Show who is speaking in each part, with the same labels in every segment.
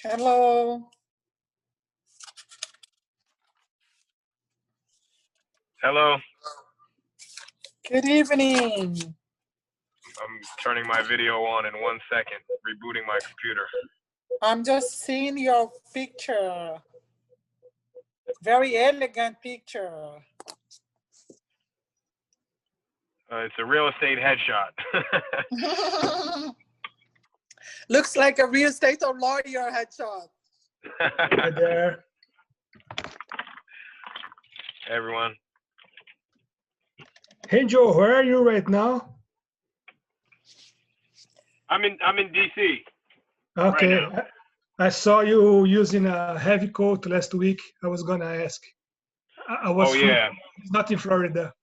Speaker 1: Hello.
Speaker 2: Hello.
Speaker 1: Good evening.
Speaker 2: I'm turning my video on in 1 second, rebooting my computer.
Speaker 1: I'm just seeing your picture. Very elegant picture.
Speaker 2: It's a real estate headshot.
Speaker 1: Looks like a real estate or lawyer headshot.
Speaker 3: Hi there.
Speaker 2: Hey, everyone.
Speaker 3: Hey Joe, where are you right now?
Speaker 2: I'm in DC.
Speaker 3: Okay,
Speaker 2: Right now.
Speaker 3: I saw you using a heavy coat last week. I was gonna ask. I was
Speaker 2: Oh yeah.
Speaker 3: not in Florida.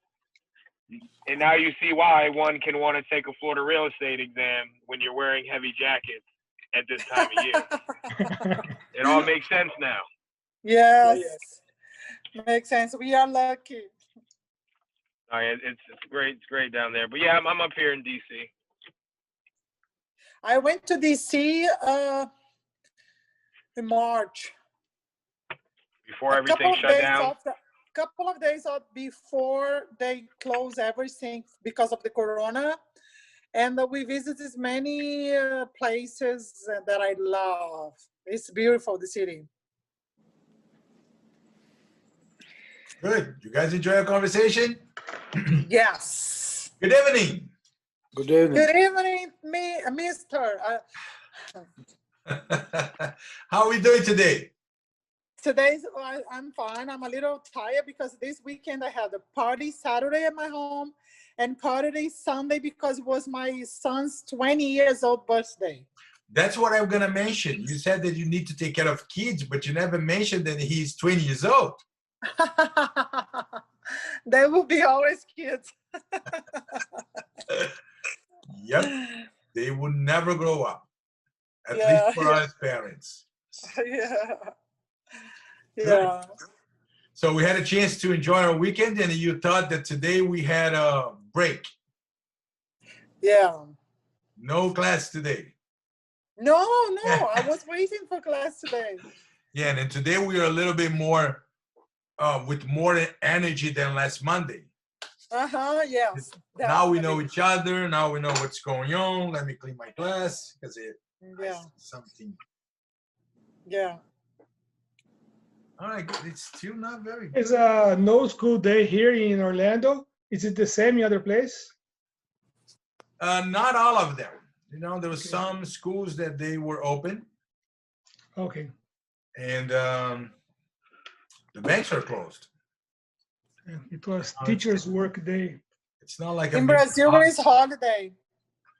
Speaker 2: And now you see why one can want to take a Florida real estate exam when you're wearing heavy jackets at this time of year. It all makes sense now.
Speaker 1: Yes. Makes sense. We are lucky.
Speaker 2: All right, it's great. It's great down there. But yeah, I'm up here in DC.
Speaker 1: I went to DC in March.
Speaker 2: Before everything shut down.
Speaker 1: Couple of days before they close everything because of the corona, and we visited many places that I love. It's beautiful, the city.
Speaker 4: Good. You guys enjoy our conversation?
Speaker 1: Yes.
Speaker 4: Good evening.
Speaker 5: Good evening.
Speaker 1: Good evening, mister.
Speaker 4: How are we doing today?
Speaker 1: Today's I'm fine. I'm a little tired because this weekend I had a party Saturday at my home and party Sunday because it was my son's 20 years old birthday.
Speaker 4: That's what I'm going to mention. You said that you need to take care of kids, but you never mentioned that he's 20 years old.
Speaker 1: They will be always kids.
Speaker 4: Yep. They will never grow up, at
Speaker 1: Yeah,
Speaker 4: least for us parents.
Speaker 1: Yeah. Yeah.
Speaker 4: So we had a chance to enjoy our weekend, and you thought that today we had a break.
Speaker 1: Yeah.
Speaker 4: No class today.
Speaker 1: No, I was waiting for class today.
Speaker 4: Yeah, and then today we are a little bit more, with more energy than last Monday.
Speaker 1: Yes.
Speaker 4: Now we know each other. Now we know what's going on. Let me clean my glass because something.
Speaker 1: Yeah.
Speaker 4: All right, good. It's still not very good.
Speaker 3: It's a no school day here in Orlando. Is it the same in other place?
Speaker 4: Not all of them. You know, there were some schools that they were open.
Speaker 3: Okay.
Speaker 4: And the banks are closed.
Speaker 3: It was teachers' work day.
Speaker 4: It's not like
Speaker 1: in Brazil it's holiday.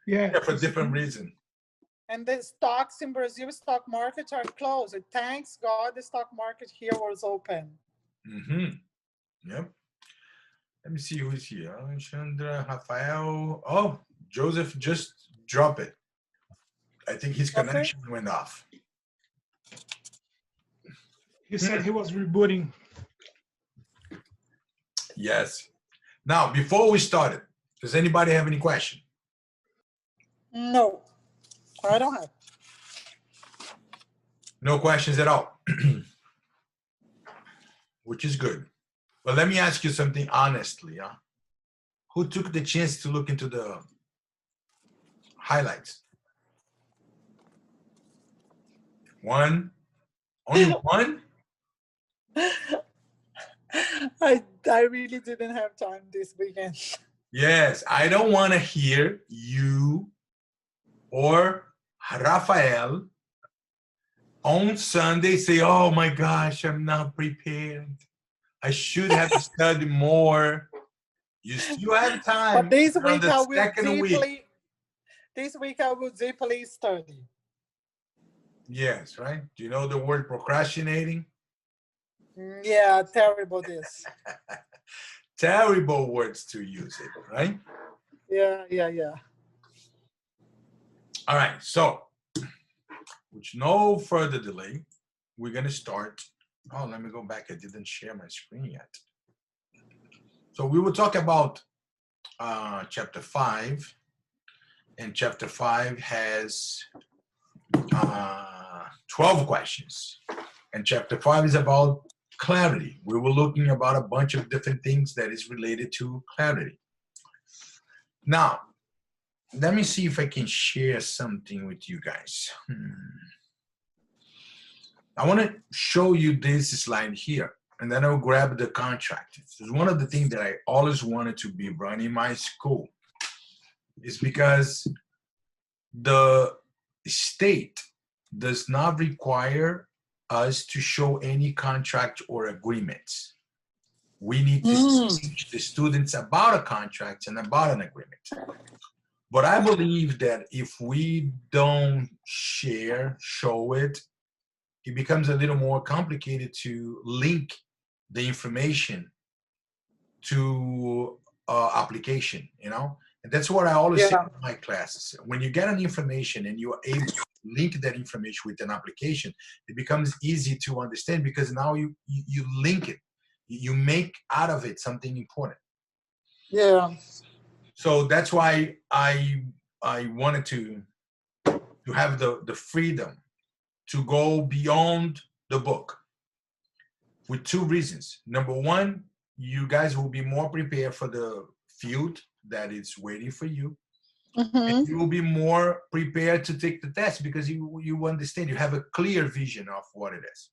Speaker 3: Yeah,
Speaker 4: for different reason.
Speaker 1: And the stocks in Brazil, stock markets are closed. Thanks God the stock market here was open.
Speaker 4: Yep. Let me see who's here. Chandra, Rafael. Oh, Joseph just dropped it. I think his connection went off.
Speaker 3: He said he was rebooting.
Speaker 4: Yes. Now, before we started, does anybody have any question?
Speaker 1: No, I don't have.
Speaker 4: No questions at all, which is good. But let me ask you something honestly. Who took the chance to look into the highlights? One? Only one?
Speaker 1: I really didn't have time this weekend.
Speaker 4: Yes, I don't want to hear you or Rafael on Sunday say, oh my gosh, I'm not prepared. I should have studied more. You still have time.
Speaker 1: But this week I will deeply study.
Speaker 4: Yes, right? Do you know the word procrastinating?
Speaker 1: Yeah, terrible this.
Speaker 4: Terrible words to use it, right?
Speaker 1: Yeah.
Speaker 4: All right, so with no further delay, we're gonna start. Oh, let me go back. I didn't share my screen yet. So we will talk about chapter 5, and chapter 5 has 12 questions. And chapter 5 is about clarity. We were looking about a bunch of different things that is related to clarity. Now, let me see if I can share something with you guys. I want to show you this slide here, and then I'll grab the contract. It's one of the things that I always wanted to be running my school. Is because the state does not require us to show any contract or agreements. We need to teach the students about a contract and about an agreement. But I believe that if we don't show it, it becomes a little more complicated to link the information to application, you know? And that's what I always say in my classes. When you get an information and you are able to link that information with an application, it becomes easy to understand because now you link it. You make out of it something important.
Speaker 1: Yeah.
Speaker 4: So that's why I wanted to have the freedom to go beyond the book with two reasons. Number one, you guys will be more prepared for the field that is waiting for you. And you will be more prepared to take the test because you understand, you have a clear vision of what it is.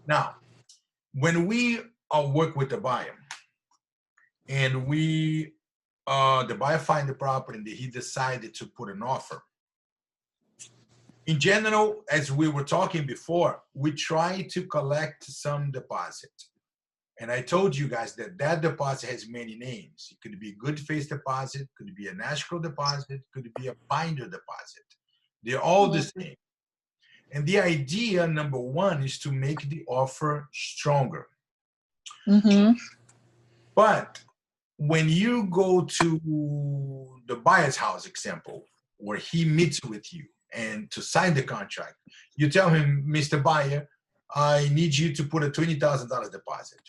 Speaker 4: Now, when we work with the buyer and the buyer find the property and he decided to put an offer, in general, as we were talking before, we try to collect some deposit. And I told you guys that that deposit has many names. It could be a good faith deposit, could be an escrow deposit, could be a binder deposit. They're all the same. And the idea, number one, is to make the offer stronger. But when you go to the buyer's house example, where he meets with you and to sign the contract, you tell him, Mr. Buyer, I need you to put a $20,000 deposit.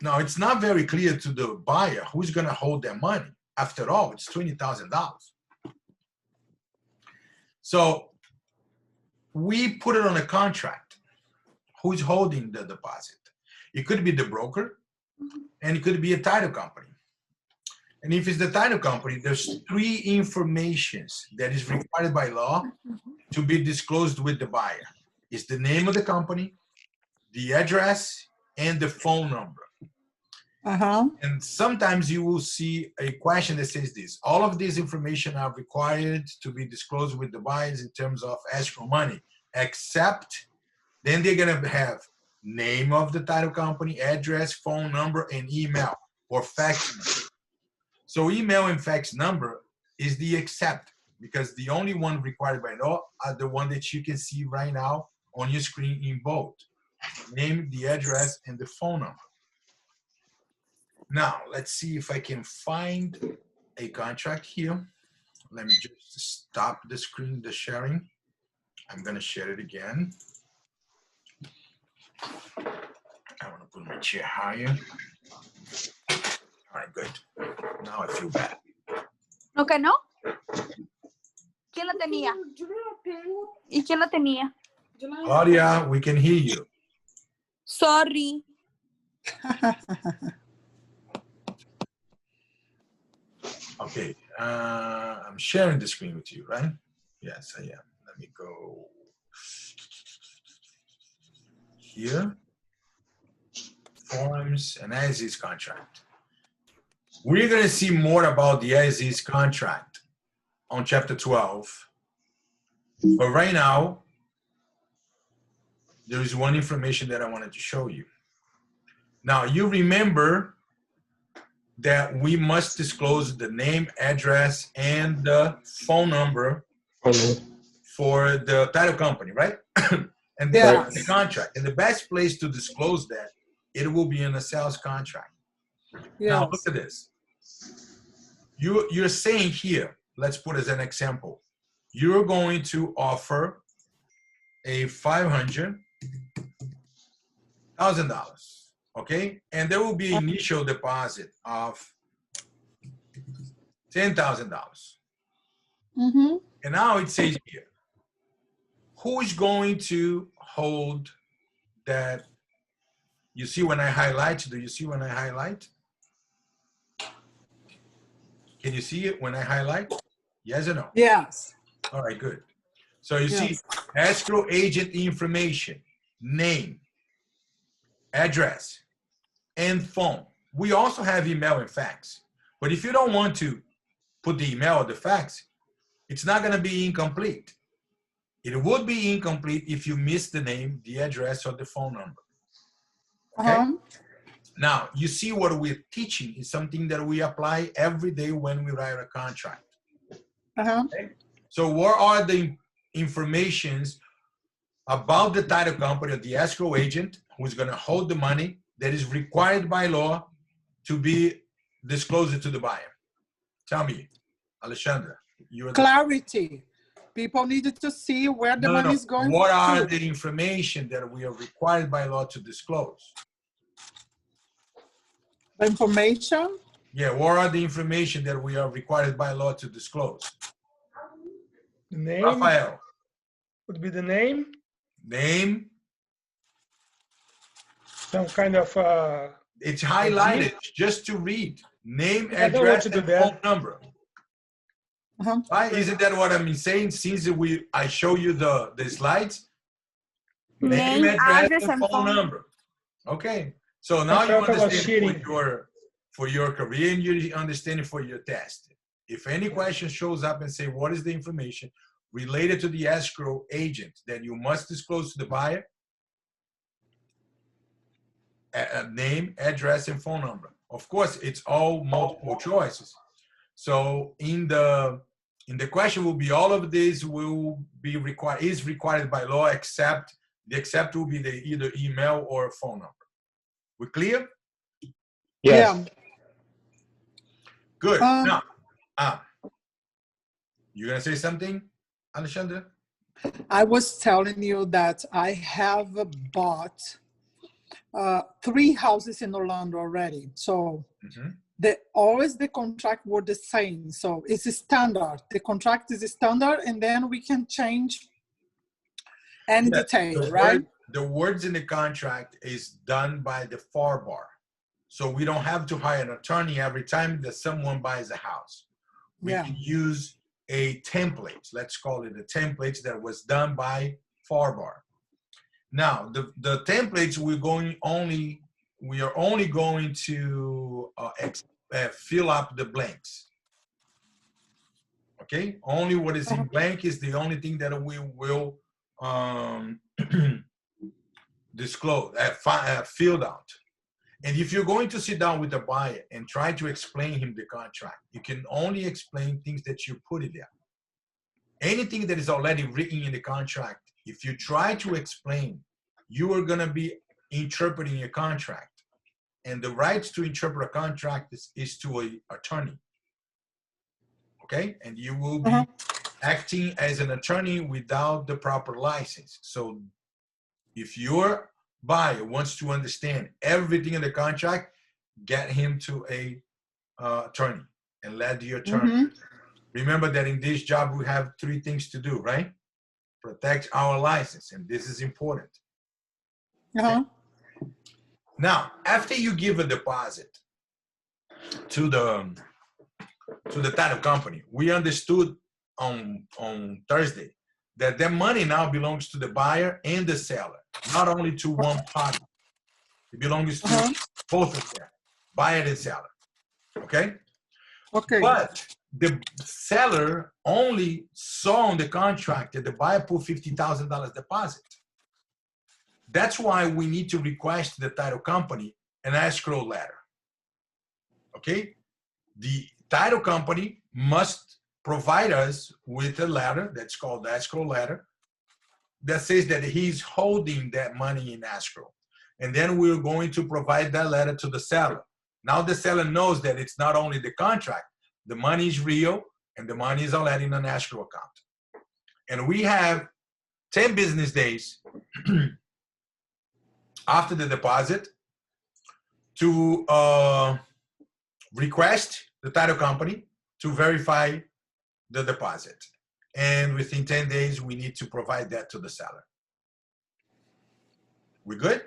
Speaker 4: Now, it's not very clear to the buyer who's going to hold their money. After all, it's $20,000. So we put it on a contract. Who's holding the deposit? It could be the broker, and it could be a title company. And if it's the title company, there's three informations that is required by law to be disclosed with the buyer. It's the name of the company, the address, and the phone number. And sometimes you will see a question that says this: all of these information are required to be disclosed with the buyers in terms of escrow money, except then they're going to have name of the title company, address, phone number, and email or fax number. So email and fax number is the except, because the only one required by law are the one that you can see right now on your screen in bold. Name, the address, and the phone number. Now, let's see if I can find a contract here. Let me just stop the screen, the sharing. I'm going to share it again. I want to put my chair higher. All right, good. Now I feel bad.
Speaker 5: ¿No que no? ¿Quién la tenía?
Speaker 1: Yo no la tengo.
Speaker 5: ¿Y quién la tenía?
Speaker 4: Claudia, we can hear you.
Speaker 5: Sorry.
Speaker 4: Okay, I'm sharing the screen with you, right? Yes, I am. Let me go here. Forms and as-is contract. We're going to see more about the as-is contract on chapter 12. But right now, there is one information that I wanted to show you. Now, you remember that we must disclose the name, address, and the phone number for the title company, right? And then the contract. And the best place to disclose that, it will be in a sales contract. Now, look at this. You're saying here, let's put as an example, you're going to offer a $500,000, okay? And there will be initial deposit of $10,000. And now it says here, who is going to hold that? You see when I highlight, do you see when I highlight? Can you see it when I highlight? Yes or no?
Speaker 1: Yes.
Speaker 4: All right, good. So you see
Speaker 1: Yes.
Speaker 4: escrow agent information, name, address, and phone. We also have email and fax. But if you don't want to put the email or the fax, it's not going to be incomplete. It would be incomplete if you miss the name, the address, or the phone number. Okay? Now, you see what we're teaching is something that we apply every day when we write a contract. Okay? So what are the informations about the title company or the escrow agent who's going to hold the money that is required by law to be disclosed to the buyer? Tell me, Alexandra. You are
Speaker 1: Clarity. People need to see where the money is going.
Speaker 4: What are the information that we are required by law to disclose?
Speaker 1: The information?
Speaker 4: Yeah, what are the information that we are required by law to disclose?
Speaker 3: The name
Speaker 4: Rafael.
Speaker 3: would be the name.
Speaker 4: Name.
Speaker 3: Some kind of.
Speaker 4: It's highlighted just to read. Name,
Speaker 3: I don't want
Speaker 4: address,
Speaker 3: to do
Speaker 4: and
Speaker 3: that.
Speaker 4: phone number. Right? Isn't that what I'm saying? Since I show you the slides. Name, address, and phone number. Okay. So now you understand for your career and you understand it for your test. If any question shows up and say, what is the information related to the escrow agent that you must disclose to the buyer? Name, address, and phone number. Of course, it's all multiple choices. So in the question will be all of this will be required, is required by law, except the except will be the either email or phone number. We clear?
Speaker 6: Yes.
Speaker 1: Yeah.
Speaker 4: Good. Now, you're gonna say something, Alexandra?
Speaker 1: I was telling you that I have bought 3 houses in Orlando already. So always the contract were the same. So it's a standard. The contract is a standard, and then we can change any detail, right?
Speaker 4: The words in the contract is done by the FAR bar. So we don't have to hire an attorney every time that someone buys a house. We can use a template. Let's call it a template that was done by FAR bar. Now, the templates we are only going to fill up the blanks. Okay, only what is in blank is the only thing that we will disclose, filled out. And if you're going to sit down with the buyer and try to explain him the contract, you can only explain things that you put in there. Anything that is already written in the contract, if you try to explain, you are going to be interpreting a contract. And the rights to interpret a contract is to an attorney. Okay? And you will be acting as an attorney without the proper license. So if your buyer wants to understand everything in the contract, get him to a attorney and let the attorney. Remember that in this job, we have 3 things to do, right? Protect our license, and this is important. Okay? Now, after you give a deposit to the title company, we understood on Thursday that the money now belongs to the buyer and the seller, not only to one party. It belongs to both of them, buyer and seller. Okay?
Speaker 1: Okay.
Speaker 4: But the seller only saw on the contract that the buyer put $50,000 deposit. That's why we need to request the title company an escrow letter. Okay? The title company must provide us with a letter that's called the escrow letter that says that he's holding that money in escrow. And then we're going to provide that letter to the seller. Now the seller knows that it's not only the contract, the money is real and the money is already in an escrow account. And we have 10 business days after the deposit to request the title company to verify the deposit. and within 10 days, we need to provide that to the seller. We good?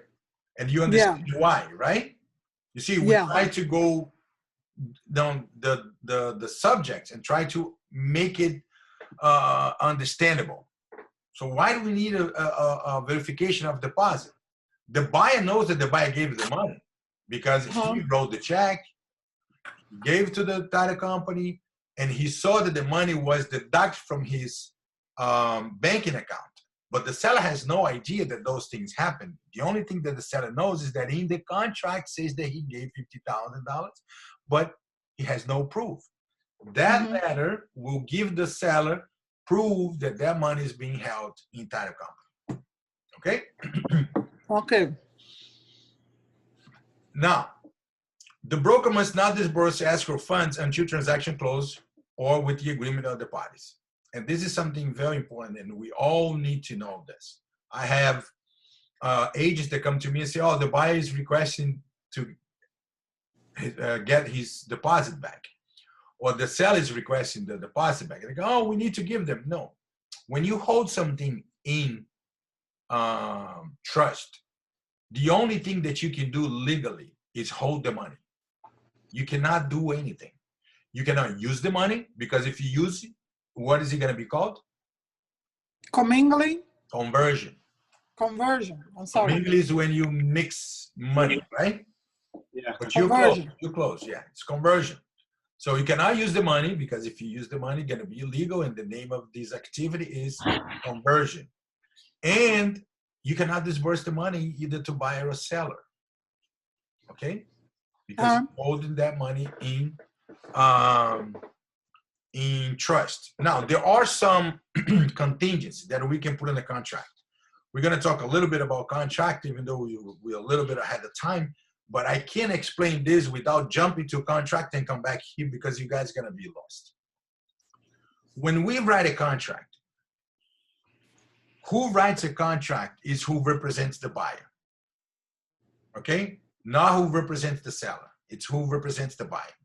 Speaker 4: And you understand why, right? You see, we try to go down the subjects and try to make it understandable. So why do we need a verification of deposit? The buyer knows that the buyer gave the money because he wrote the check, gave to the title company, and he saw that the money was deducted from his banking account. But the seller has no idea that those things happen. The only thing that the seller knows is that in the contract says that he gave $50,000, but he has no proof. That letter will give the seller proof that that money is being held in title company. Okay?
Speaker 1: Okay.
Speaker 4: Now, the broker must not disburse escrow funds until transaction close or with the agreement of the parties. And this is something very important, and we all need to know this. I have agents that come to me and say, oh, the buyer is requesting to get his deposit back, or the seller is requesting the deposit back. They go, oh, we need to give them. No. When you hold something in trust, the only thing that you can do legally is hold the money. You cannot do anything. You cannot use the money, because if you use it, what is it going to be called?
Speaker 1: Commingling?
Speaker 4: Conversion.
Speaker 1: Conversion. I'm sorry.
Speaker 4: Commingling is when you mix money, right?
Speaker 2: Yeah.
Speaker 4: But you close. You close. Yeah, it's conversion. So you cannot use the money, because if you use the money, it's going to be illegal, and the name of this activity is conversion. And you cannot disburse the money either to buyer or seller. Okay? Because you're holding that money in trust. Now, there are some contingencies that we can put in the contract. We're going to talk a little bit about contract, even though we're a little bit ahead of time, but I can't explain this without jumping to contract and come back here, because you guys are going to be lost. When we write a contract, who writes a contract is who represents the buyer. Okay? Not who represents the seller. It's who represents the buyer.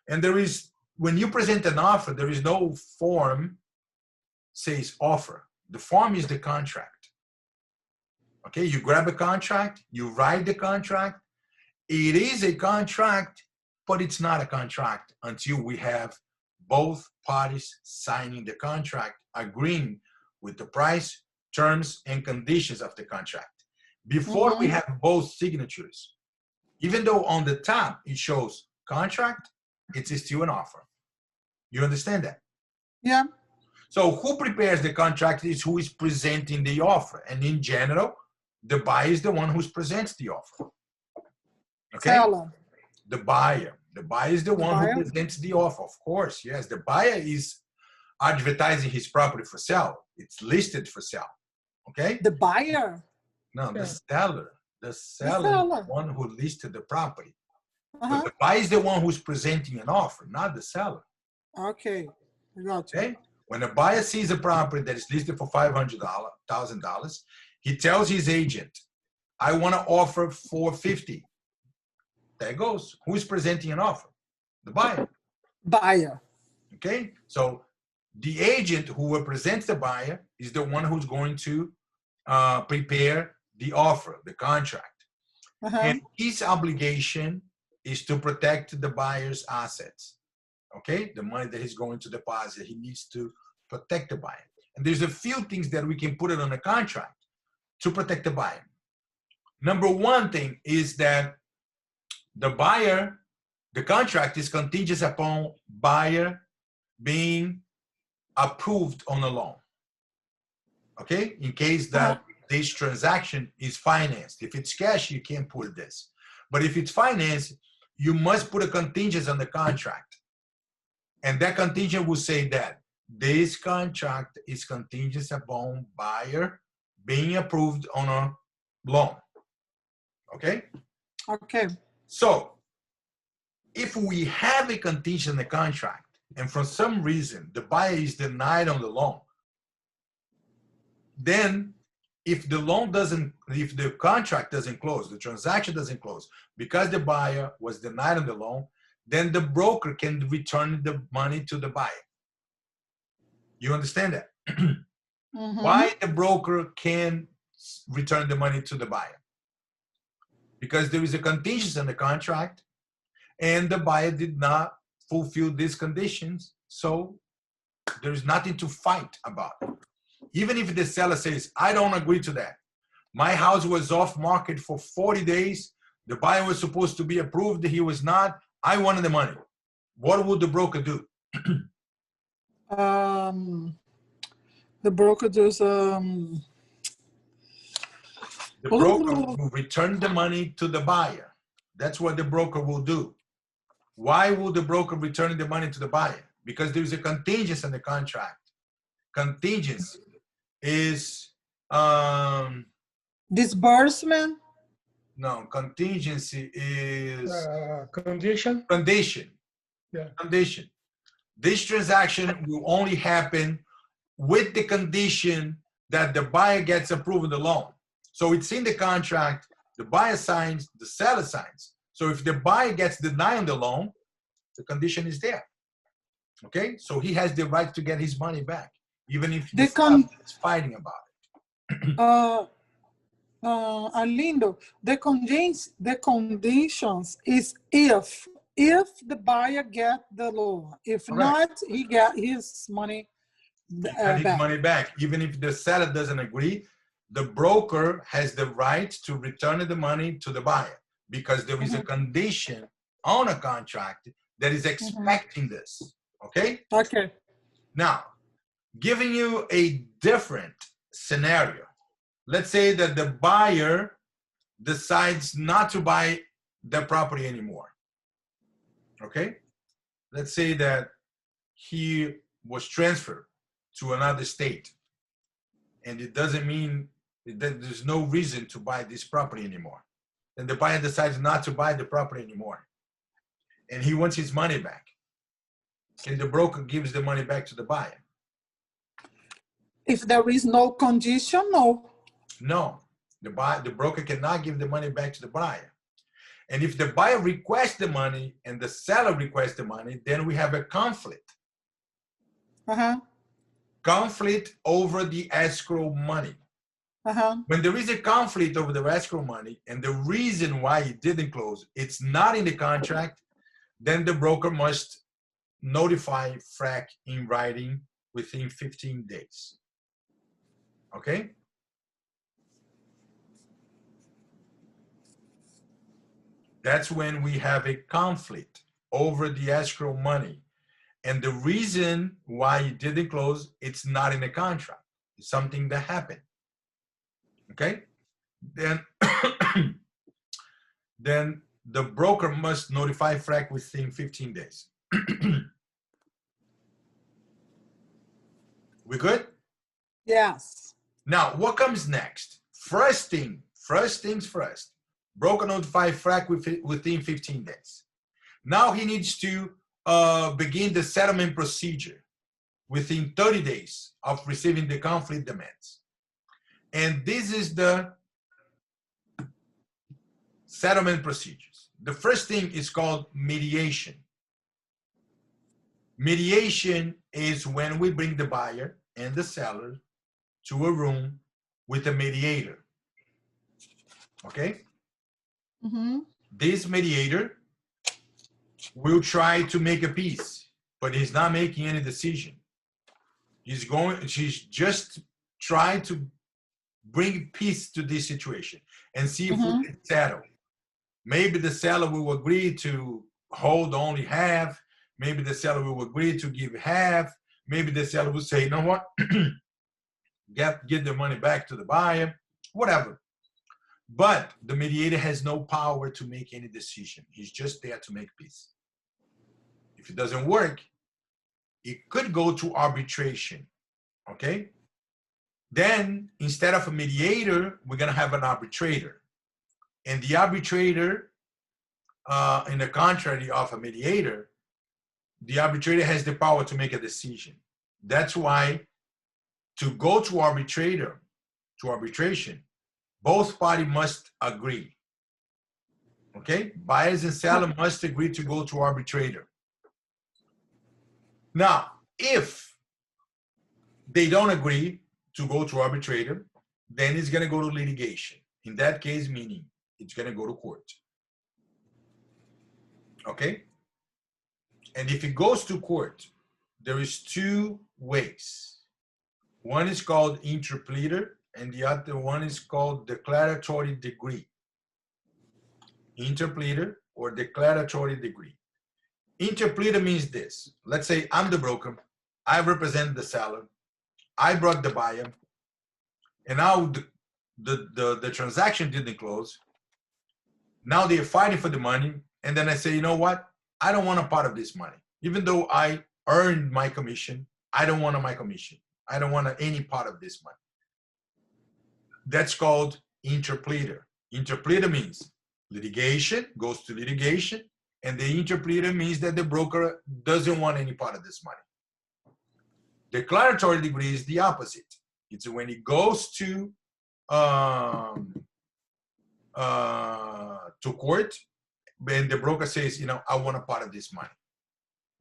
Speaker 4: And there is, when you present an offer, there is no form says offer. The form is the contract. Okay, you grab a contract, you write the contract. It is a contract, but it's not a contract until we have both parties signing the contract, agreeing with the price, terms, and conditions of the contract. Before we have both signatures, even though on the top it shows contract, it's still an offer. You understand that?
Speaker 1: Yeah.
Speaker 4: So who prepares the contract is who is presenting the offer. And in general, the buyer is the one who presents the offer. Okay?
Speaker 1: Seller.
Speaker 4: The buyer. The buyer is the one who presents the offer. Of course, yes. The buyer is advertising his property for sale. It's listed for sale. Okay?
Speaker 1: The buyer?
Speaker 4: No, the seller. The seller is the one who listed the property. But the buyer is the one who's presenting an offer, not the seller.
Speaker 1: Okay. I got you.
Speaker 4: Okay? When a buyer sees a property that is listed for $500,000, he tells his agent, I want to offer $450,000. There goes. Who's presenting an offer? The buyer.
Speaker 1: Buyer.
Speaker 4: Okay? So the agent who represents the buyer is the one who's going to prepare the offer, the contract. And his obligation is to protect the buyer's assets. Okay? The money that he's going to deposit, he needs to protect the buyer. And there's a few things that we can put it on a contract to protect the buyer. Number one thing is that the buyer, the contract is contingent upon buyer being approved on a loan. Okay? In case that this transaction is financed. If it's cash, you can't put this. But if it's financed, you must put a contingent on the contract. And that contingent will say that this contract is contingent upon buyer being approved on a loan. Okay?
Speaker 1: Okay.
Speaker 4: So, if we have a contingent in the contract, and for some reason the buyer is denied on the loan, then if the contract doesn't close, the transaction doesn't close, because the buyer was denied on the loan, then the broker can return the money to the buyer. You understand that?
Speaker 1: Mhm.
Speaker 4: Why the broker can return the money to the buyer? Because there is a contingency in the contract and the buyer did not fulfill these conditions. So there's nothing to fight about. Even if the seller says, I don't agree to that. My house was off market for 40 days. The buyer was supposed to be approved. He was not. I wanted the money. What would the broker do?
Speaker 1: The broker does.
Speaker 4: The broker will return the money to the buyer. That's what the broker will do. Why will the broker return the money to the buyer? Because there's a contingency in the contract. Contingency is
Speaker 1: Disbursement.
Speaker 4: no, contingency is
Speaker 3: Condition.
Speaker 4: condition.
Speaker 3: Yeah.
Speaker 4: Condition. This transaction will only happen with the condition that the buyer gets approved of the loan. So it's in the contract, the buyer signs, the seller signs. So if the buyer gets denied on the loan, the condition is there. Okay? So he has the right to get his money back, even if the seller is fighting about it.
Speaker 1: Arlindo, the conditions is if the buyer get the loan. If not, he get his money back.
Speaker 4: Even if the seller doesn't agree, the broker has the right to return the money to the buyer because there is a condition on a contract that is expecting this. Okay?
Speaker 1: Okay.
Speaker 4: Now, giving you a different scenario. Let's say that the buyer decides not to buy the property anymore. Okay? Let's say that he was transferred to another state. And it doesn't mean that there's no reason to buy this property anymore. Then the buyer decides not to buy the property anymore. And he wants his money back. And the broker gives the money back to the buyer.
Speaker 1: If there is no condition, no.
Speaker 4: No, the broker cannot give the money back to the buyer. And if the buyer requests the money and the seller requests the money, then we have a conflict. Conflict over the escrow money. When there is a conflict over the escrow money and the reason why it didn't close, it's not in the contract, then the broker must notify FREC in writing within 15 days. Okay? That's when we have a conflict over the escrow money. And the reason why it didn't close, it's not in the contract. It's something that happened. Okay? Then, then the broker must notify FREC within 15 days. We good?
Speaker 1: Yes.
Speaker 4: Now, what comes next? First things first. Broker notify FREC within 15 days. Now he needs to begin the settlement procedure within 30 days of receiving the conflict demands. And this is the settlement procedures. The first thing is called mediation. Mediation is when we bring the buyer and the seller to a room with a mediator. Okay? This mediator will try to make a peace, but he's not making any decision. She's just trying to bring peace to this situation and see if we can settle. Maybe the seller will agree to hold only half. Maybe the seller will agree to give half. Maybe the seller will say, you know what? Get the money back to the buyer, whatever. But the mediator has no power to make any decision. He's just there to make peace. If it doesn't work, it could go to arbitration, okay? Then, instead of a mediator, we're gonna have an arbitrator. And the arbitrator, in the contrary of a mediator, the arbitrator has the power to make a decision. That's why to go to arbitration, both parties must agree. Okay? Buyers and sellers must agree to go to arbitrator. Now, if they don't agree to go to arbitrator, then it's going to go to litigation. In that case, meaning it's going to go to court. Okay? And if it goes to court, there is two ways. One is called interpleader, and the other one is called declaratory degree. Interpleader or declaratory degree. Interpleader means this. Let's say I'm the broker. I represent the seller. I brought the buyer. And now the transaction didn't close. Now they're fighting for the money. And then I say, you know what? I don't want a part of this money. Even though I earned my commission, I don't want my commission. I don't want any part of this money. That's called interpleader. Interpleader means litigation, goes to litigation, and the interpleader means that the broker doesn't want any part of this money. Declaratory degree is the opposite. It's when it goes to court, and the broker says, you know, I want a part of this money.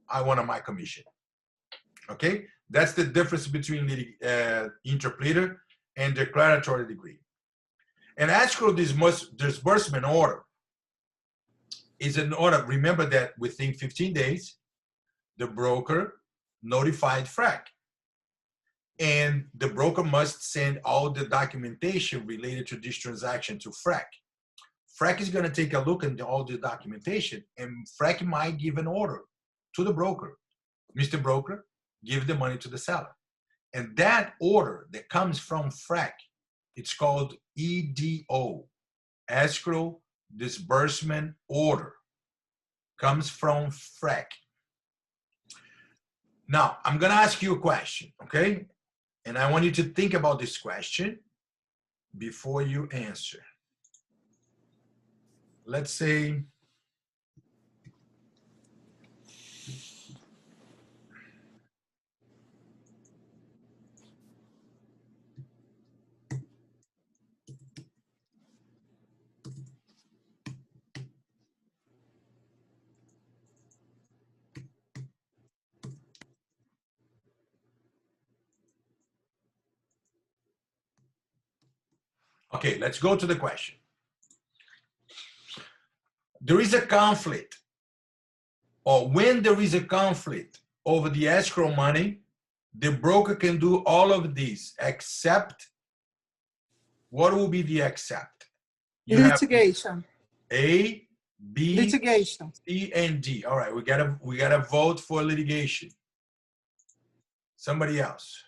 Speaker 4: I want my commission. Okay, that's the difference between interpleader and declaratory degree. An escrow disbursement order is an order. Remember that within 15 days, the broker notified FREC. And the broker must send all the documentation related to this transaction to FREC. FREC is going to take a look at all the documentation, and FREC might give an order to the broker. Mr. Broker, give the money to the seller. And that order that comes from FREC, it's called EDO, Escrow Disbursement Order, comes from FREC. Now, I'm going to ask you a question, okay? And I want you to think about this question before you answer. Let's say, okay, let's go to the question. There is a conflict, or when there is a conflict over the escrow money, the broker can do all of these except, what will be the except? You
Speaker 1: Litigation.
Speaker 4: have A, B,
Speaker 1: Litigation.
Speaker 4: C, and D. All right, we gotta vote for litigation. Somebody else.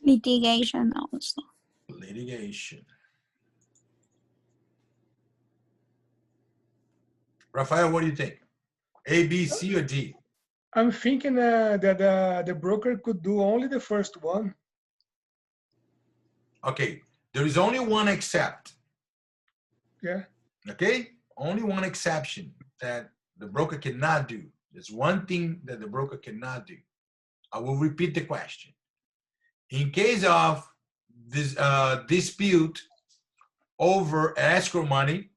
Speaker 5: Litigation also.
Speaker 4: Litigation. Rafael, what do you think? A, B, C, or D?
Speaker 3: I'm thinking that the broker could do only the first one.
Speaker 4: Okay, there is only one except.
Speaker 3: Yeah.
Speaker 4: Okay, only one exception that the broker cannot do. There's one thing that the broker cannot do. I will repeat the question. In case of this dispute over escrow money,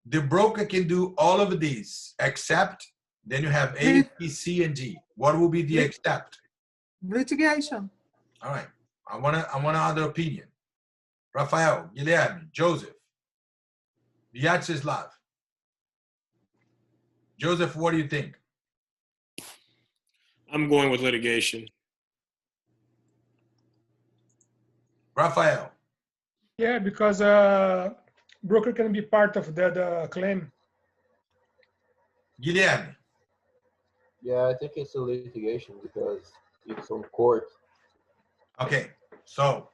Speaker 4: the broker can do all of these except, then you have A, B, C, and D. What will be the except?
Speaker 1: Litigation.
Speaker 4: All right, I want another opinion. Rafael, Guilherme, Joseph, Vyacheslav. Joseph, what do you think?
Speaker 6: I'm going with litigation.
Speaker 4: Rafael.
Speaker 3: Yeah, because broker can be part of the claim.
Speaker 4: Guilherme.
Speaker 7: Yeah, I think it's a litigation because it's on court.
Speaker 4: Okay, so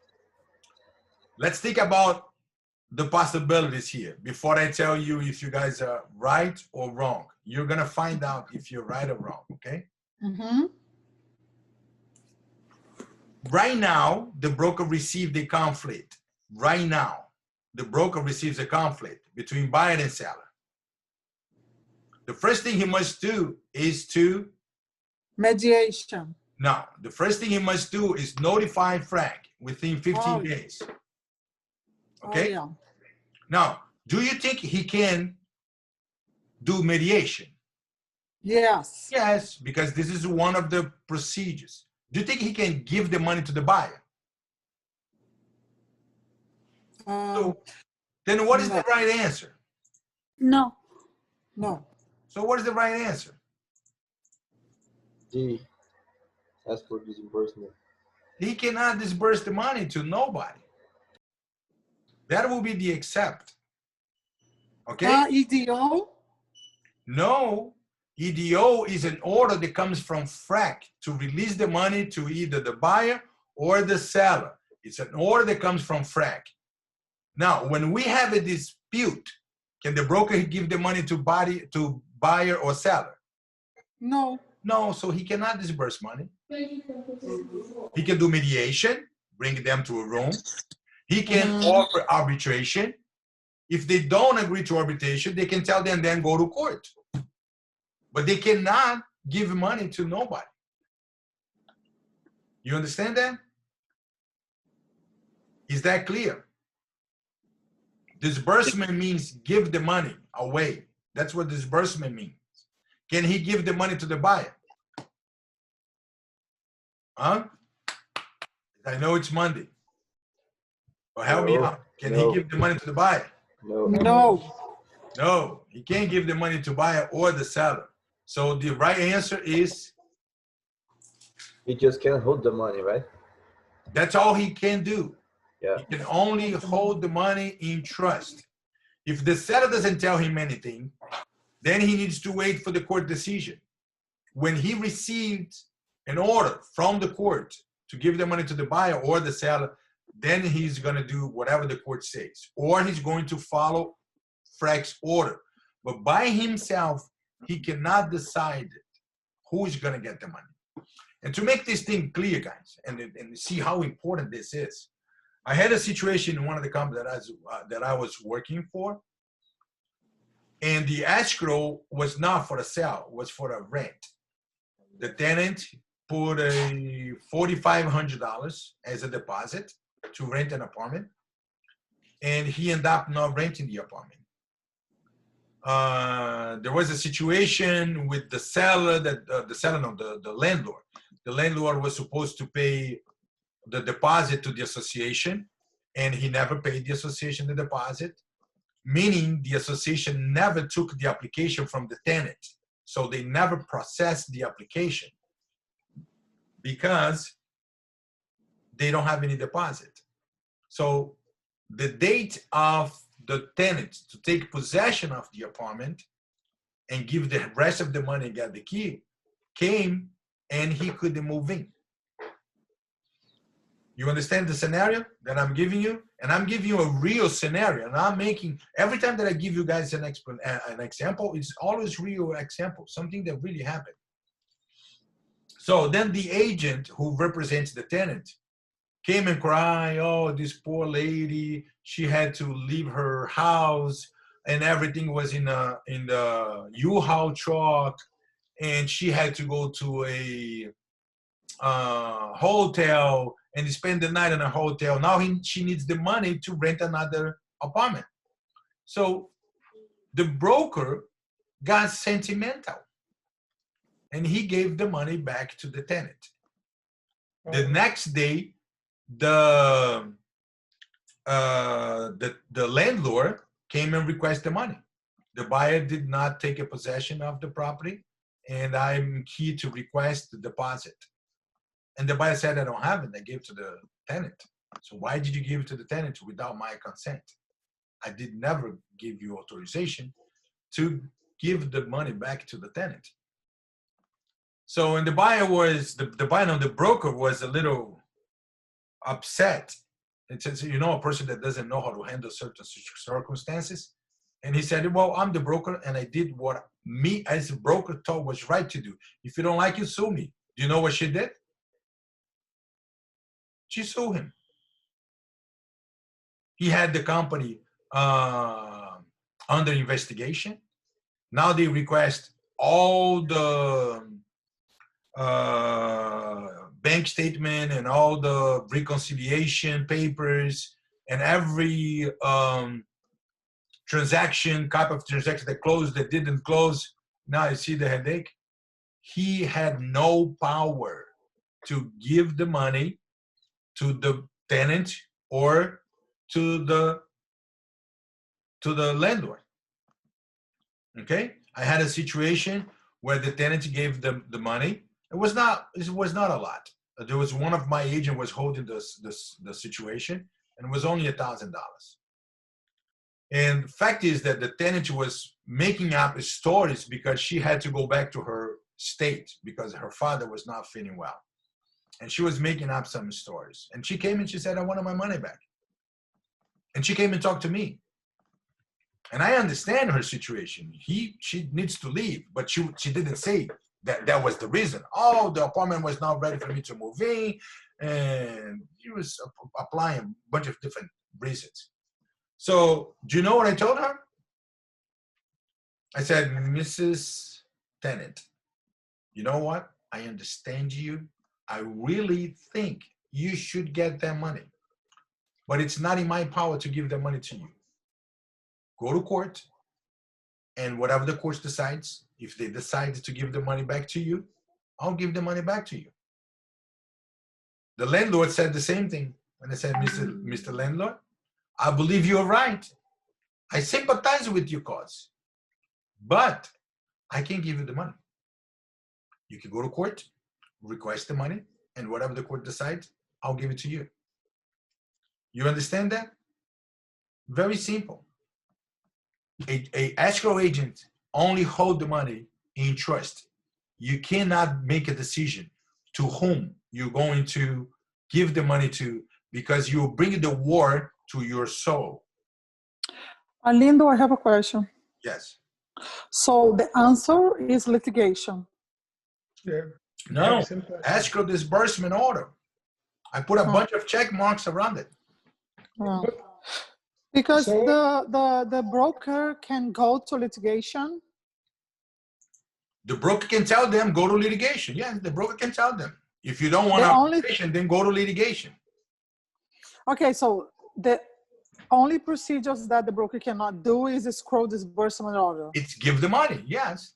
Speaker 4: let's think about the possibilities here before I tell you if you guys are right or wrong. You're gonna find out if you're right or wrong, okay?
Speaker 1: Mm-hmm.
Speaker 4: Right now, the broker received a conflict. Right now, the broker receives a conflict between buyer and seller. The first thing he must do is to
Speaker 1: Mediation.
Speaker 4: no. The first thing he must do is notify FREC within 15 days. Okay.
Speaker 1: Oh, yeah.
Speaker 4: Now, do you think he can do mediation?
Speaker 1: Yes.
Speaker 4: Yes, because this is one of the procedures. Do you think he can give the money to the buyer? So then what is the right answer?
Speaker 5: No.
Speaker 1: No.
Speaker 4: So what is the right answer?
Speaker 7: D. Ask for disbursement.
Speaker 4: He cannot disburse the money to nobody. That will be the except. Okay?
Speaker 1: EDO?
Speaker 4: No, EDO is an order that comes from FREC to release the money to either the buyer or the seller. It's an order that comes from FREC. Now, when we have a dispute, can the broker give the money to buyer or seller?
Speaker 1: No.
Speaker 4: No, so he cannot disburse money. He can do mediation, bring them to a room. He can offer arbitration. If they don't agree to arbitration, they can tell them then go to court. But they cannot give money to nobody. You understand that? Is that clear? Disbursement means give the money away. That's what disbursement means. Can he give the money to the buyer? Huh? I know it's Monday. But help me out. Can he give the money to the buyer?
Speaker 7: No.
Speaker 1: No.
Speaker 4: No, he can't give the money to buyer or the seller. So the right answer is
Speaker 7: He just can't hold the money, right?
Speaker 4: that's all he can do.
Speaker 7: Yeah.
Speaker 4: He can only hold the money in trust. If the seller doesn't tell him anything, then he needs to wait for the court decision. When he receives an order from the court to give the money to the buyer or the seller, then he's going to do whatever the court says, or he's going to follow FREC's order. But by himself, he cannot decide who is going to get the money. And to make this thing clear, guys, and see how important this is, I had a situation in one of the companies that I was working for, and the escrow was not for a sale, it was for a rent. The tenant put a $4,500 as a deposit to rent an apartment, and he ended up not renting the apartment. There was a situation with the seller that the landlord. The landlord was supposed to pay the deposit to the association, and he never paid the association the deposit, meaning the association never took the application from the tenant. So they never processed the application because they don't have any deposit. So the date of the tenant to take possession of the apartment and give the rest of the money and get the key came, and he couldn't move in. You understand the scenario that I'm giving you? And I'm giving you a real scenario. And I'm making, every time that I give you guys an example, it's always real example, something that really happened. So then the agent who represents the tenant came and cried, oh, this poor lady, she had to leave her house and everything was in the U-Haul truck, and she had to go to a hotel and spend the night in a hotel. Now she needs the money to rent another apartment. So the broker got sentimental and he gave the money back to the tenant. The next day, the landlord came and requested the money. The buyer did not take a possession of the property, and I'm here to request the deposit. And the buyer said, I don't have it. I gave it to the tenant. So why did you give it to the tenant without my consent? I did never give you authorization to give the money back to the tenant. So, and the buyer was, the broker was a little upset. It says, you know, a person that doesn't know how to handle certain circumstances. And he said, well, I'm the broker and I did what me as a broker thought was right to do. If you don't like it, sue me. Do you know what she did? She sued him. He had the company under investigation. Now they request all the bank statement and all the reconciliation papers and every transaction, type of transaction that closed, that didn't close. Now you see the headache? He had no power to give the money to the tenant or to the landlord. Okay, I had a situation where the tenant gave them the money. It was not a lot. There was one of my agent was holding the situation, and it was only $1,000. And the fact is that the tenant was making up stories because she had to go back to her state because her father was not feeling well. And she was making up some stories. And she came and she said, I wanted my money back. And she came and talked to me. And I understand her situation. She needs to leave, but she didn't say that was the reason. Oh, the apartment was not ready for me to move in. And she was applying a bunch of different reasons. So do you know what I told her? I said, Mrs. Tenant, you know what? I understand you. I really think you should get that money. But it's not in my power to give that money to you. Go to court, and whatever the court decides, if they decide to give the money back to you, I'll give the money back to you. The landlord said the same thing. And I said, Mr. Landlord, I believe you're right. I sympathize with your cause, but I can't give you the money. You can go to court, request the money, and whatever the court decides, I'll give it to you. You understand that? Very simple. A escrow agent only hold the money in trust. You cannot make a decision to whom you're going to give the money to because you bring the war to your soul.
Speaker 1: Arlindo, I have a question.
Speaker 4: Yes.
Speaker 1: So the answer is litigation.
Speaker 3: Yeah.
Speaker 4: No, escrow disbursement order. I put a bunch of check marks around it.
Speaker 1: Because the broker can go to litigation.
Speaker 4: The broker can tell them, go to litigation. Yeah, the broker can tell them. If you don't want arbitration, then go to litigation.
Speaker 1: Okay, so the only procedures that the broker cannot do is escrow disbursement order.
Speaker 4: It's give the money, yes.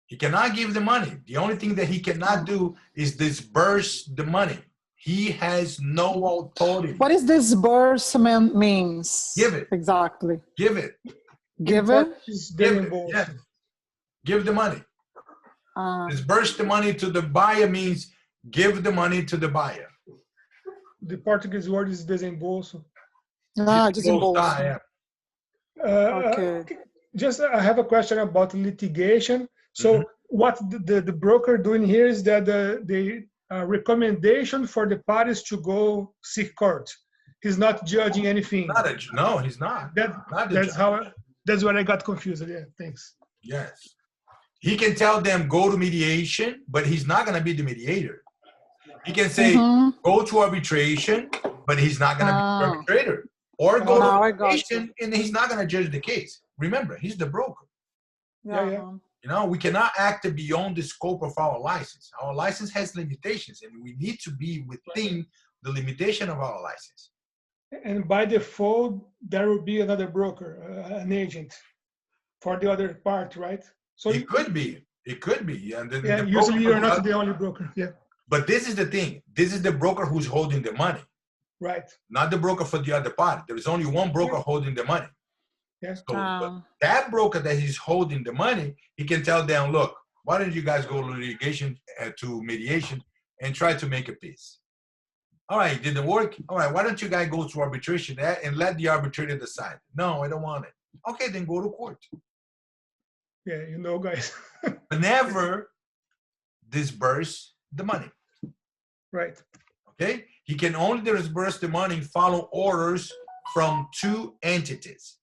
Speaker 4: He cannot give the money. The only thing that he cannot do is disburse the money. He has no authority.
Speaker 1: What is disbursement means?
Speaker 4: Give it.
Speaker 1: Exactly.
Speaker 4: Give it.
Speaker 1: Give it?
Speaker 4: Give it. Yes. Give the money. Disburse the money to the buyer means give the money to the buyer.
Speaker 3: The Portuguese word is desembolso.
Speaker 1: Desembolso.
Speaker 3: Okay. Just I have a question about litigation. So what the broker doing here is that the recommendation for the parties to go seek court. He's not judging anything.
Speaker 4: No, he's not.
Speaker 3: That's where I got confused. Yeah, thanks.
Speaker 4: Yes. He can tell them go to mediation, but he's not going to be the mediator. He can say go to arbitration, but he's not going to be the arbitrator. Or go to arbitration, and he's not going to judge the case. Remember, he's the broker.
Speaker 3: Yeah.
Speaker 4: You know, we cannot act beyond the scope of our license. Our license has limitations, and we need to be within the limitation of our license.
Speaker 3: And by default, there will be another broker, an agent, for the other part, right? So
Speaker 4: it could be. It could be. And then
Speaker 3: yeah, usually you're not the only broker. Yeah.
Speaker 4: But this is the thing. This is the broker who's holding the money.
Speaker 3: Right.
Speaker 4: Not the broker for the other party. There is only one broker holding the money.
Speaker 3: Yes.
Speaker 4: So that broker that he's holding the money, he can tell them, look, why don't you guys go to litigation, to mediation, and try to make a peace? All right, didn't work. All right, why don't you guys go to arbitration and let the arbitrator decide? No, I don't want it. Okay, then go to court.
Speaker 3: Yeah, you know, guys.
Speaker 4: Never disburse the money.
Speaker 3: Right.
Speaker 4: Okay? He can only disburse the money and follow orders from two entities.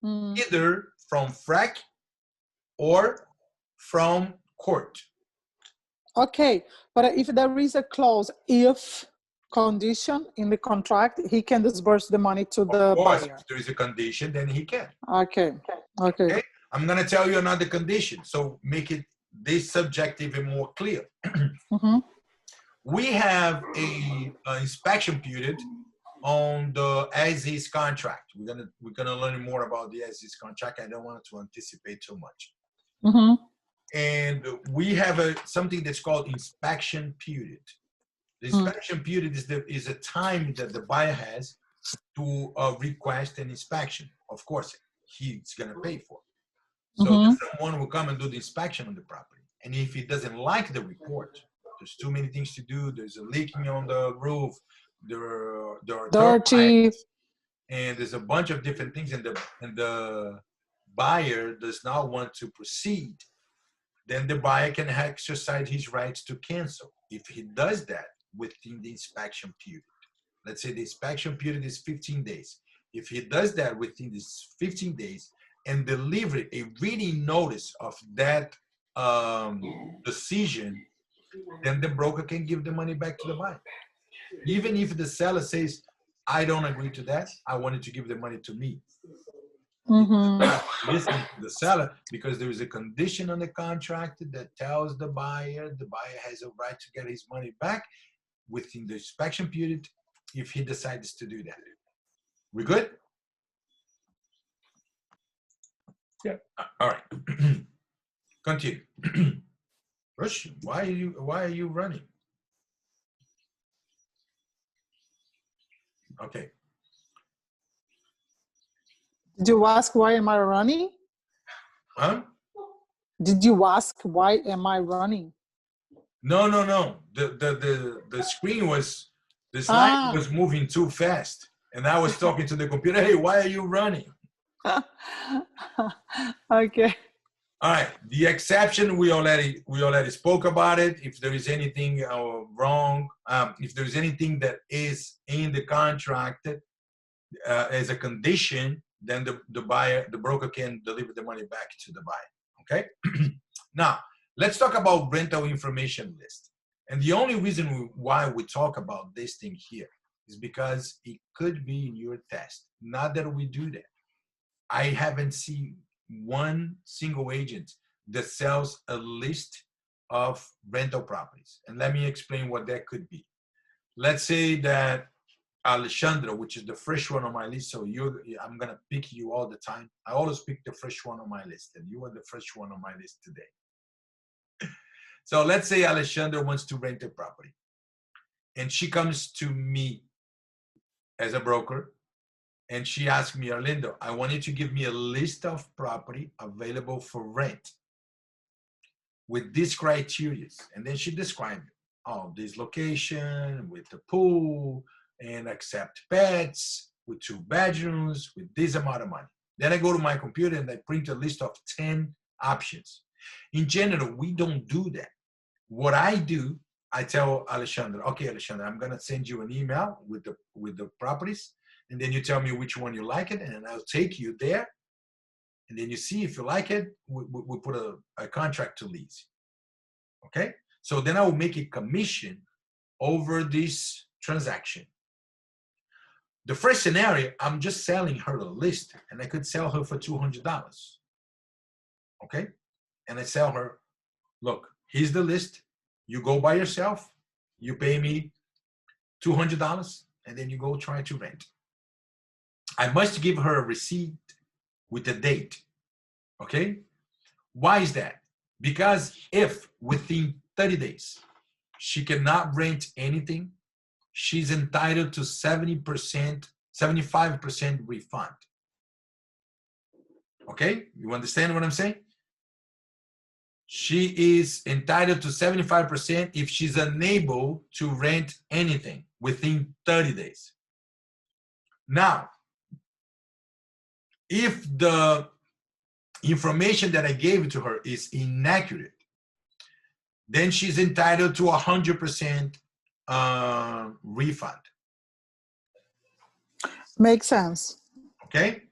Speaker 4: Either from FREC or from court.
Speaker 1: Okay, but if there is a clause, if condition in the contract, he can disburse the money to the buyer.
Speaker 4: If there is a condition, then he can.
Speaker 1: Okay.
Speaker 4: I'm going to tell you another condition, so make it this subject even more clear. We have a inspection period on the as-is contract. We're gonna learn more about the as-is contract. I don't want to anticipate too much.
Speaker 5: Mm-hmm.
Speaker 4: And we have something that's called inspection period. The inspection period is a time that the buyer has to request an inspection. Of course, he's going to pay for it. So someone will come and do the inspection on the property. And if he doesn't like the report, there's too many things to do. There's a leaking on the roof. There are
Speaker 1: Dirty.
Speaker 4: and there's a bunch of different things, and the buyer does not want to proceed. Then the buyer can exercise his rights to cancel if he does that within the inspection period. Let's say the inspection period is 15 days. If he does that within this 15 days and deliver a written notice of that decision, then the broker can give the money back to the buyer. Even if the seller says, I don't agree to that, I wanted to give the money to me. Listen to the seller, because there is a condition on the contract that tells the buyer has a right to get his money back within the inspection period if he decides to do that. We good?
Speaker 3: Yeah.
Speaker 4: All right. Continue. Rush, why are you running? Okay.
Speaker 1: Did you ask why am I running?
Speaker 4: Huh?
Speaker 1: Did you ask why am I running?
Speaker 4: No. The screen was, the slide was moving too fast, and I was talking to the computer. Hey, why are you running?
Speaker 1: Okay.
Speaker 4: All right. The exception, we already spoke about it. If there is anything wrong, if there is anything that is in the contract as a condition, then the broker can deliver the money back to the buyer. Okay. Now let's talk about rental information list. And the only reason why we talk about this thing here is because it could be in your test. Not that we do that. I haven't seen one single agent that sells a list of rental properties. And let me explain what that could be. Let's say that Alexandra, which is the first one on my list, so I'm gonna pick you all the time. I always pick the first one on my list, and you are the first one on my list today. So let's say Alexandra wants to rent a property, and she comes to me as a broker, and she asked me, Arlindo, I want you to give me a list of property available for rent with these criteria. And then she described, this location with the pool and accept pets with 2 bedrooms with this amount of money. Then I go to my computer and I print a list of 10 options. In general, we don't do that. What I do, I tell Alexandra, okay, Alexandra, I'm gonna send you an email with the properties, and then you tell me which one you like it, and I'll take you there, and then you see if you like it, we put a contract to lease. Okay? So then I will make a commission over this transaction. The first scenario, I'm just selling her a list, and I could sell her for $200. Okay? And I sell her, look, here's the list. You go by yourself, you pay me $200, and then you go try to rent. I must give her a receipt with a date. Okay? Why is that? Because if within 30 days she cannot rent anything, she's entitled to 70%, 75% refund. Okay? You understand what I'm saying? She is entitled to 75% if she's unable to rent anything within 30 days. Now, if the information that I gave to her is inaccurate, then she's entitled to 100% refund.
Speaker 1: Makes sense.
Speaker 4: Okay?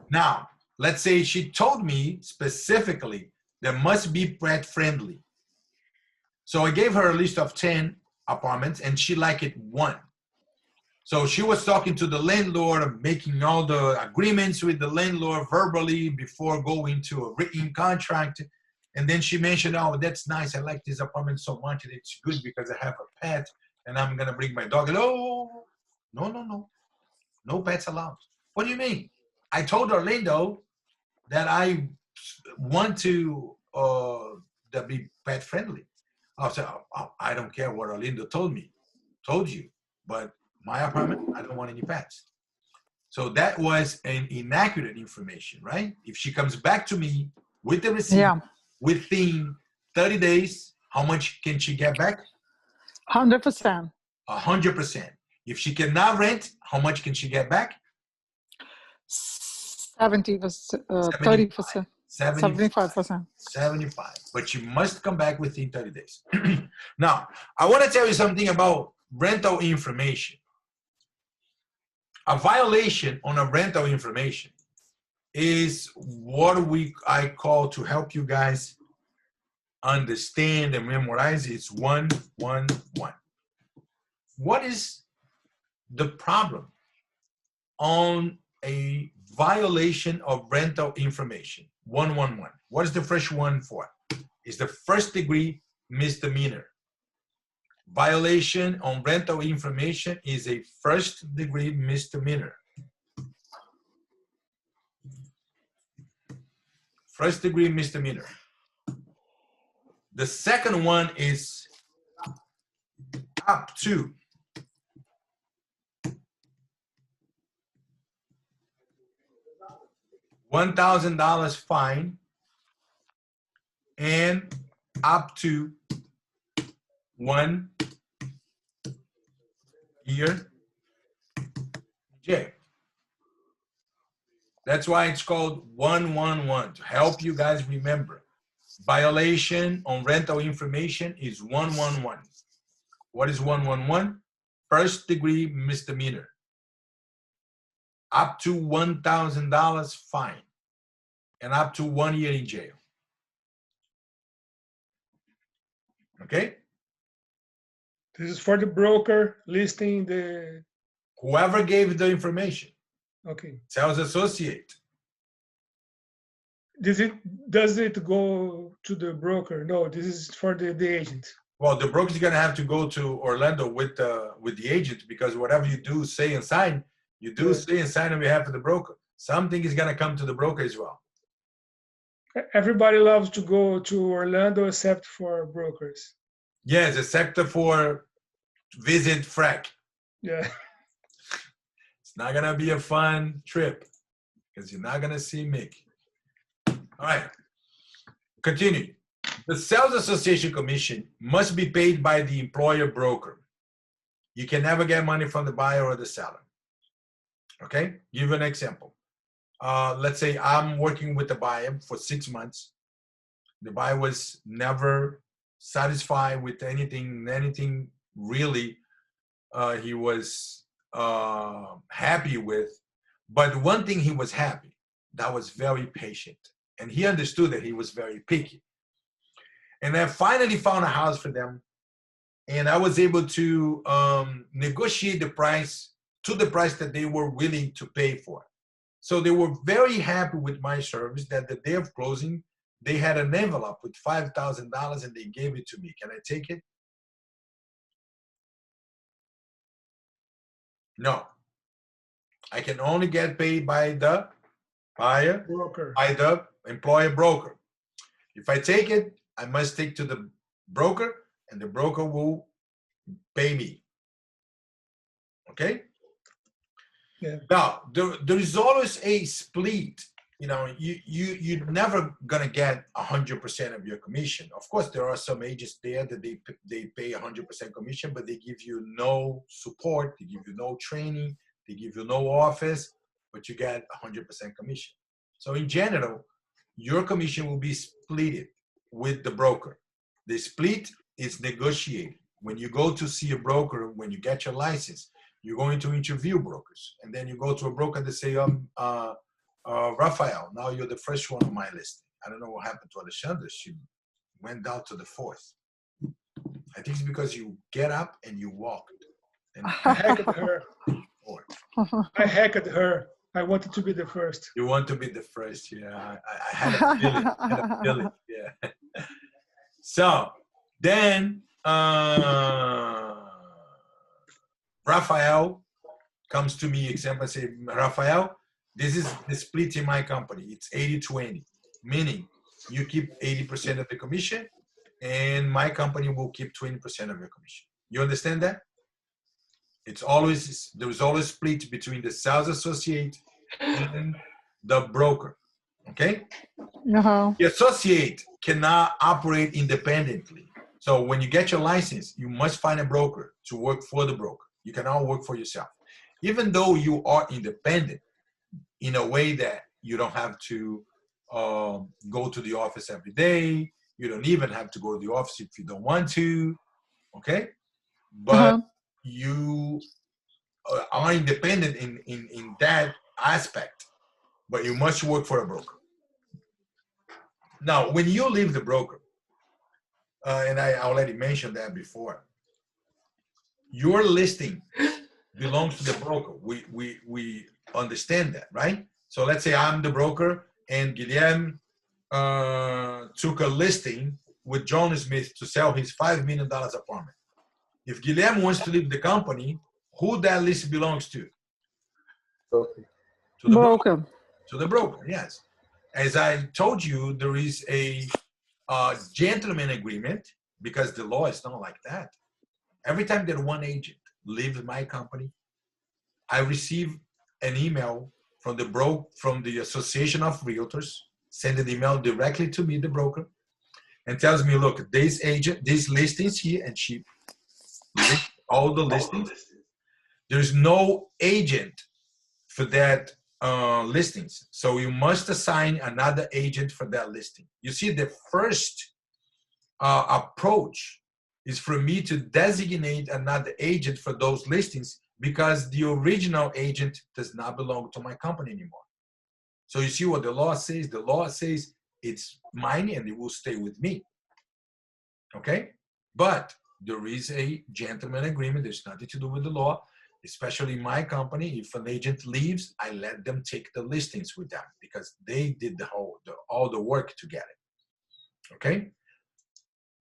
Speaker 4: Now, let's say she told me specifically there must be pet friendly. So I gave her a list of 10 apartments and she liked it 1. So she was talking to the landlord, making all the agreements with the landlord verbally before going to a written contract. And then she mentioned, oh, that's nice. I like this apartment so much. And it's good because I have a pet and I'm going to bring my dog. And, oh, no. No pets allowed. What do you mean? I told Orlando that I want to that be pet friendly. I'll say, I don't care what Orlando told you, but my apartment, I don't want any pets. So that was an inaccurate information, right? If she comes back to me with the receipt within 30 days, how much can she get back?
Speaker 1: 100%.
Speaker 4: 100%. If she cannot rent, how much can she get back?
Speaker 1: 70%, 30%, 75%.
Speaker 4: 75. But you must come back within 30 days. Now, I want to tell you something about rental information. A violation on a rental information is what I call, to help you guys understand and memorize, it's 111. What is the problem on a violation of rental information? 111. What is the first one for? It's the first degree misdemeanor. Violation on rental information is a first degree misdemeanor. First degree misdemeanor. The second one is up to $1,000 fine and up to 1 year jail. That's why it's called 111, to help you guys remember. Violation on rental information is 111. What is 111? First degree misdemeanor. Up to $1,000 fine and up to 1 year in jail. Okay?
Speaker 3: This is for the broker listing the...
Speaker 4: Whoever gave the information.
Speaker 3: Okay.
Speaker 4: Sales associate.
Speaker 3: Does it go to the broker? No, this is for the agent.
Speaker 4: Well, the broker is going to have to go to Orlando with the agent, because whatever you do, say, and sign, you do say and sign on behalf of the broker. Something is going to come to the broker as well.
Speaker 3: Everybody loves to go to Orlando except for brokers.
Speaker 4: Yes, except for visit FREC.
Speaker 3: Yeah.
Speaker 4: It's not going to be a fun trip because you're not going to see Mick. All right. Continue. The Sales Association Commission must be paid by the employer broker. You can never get money from the buyer or the seller. Okay? Give you an example. Let's say I'm working with the buyer for 6 months. The buyer was never satisfied with anything really he was happy with. But one thing he was happy, that was very patient. And he understood that he was very picky. And I finally found a house for them. And I was able to negotiate the price to the price that they were willing to pay for. So they were very happy with my service, that the day of closing, they had an envelope with $5,000 and they gave it to me. Can I take it? No. I can only get paid by the buyer,
Speaker 3: broker,
Speaker 4: by the employer broker. If I take it, I must take to the broker, and the broker will pay me. Okay?
Speaker 3: Yeah.
Speaker 4: Now, there is always a split. You know, you're never gonna get 100% of your commission. Of course, there are some agents there that they pay 100% commission, but they give you no support, they give you no training, they give you no office, but you get 100% commission. So in general, your commission will be split with the broker. The split is negotiated. When you go to see a broker, when you get your license, you're going to interview brokers, and then you go to a broker that say, Rafael, now you're the first one on my list. I don't know what happened to Alexandra. She went down to the fourth. I think it's because you get up and you walked. And
Speaker 3: I hacked her. I hacked her. I wanted to be the first.
Speaker 4: You want to be the first, yeah. I had a feeling. Yeah. So then Rafael comes to me, example, say, Rafael, this is the split in my company. It's 80-20. meaning you keep 80% of the commission and my company will keep 20% of your commission. You understand that? It's always, there's always split between the sales associate and the broker, okay?
Speaker 1: Uh-huh.
Speaker 4: The associate cannot operate independently. So when you get your license, you must find a broker to work for the broker. You cannot work for yourself. Even though you are independent in a way that you don't have to go to the office every day. You don't even have to go to the office if you don't want to, okay? But you are independent in that aspect, but you must work for a broker. Now, when you leave the broker, and I already mentioned that before, your listing belongs to the broker. We understand that, right? So let's say I'm the broker and Guilherme took a listing with John Smith to sell his $5 million apartment. If Guilherme wants to leave the company, who that list belongs to?
Speaker 7: Okay.
Speaker 4: To the broker. To the broker, yes. As I told you, there is a gentleman agreement because the law is not like that. Every time that one agent leaves my company, I receive an email from the Association of Realtors, send an email directly to me, the broker, and tells me, look, this agent, these listings here, and she lists all the listings. There's no agent for that listings. So you must assign another agent for that listing. You see, the first approach is for me to designate another agent for those listings because the original agent does not belong to my company anymore. So you see what the law says? The law says it's mine and it will stay with me. Okay? But there is a gentleman agreement. There's nothing to do with the law. Especially in my company, if an agent leaves, I let them take the listings with them because they did all the work to get it. Okay?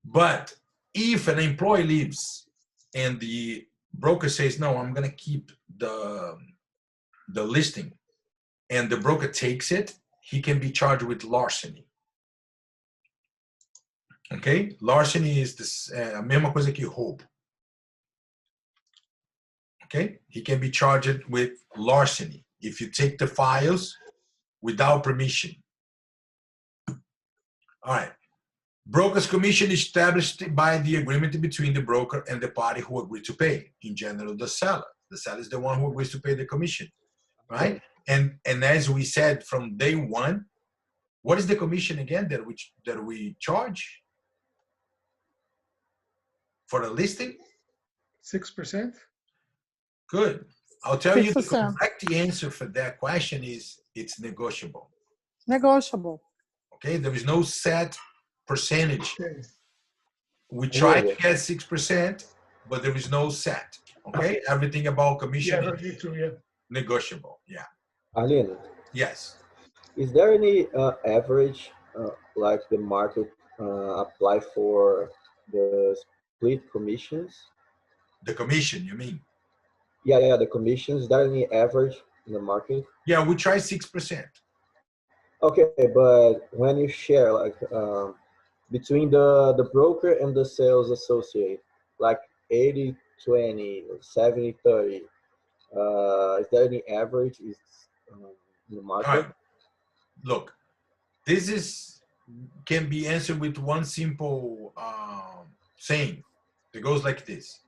Speaker 4: But if an employee leaves and the broker says, no, I'm going to keep the listing, and the broker takes it, he can be charged with larceny. Okay? Larceny is a mesma coisa que roubo. Okay? He can be charged with larceny if you take the files without permission. All right. Broker's commission is established by the agreement between the broker and the party who agree to pay. In general, the seller. The seller is the one who agrees to pay the commission, right? And as we said from day one, what is the commission again that we charge for a listing?
Speaker 3: 6%.
Speaker 4: Good. I'll tell 6%. You the correct answer for that question is it's negotiable.
Speaker 1: Negotiable.
Speaker 4: Okay, there is no set percentage. We try to get 6%, but there is no set. Okay, everything about commission is negotiable. Yeah.
Speaker 7: Arlindo.
Speaker 4: Yes.
Speaker 7: Is there any average, like the market apply for the split commissions?
Speaker 4: The commission, you mean?
Speaker 7: Yeah, the commissions. Is there any average in the market?
Speaker 4: Yeah, we try 6%.
Speaker 7: Okay, but when you share, like, between the broker and the sales associate, like 80-20, 70-30, is there any average in the market?
Speaker 4: All right. Look, this can be answered with one simple saying. It goes like this.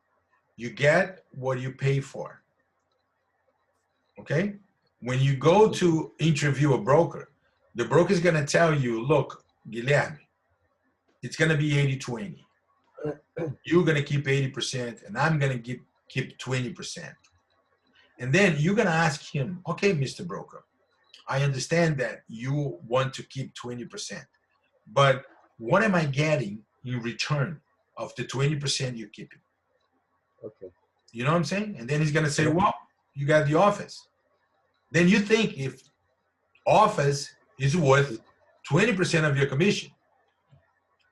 Speaker 4: You get what you pay for. Okay? When you go to interview a broker, the broker is going to tell you, look, Guilherme, it's going to be 80-20. You're going to keep 80% and I'm going to keep 20%. And then you're going to ask him, okay, Mr. Broker, I understand that you want to keep 20%, but what am I getting in return of the 20% you're keeping?
Speaker 7: Okay.
Speaker 4: You know what I'm saying? And then he's going to say, well, you got the office. Then you think if office is worth 20% of your commission,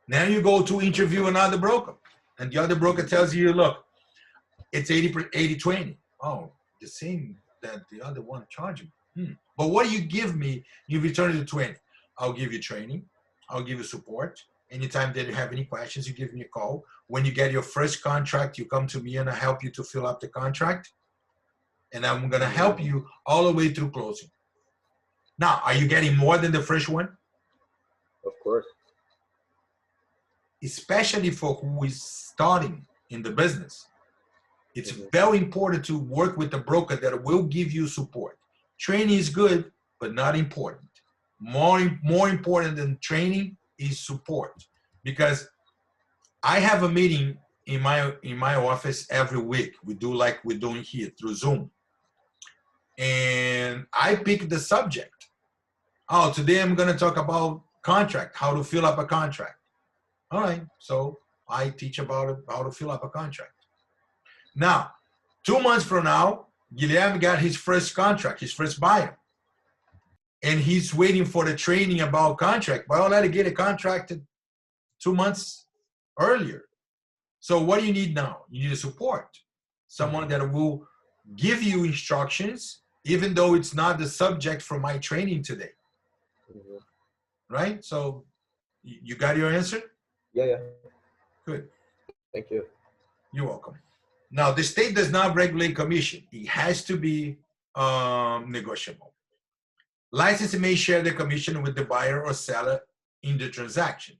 Speaker 4: now you go to interview another broker and the other broker tells you, look, it's 80-20. Oh, the same that the other one charged me. But what do you give me in return to 20? I'll give you training. I'll give you support. Anytime that you have any questions, you give me a call. When you get your first contract, you come to me and I help you to fill up the contract. And I'm going to help you all the way through closing. Now, are you getting more than the first one?
Speaker 7: Of course.
Speaker 4: Especially for who is starting in the business. It's very important to work with a broker that will give you support. Training is good, but not important. More important than training is support. Because I have a meeting in my office every week. We do like we're doing here through Zoom. And I pick the subject. Oh, today I'm going to talk about contract, how to fill up a contract. All right, so I teach about it, how to fill up a contract. Now, 2 months from now, Guilherme got his first contract, his first buyer. And he's waiting for the training about contract. Well, let it get a contract 2 months earlier. So what do you need now? You need a support. Someone that will give you instructions, even though it's not the subject for my training today. Right? So you got your answer?
Speaker 7: Yeah.
Speaker 4: Good.
Speaker 7: Thank you.
Speaker 4: You're welcome. Now, the state does not regulate commission. It has to be negotiable. Licensee may share the commission with the buyer or seller in the transaction.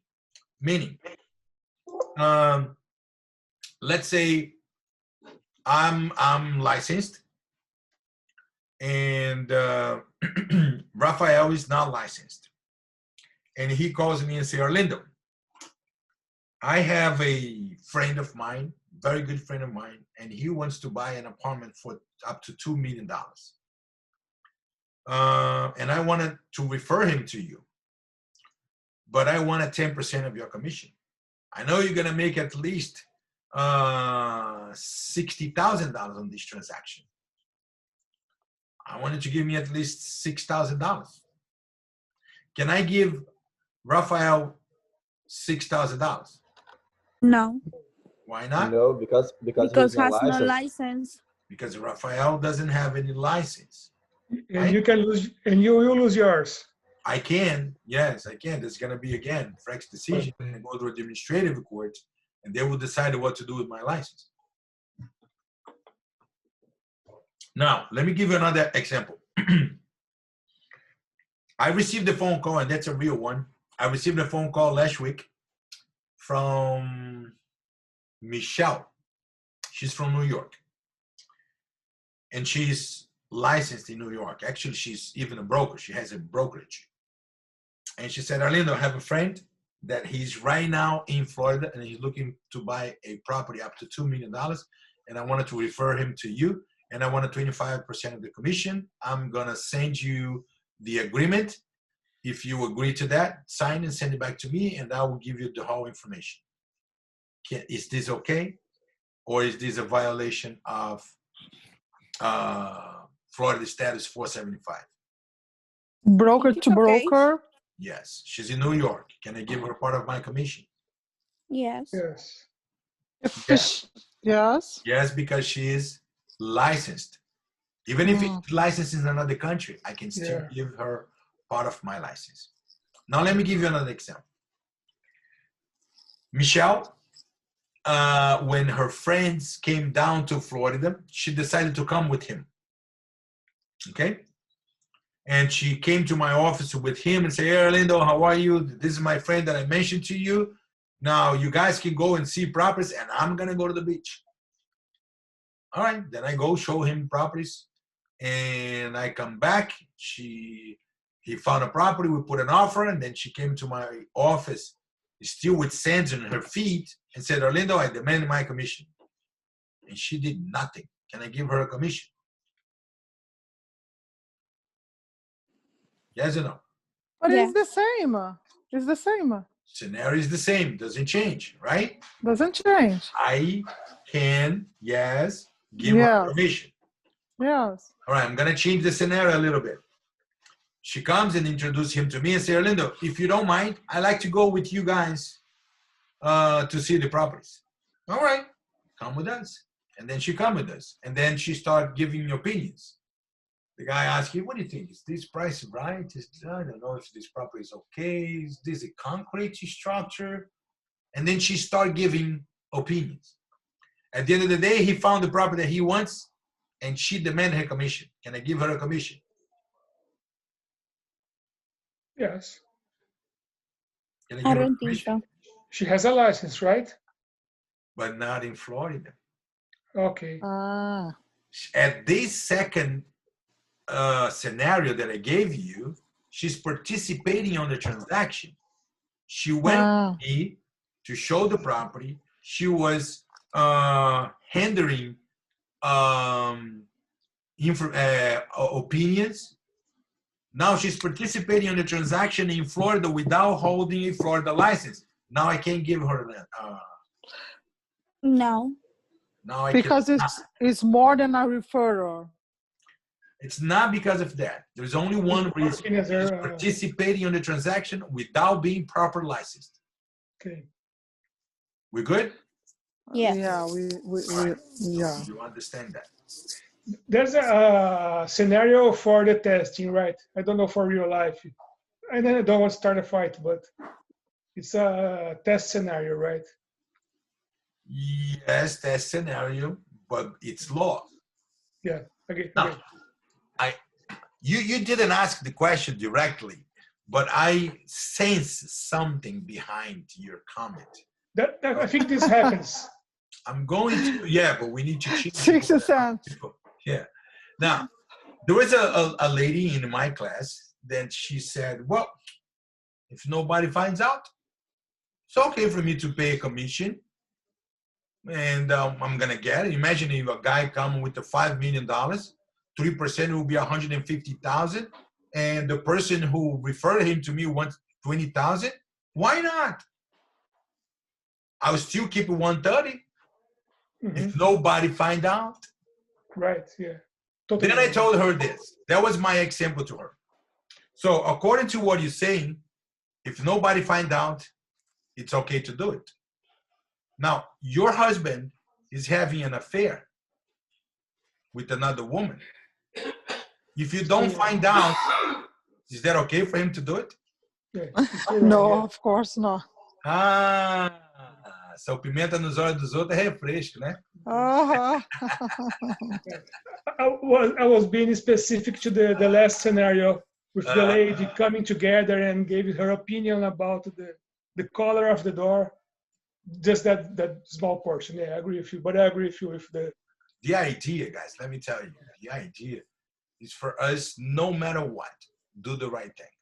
Speaker 4: Meaning, let's say I'm licensed and Rafael is not licensed. And he calls me and says, Orlando, I have a friend of mine, very good friend of mine, and he wants to buy an apartment for up to $2 million. And I wanted to refer him to you, but I want a 10% of your commission. I know you're going to make at least $60,000 on this transaction. I wanted to give me at least $6,000. Can I give Rafael $6,000?
Speaker 5: No.
Speaker 4: Why not?
Speaker 7: No, because he's not
Speaker 5: has no
Speaker 7: licensed.
Speaker 5: license.
Speaker 4: Because Rafael doesn't have any license.
Speaker 3: And
Speaker 4: Right?
Speaker 3: you can lose, and you will lose yours.
Speaker 4: I can, yes, I can. There's going to be, again, FREC's decision and go to administrative court, and they will decide what to do with my license. Now, let me give you another example. I received a phone call, and that's a real one. I received a phone call last week from Michelle. She's from New York. And she's licensed in New York. Actually, she's even a broker. She has a brokerage. And she said, Orlando, I have a friend that he's right now in Florida and he's looking to buy a property up to $2 million. And I wanted to refer him to you. And I want a 25% of the commission. I'm going to send you the agreement. If you agree to that, sign and send it back to me, and I will give you the whole information. Is this okay? Or is this a violation of Florida Status 475?
Speaker 1: Broker to broker?
Speaker 4: Yes. She's in New York. Can I give her part of my commission?
Speaker 5: Yes.
Speaker 3: Yes.
Speaker 1: Yes. Yes.
Speaker 4: Yes, because she is licensed. Even if it's licensed in another country, I can still give her part of my license. Now, let me give you another example. Michelle, when her friends came down to Florida, she decided to come with him. Okay? And she came to my office with him and said, hey, Orlando, how are you? This is my friend that I mentioned to you. Now, you guys can go and see properties, and I'm going to go to the beach. All right. Then I go show him properties, and I come back. He found a property. We put an offer, and then she came to my office, still with sands on her feet, and said, Orlando, I demand my commission. And she did nothing. Can I give her a commission? Yes or no?
Speaker 1: But it's the same. It's the same.
Speaker 4: Scenario is the same. Doesn't change, right?
Speaker 1: Doesn't change.
Speaker 4: I can, give her permission.
Speaker 1: Yes.
Speaker 4: All right, I'm going to change the scenario a little bit. She comes and introduces him to me and says, Orlando, if you don't mind, I'd like to go with you guys to see the properties. All right, come with us. And then she come with us. And then she started giving me opinions. The guy asks you, what do you think? Is this price right? I don't know if this property is okay. Is this a concrete structure? And then she started giving opinions. At the end of the day, he found the property that he wants, and she demanded her commission. Can I give her a commission?
Speaker 3: Yes.
Speaker 4: Can I
Speaker 5: I
Speaker 4: give her a
Speaker 5: don't think
Speaker 4: commission?
Speaker 5: so.
Speaker 3: She has a license, right?
Speaker 4: But not in Florida.
Speaker 3: Okay.
Speaker 5: Ah.
Speaker 4: At this second scenario that I gave you, she's participating on the transaction. She went with me to show the property. She was handling opinions. Now she's participating in the transaction in Florida without holding a Florida license. Now I can't give her that.
Speaker 5: No.
Speaker 4: Now I
Speaker 1: Because it's more than a referral.
Speaker 4: It's not because of that. There's only one reason. She's participating in the transaction without being proper licensed.
Speaker 3: Okay.
Speaker 4: We good?
Speaker 5: Yes.
Speaker 1: Yeah, yeah.
Speaker 4: You understand that?
Speaker 3: There's a scenario for the testing, right? I don't know for real life. And then I don't want to start a fight, but it's a test scenario, right?
Speaker 4: Yes, test scenario, but it's law.
Speaker 3: Yeah. Okay.
Speaker 4: Now,
Speaker 3: Okay.
Speaker 4: You didn't ask the question directly, but I sense something behind your comment.
Speaker 3: I think this happens.
Speaker 4: I'm going to, yeah, but we need to change
Speaker 1: 60 cents.
Speaker 4: Yeah. Now, there was a lady in my class that she said, well, if nobody finds out, it's okay for me to pay a commission. And I'm going to get it. Imagine if a guy comes with the $5 million, 3% will be 150,000. And the person who referred him to me wants 20,000. Why not? I will still keep it 130 if nobody find out.
Speaker 3: Right, yeah. Totally.
Speaker 4: Then I told her this. That was my example to her. So according to what you're saying, if nobody find out, it's okay to do it. Now, your husband is having an affair with another woman. If you don't find out, is that okay for him to do it?
Speaker 3: Yeah,
Speaker 1: No, of course not.
Speaker 4: Ah, so pimenta nos olhos dos outros é refresco, né?
Speaker 3: I was being specific to the last scenario with the lady coming together and gave her opinion about the color of the door. Just that small portion. Yeah, I agree with you. But I agree with you with
Speaker 4: the idea, guys. Let me tell you, the idea is for us, no matter what, do the right thing.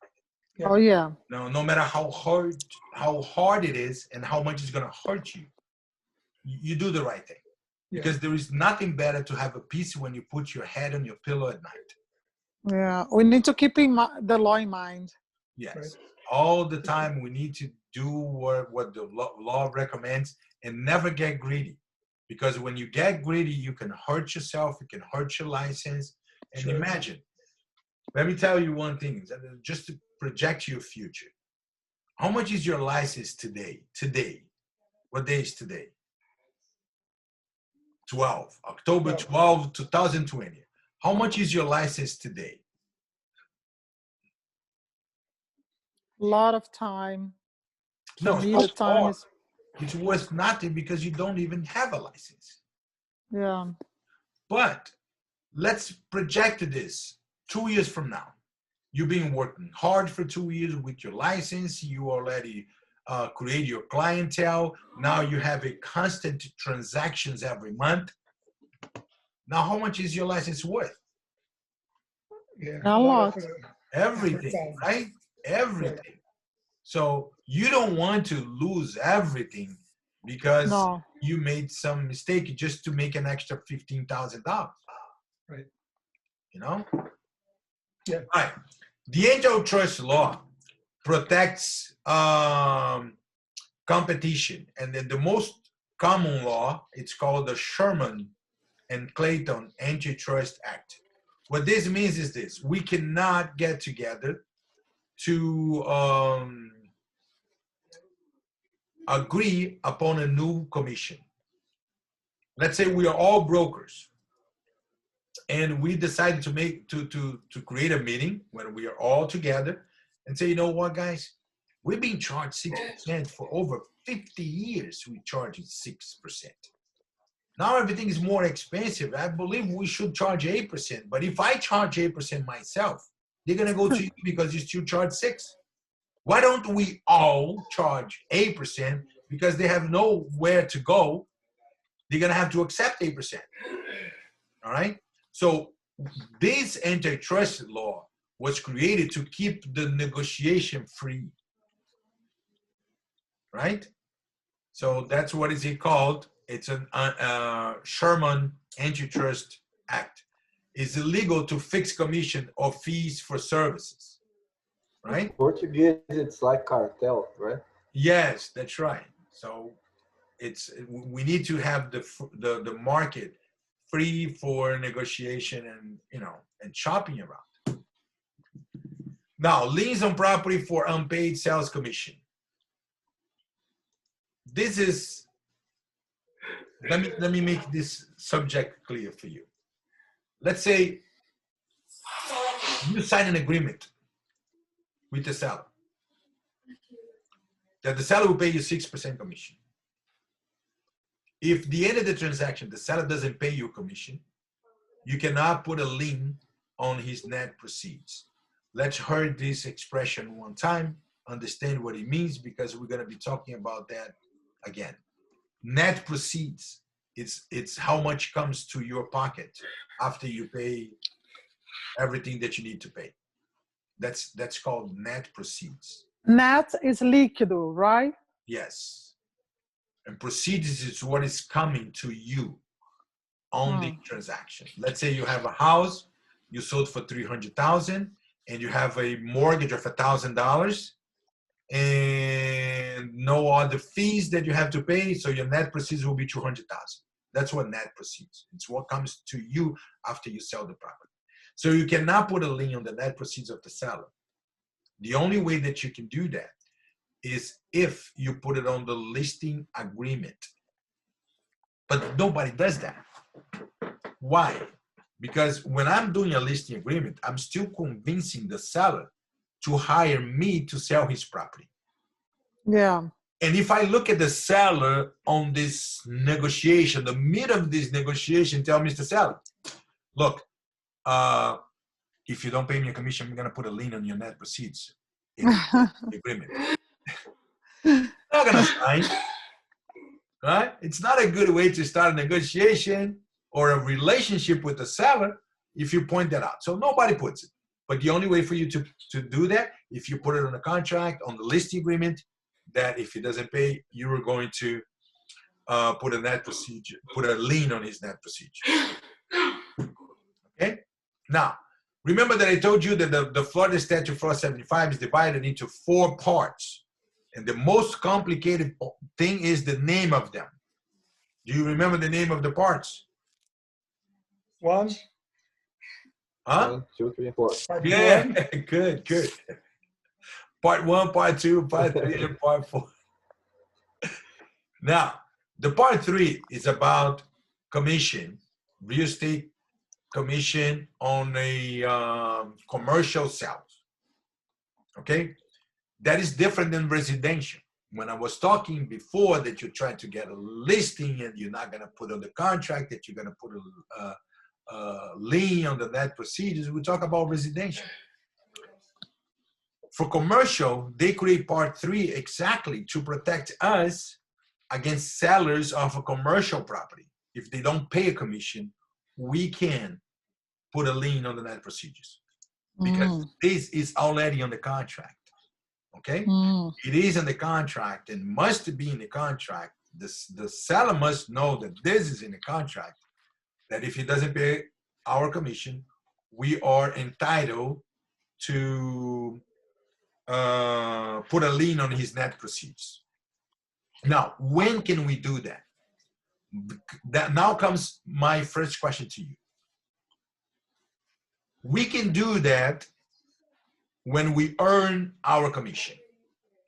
Speaker 3: Yeah.
Speaker 1: Oh yeah.
Speaker 4: No matter how hard it is and how much it's gonna hurt you, you do the right thing.
Speaker 3: Yeah.
Speaker 4: Because there is nothing better to have a peace when you put your head on your pillow at night.
Speaker 1: Yeah, we need to keep the law in mind.
Speaker 4: Yes,
Speaker 3: Right.
Speaker 4: all the time we need to do what the law recommends and never get greedy. Because when you get greedy, you can hurt yourself, you can hurt your license. And
Speaker 3: Sure.
Speaker 4: imagine, let me tell you one thing, just to project your future. How much is your license today? Today. What day is today? 12, October 12, 2020. How much is your license today?
Speaker 1: A lot of time.
Speaker 4: No,
Speaker 1: For me, the time is.
Speaker 4: It's worth nothing because you don't even have a license.
Speaker 1: Yeah.
Speaker 4: But let's project this 2 years from now. You've been working hard for 2 years with your license. You already create your clientele. Now you have a constant transactions every month. Now, how much is your license worth?
Speaker 3: Yeah,
Speaker 1: A lot.
Speaker 4: Everything, right? Everything. So you don't want to lose everything because you made some mistake just to make an extra $15,000.
Speaker 3: Right.
Speaker 4: You know?
Speaker 3: Yeah.
Speaker 4: All right. The antitrust law protects competition. And then the most common law, it's called the Sherman and Clayton Antitrust Act. What this means is this: we cannot get together to agree upon a new commission. Let's say we are all brokers. And we decided to create a meeting when we are all together and say, you know what, guys, we've been charged 6% for over 50 years. We charge 6%. Now everything is more expensive. I believe we should charge 8%. But if I charge 8% myself, they're gonna go to you because you still charge 6. Why don't we all charge 8%? Because they have nowhere to go. They're gonna have to accept 8%. All right. So this antitrust law was created to keep the negotiation free. Right. So that's what is it called? It's a Sherman Antitrust Act. It's illegal to fix commission or fees for services, right?
Speaker 7: In Portuguese, it's like cartel, right?
Speaker 4: Yes, that's right. So we need to have the market free for negotiation and and shopping around. Now, liens on property for unpaid sales commission. This is, let me make this subject clear for you. Let's say you sign an agreement with the seller that the seller will pay you 6% commission. If at the end of the transaction, the seller doesn't pay you commission, you cannot put a lien on his net proceeds. Let's hear this expression one time, understand what it means, because we're going to be talking about that again. Net proceeds, it's how much comes to your pocket after you pay everything that you need to pay. That's called net proceeds.
Speaker 1: Net is líquido, right?
Speaker 4: Yes. And proceeds is what is coming to you on the transaction. Let's say you have a house, you sold for $300,000, and you have a mortgage of $1,000, and no other fees that you have to pay, so your net proceeds will be $200,000. That's what net proceeds. It's what comes to you after you sell the property. So you cannot put a lien on the net proceeds of the seller. The only way that you can do that is if you put it on the listing agreement. But nobody does that. Why? Because when I'm doing a listing agreement, I'm still convincing the seller to hire me to sell his property.
Speaker 1: Yeah.
Speaker 4: And if I look at the seller on this negotiation, the mid of this negotiation, tell Mr. Seller, look, if you don't pay me a commission, I'm going to put a lien on your net proceeds in the agreement. Not going to sign, right? It's not a good way to start a negotiation or a relationship with the seller if you point that out. So nobody puts it. But the only way for you to do that, if you put it on a contract, on the listing agreement, that if he doesn't pay, you are going to put a net procedure, put a lien on his net procedure. Okay? Now, remember that I told you that the Florida Statute 475 is divided into 4 parts. And the most complicated thing is the name of them. Do you remember the name of the parts?
Speaker 3: 1.
Speaker 4: Huh?
Speaker 7: 1, 2, 3, 4.
Speaker 4: Yeah, good. Part 1, part 2, part 3, and part 4. Now, the part 3 is about commission, real estate commission on a commercial sales. Okay? That is different than residential. When I was talking before that you're trying to get a listing and you're not going to put on the contract, that you're going to put a lien on the net procedures, we talk about residential. For commercial, they create part 3 exactly to protect us against sellers of a commercial property. If they don't pay a commission, we can put a lien on the net procedures because this is already on the contract. Okay? It is in the contract and must be in the contract. The seller must know that this is in the contract, that if he doesn't pay our commission, we are entitled to put a lien on his net proceeds. Now, when can we do that? That now comes my first question to you. We can do that when we earn our commission,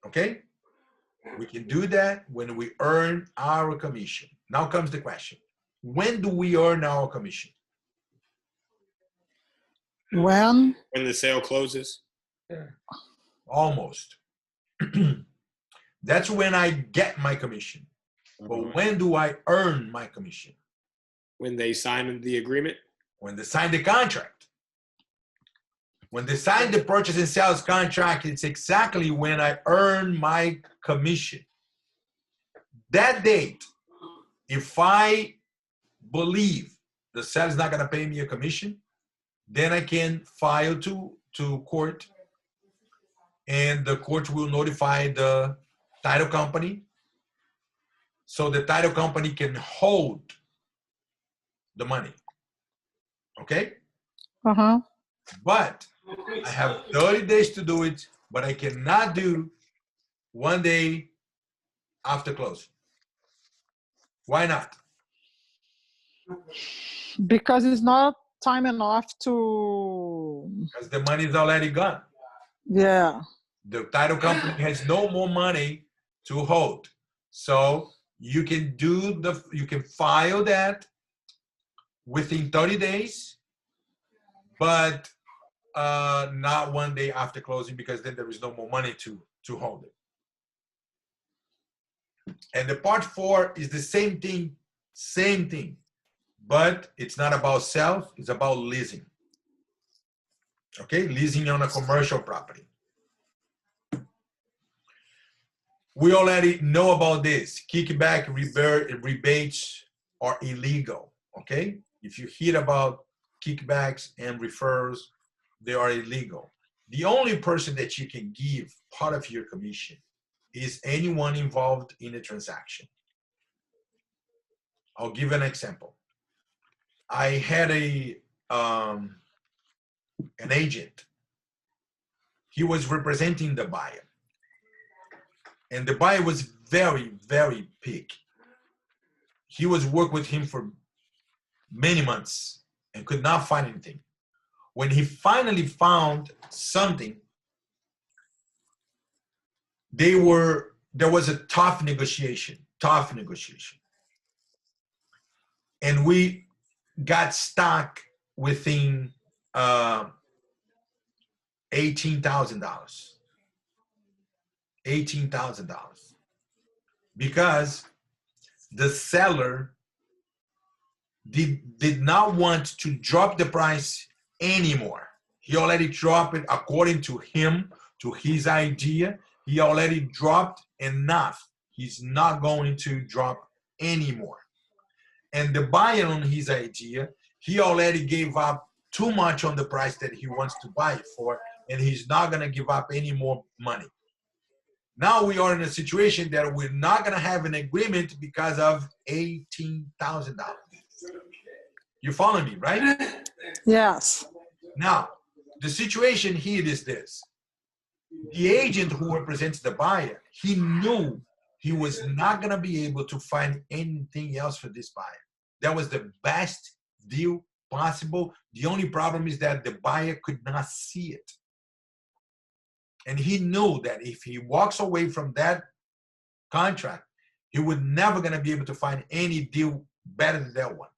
Speaker 4: okay? We can do that when we earn our commission. Now comes the question. When do we earn our commission?
Speaker 1: When?
Speaker 6: When the sale closes?
Speaker 3: Yeah.
Speaker 4: Almost. That's when I get my commission. But when do I earn my commission?
Speaker 6: When they sign the agreement?
Speaker 4: When they sign the contract. When they sign the purchase and sales contract, it's exactly when I earn my commission. That date, if I believe the seller is not going to pay me a commission, then I can file to court, and the court will notify the title company, so the title company can hold the money. Okay?
Speaker 1: Uh-huh.
Speaker 4: But I have 30 days to do it, but I cannot do 1 day after close. Why not?
Speaker 1: Because it's not time enough to...
Speaker 4: Because the money is already gone.
Speaker 1: Yeah.
Speaker 4: The title company has no more money to hold. So you can you can file that within 30 days, but not 1 day after closing, because then there is no more money to hold it. And the part 4 is the same thing, but it's not about self, it's about leasing. Okay, leasing on a commercial property. We already know about this. Kickback, rebates are illegal, okay? If you hear about kickbacks and referrals, they are illegal. The only person that you can give part of your commission is anyone involved in a transaction. I'll give an example. I had an agent. He was representing the buyer. And the buyer was very, very picky. He was working with him for many months and could not find anything. When he finally found something, there was a tough negotiation. And we got stuck within $18,000. $18,000. Because the seller did not want to drop the price anymore. He already dropped it according to him, to his idea. He already dropped enough. He's not going to drop anymore. And the buyer, on his idea, he already gave up too much on the price that he wants to buy it for, and he's not going to give up any more money. Now we are in a situation that we're not going to have an agreement because of $18,000. You follow me, right?
Speaker 1: Yes.
Speaker 4: Now, the situation here is this. The agent who represents the buyer, he knew he was not going to be able to find anything else for this buyer. That was the best deal possible. The only problem is that the buyer could not see it. And he knew that if he walks away from that contract, he would never going to be able to find any deal better than that one.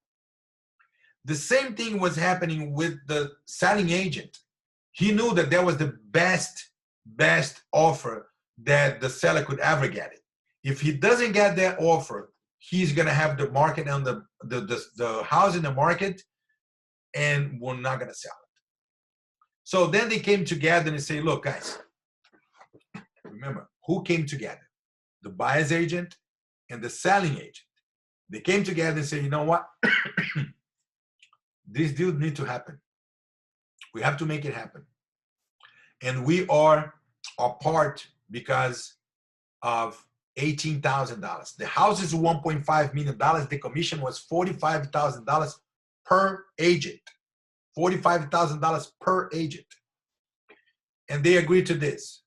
Speaker 4: The same thing was happening with the selling agent. He knew that that was the best offer that the seller could ever get it. If he doesn't get that offer, he's going to have the market on the house in the market, and we're not going to sell it. So then they came together and say, look, guys, remember, who came together? The buyer's agent and the selling agent. They came together and said, you know what? This deal needs to happen. We have to make it happen. And we are apart because of $18,000. The house is $1.5 million. The commission was $45,000 per agent. $45,000 per agent. And they agreed to this.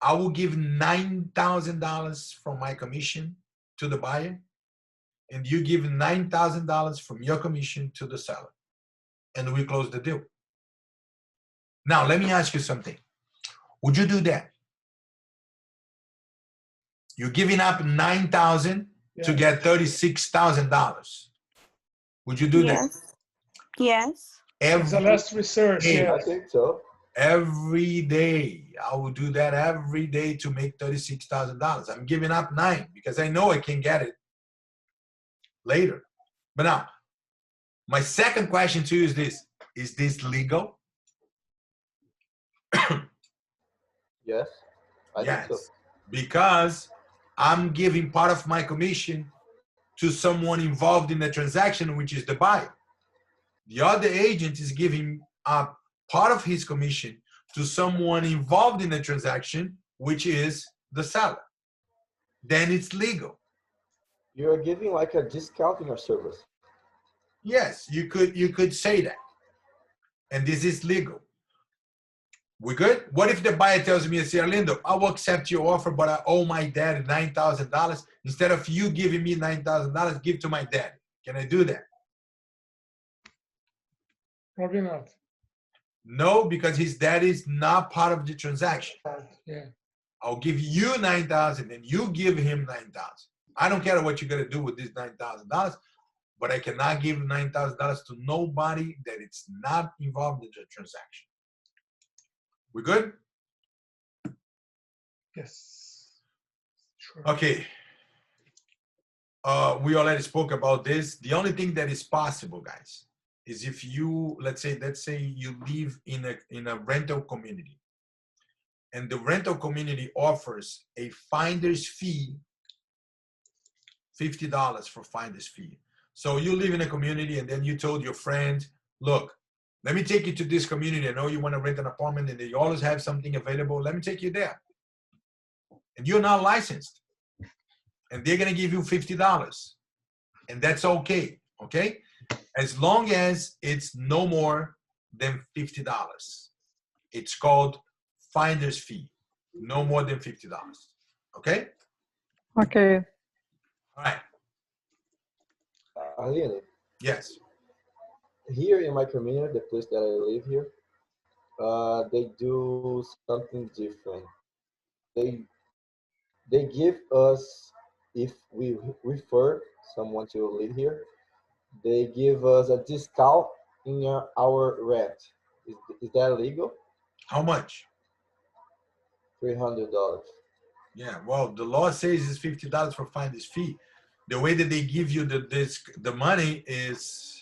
Speaker 4: I will give $9,000 from my commission to the buyer, and you give $9,000 from your commission to the seller. And we close the deal. Now, let me ask you something. Would you do that? You're giving up $9,000 to get $36,000. Would you do that?
Speaker 5: Yes.
Speaker 3: It's the
Speaker 4: every
Speaker 3: last research,
Speaker 4: day.
Speaker 3: yeah.
Speaker 7: I think so.
Speaker 4: Every day. I will do that every day to make $36,000. I'm giving up 9 because I know I can get it later. But now, my second question to you is this: is this legal?
Speaker 7: Yes, I think so.
Speaker 4: Yes, because I'm giving part of my commission to someone involved in the transaction, which is the buyer. The other agent is giving up part of his commission to someone involved in the transaction, which is the seller. Then it's legal.
Speaker 7: You are giving like a discount in your service.
Speaker 4: Yes, you could say that. And this is legal. We good? What if the buyer tells me, say, Arlindo, I will accept your offer, but I owe my dad $9,000. Instead of you giving me $9,000, give to my dad. Can I do that?
Speaker 3: Probably not.
Speaker 4: No, because his dad is not part of the transaction.
Speaker 3: Yeah.
Speaker 4: I'll give you 9,000 and you give him 9,000. I don't care what you're gonna do with this $9,000, but I cannot give $9,000 to nobody that it's not involved in the transaction. We good?
Speaker 3: Yes. Sure.
Speaker 4: Okay. We already spoke about this. The only thing that is possible, guys, is if you, let's say you live in a rental community, and the rental community offers a finder's fee, $50 for finder's fee. So you live in a community and then you told your friend, look, let me take you to this community. I know you want to rent an apartment and they always have something available. Let me take you there. And you're not licensed. And they're going to give you $50. And that's okay, okay? As long as it's no more than $50. It's called finder's fee, no more than $50, okay?
Speaker 1: Okay.
Speaker 4: All right.
Speaker 7: Aline,
Speaker 4: Yes.
Speaker 7: here in my community, the place that I live here, they do something different. They they give us, if we refer someone to live here, they give us a discount in our rent. Is that legal?
Speaker 4: How much?
Speaker 7: $300.
Speaker 4: Yeah, well, the law says it's $50 for finder's fee. The way that they give you the money is,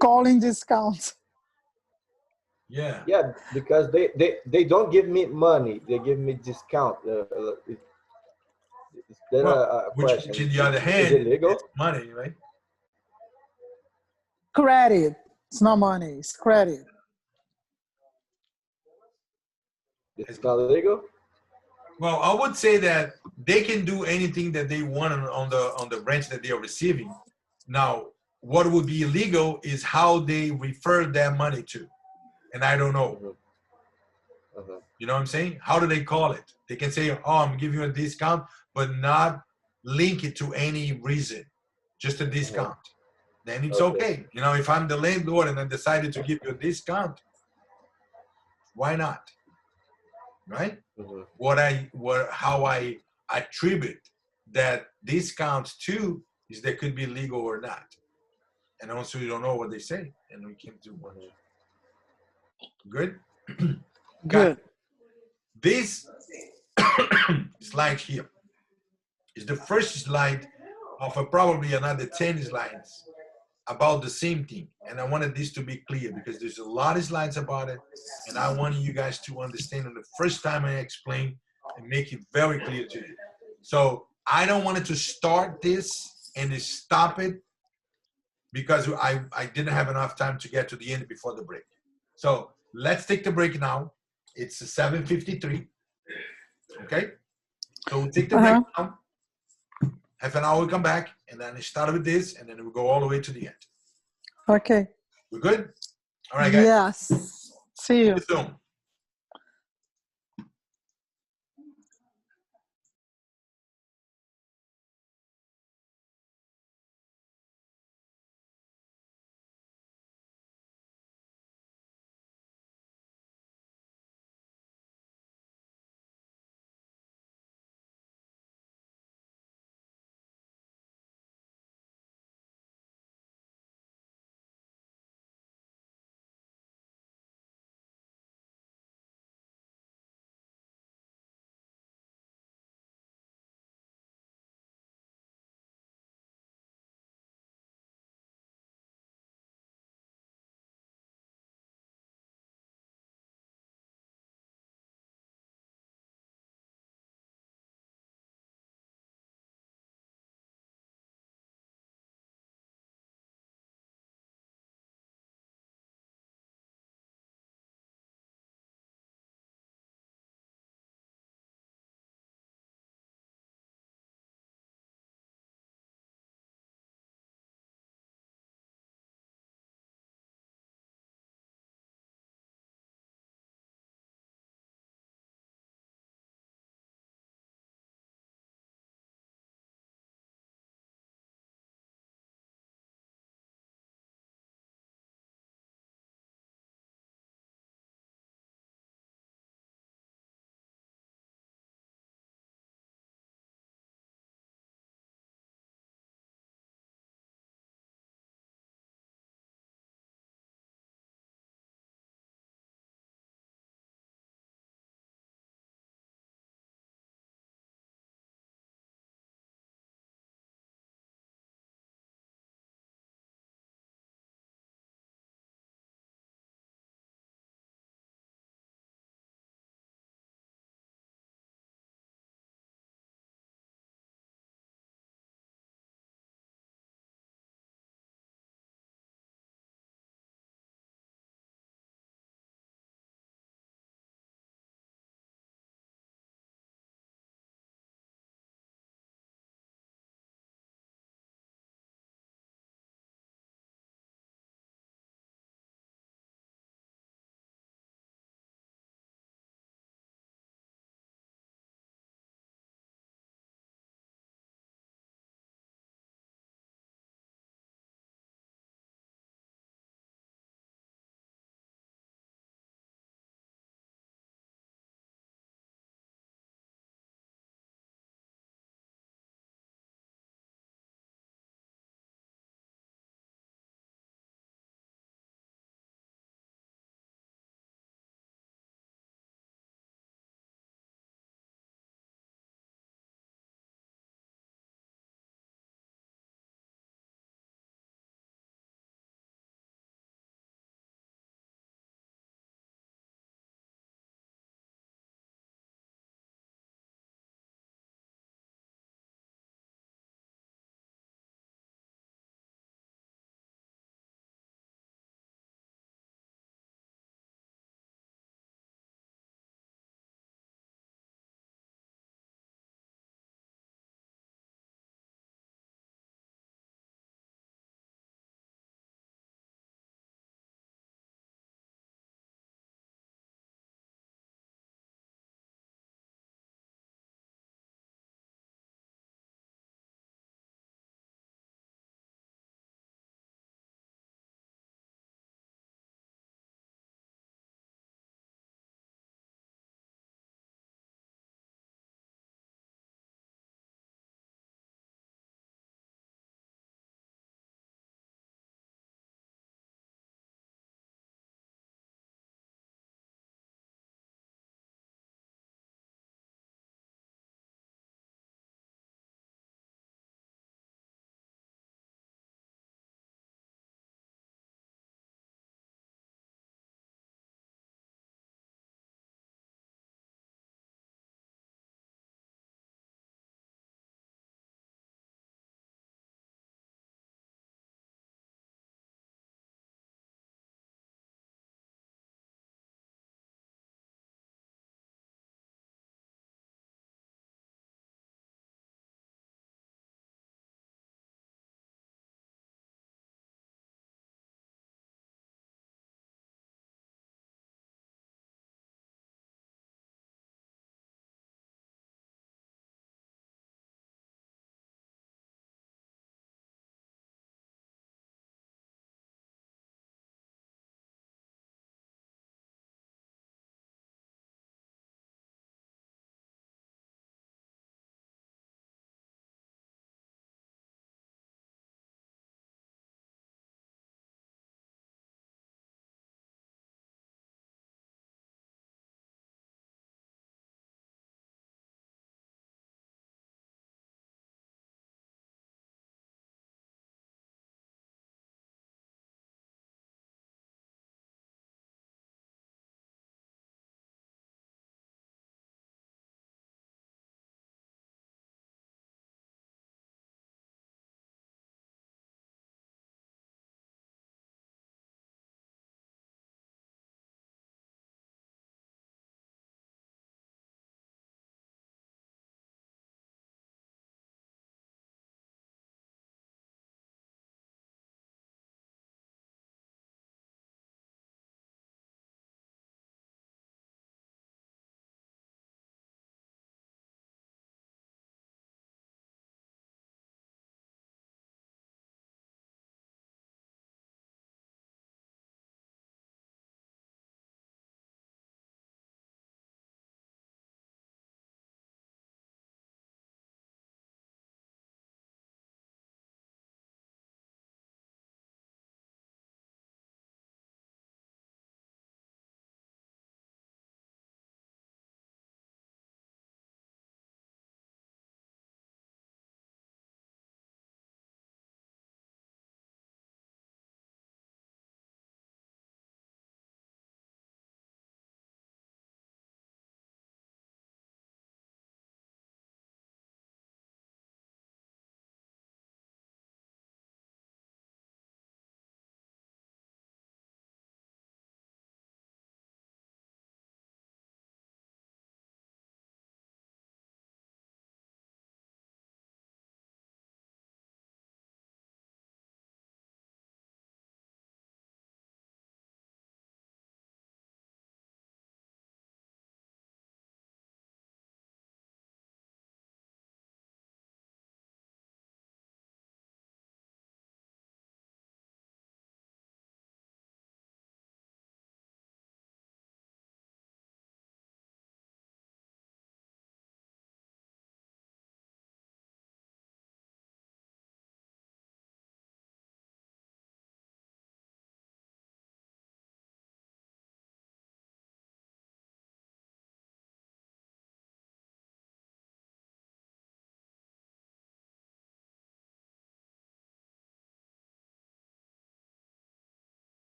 Speaker 1: Calling discounts.
Speaker 4: yeah.
Speaker 7: Yeah, because they don't give me money. They give me discount. Is that
Speaker 4: Well,
Speaker 7: a
Speaker 4: which
Speaker 7: question?
Speaker 4: on the other
Speaker 7: Is
Speaker 4: hand,
Speaker 7: it legal?
Speaker 4: it's money, right?
Speaker 1: Credit. It's not money. It's credit.
Speaker 7: It's not legal?
Speaker 4: Well, I would say that they can do anything that they want on the branch that they are receiving. Now, what would be illegal is how they refer their money to, and I don't know. You know what I'm saying? How do they call it? They can say, "Oh, I'm giving you a discount," but not link it to any reason, just a discount. Then it's okay. You know, if I'm the landlord and I decided to give you a discount, why not? Right? How I attribute that discount to is that could be legal or not. And also you don't know what they say and we can't do much. Good?
Speaker 1: Good.
Speaker 4: This slide here is the first slide of probably another 10 slides about the same thing. And I wanted this to be clear because there's a lot of slides about it. And I wanted you guys to understand on the first time I explain and make it very clear to you. So I don't want to start this and stop it because I didn't have enough time to get to the end before the break. So let's take the break now. It's 7:53. Okay? So we'll take the break now. Half an hour, we'll come back, and then start with this, and then we'll go all the way to the end.
Speaker 1: Okay.
Speaker 4: We're good? All right, guys.
Speaker 1: Yes. See you.
Speaker 4: See you soon.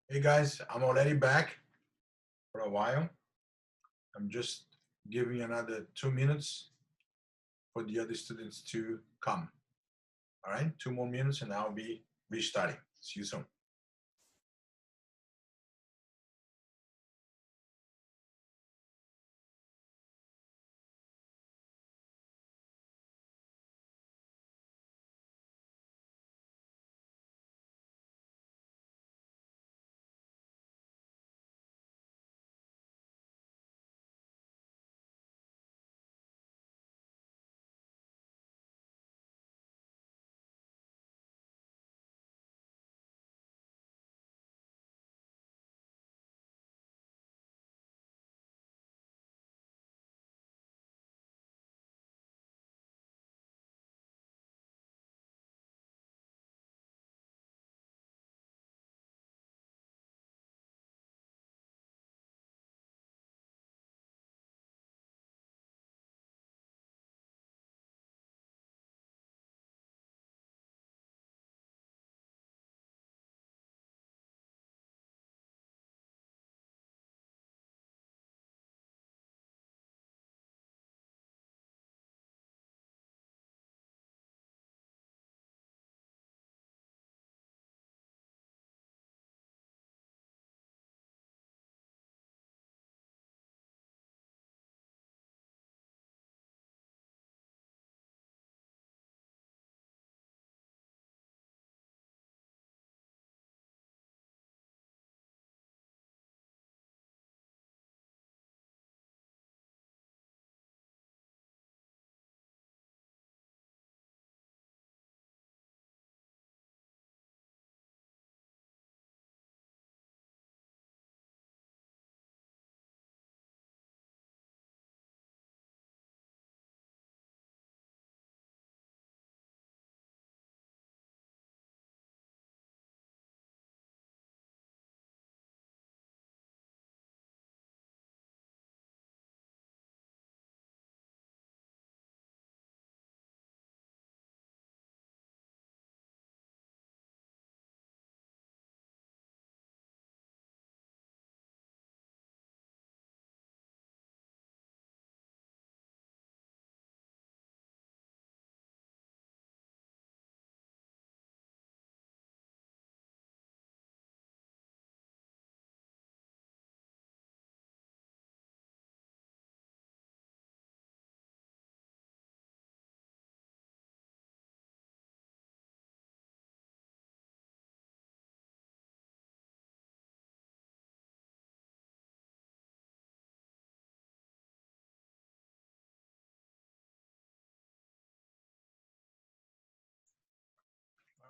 Speaker 4: Hey guys, I'm already back for a while. I'm just giving another 2 minutes for the other students to come. All right, 2 more minutes and I'll be restarting. See you soon.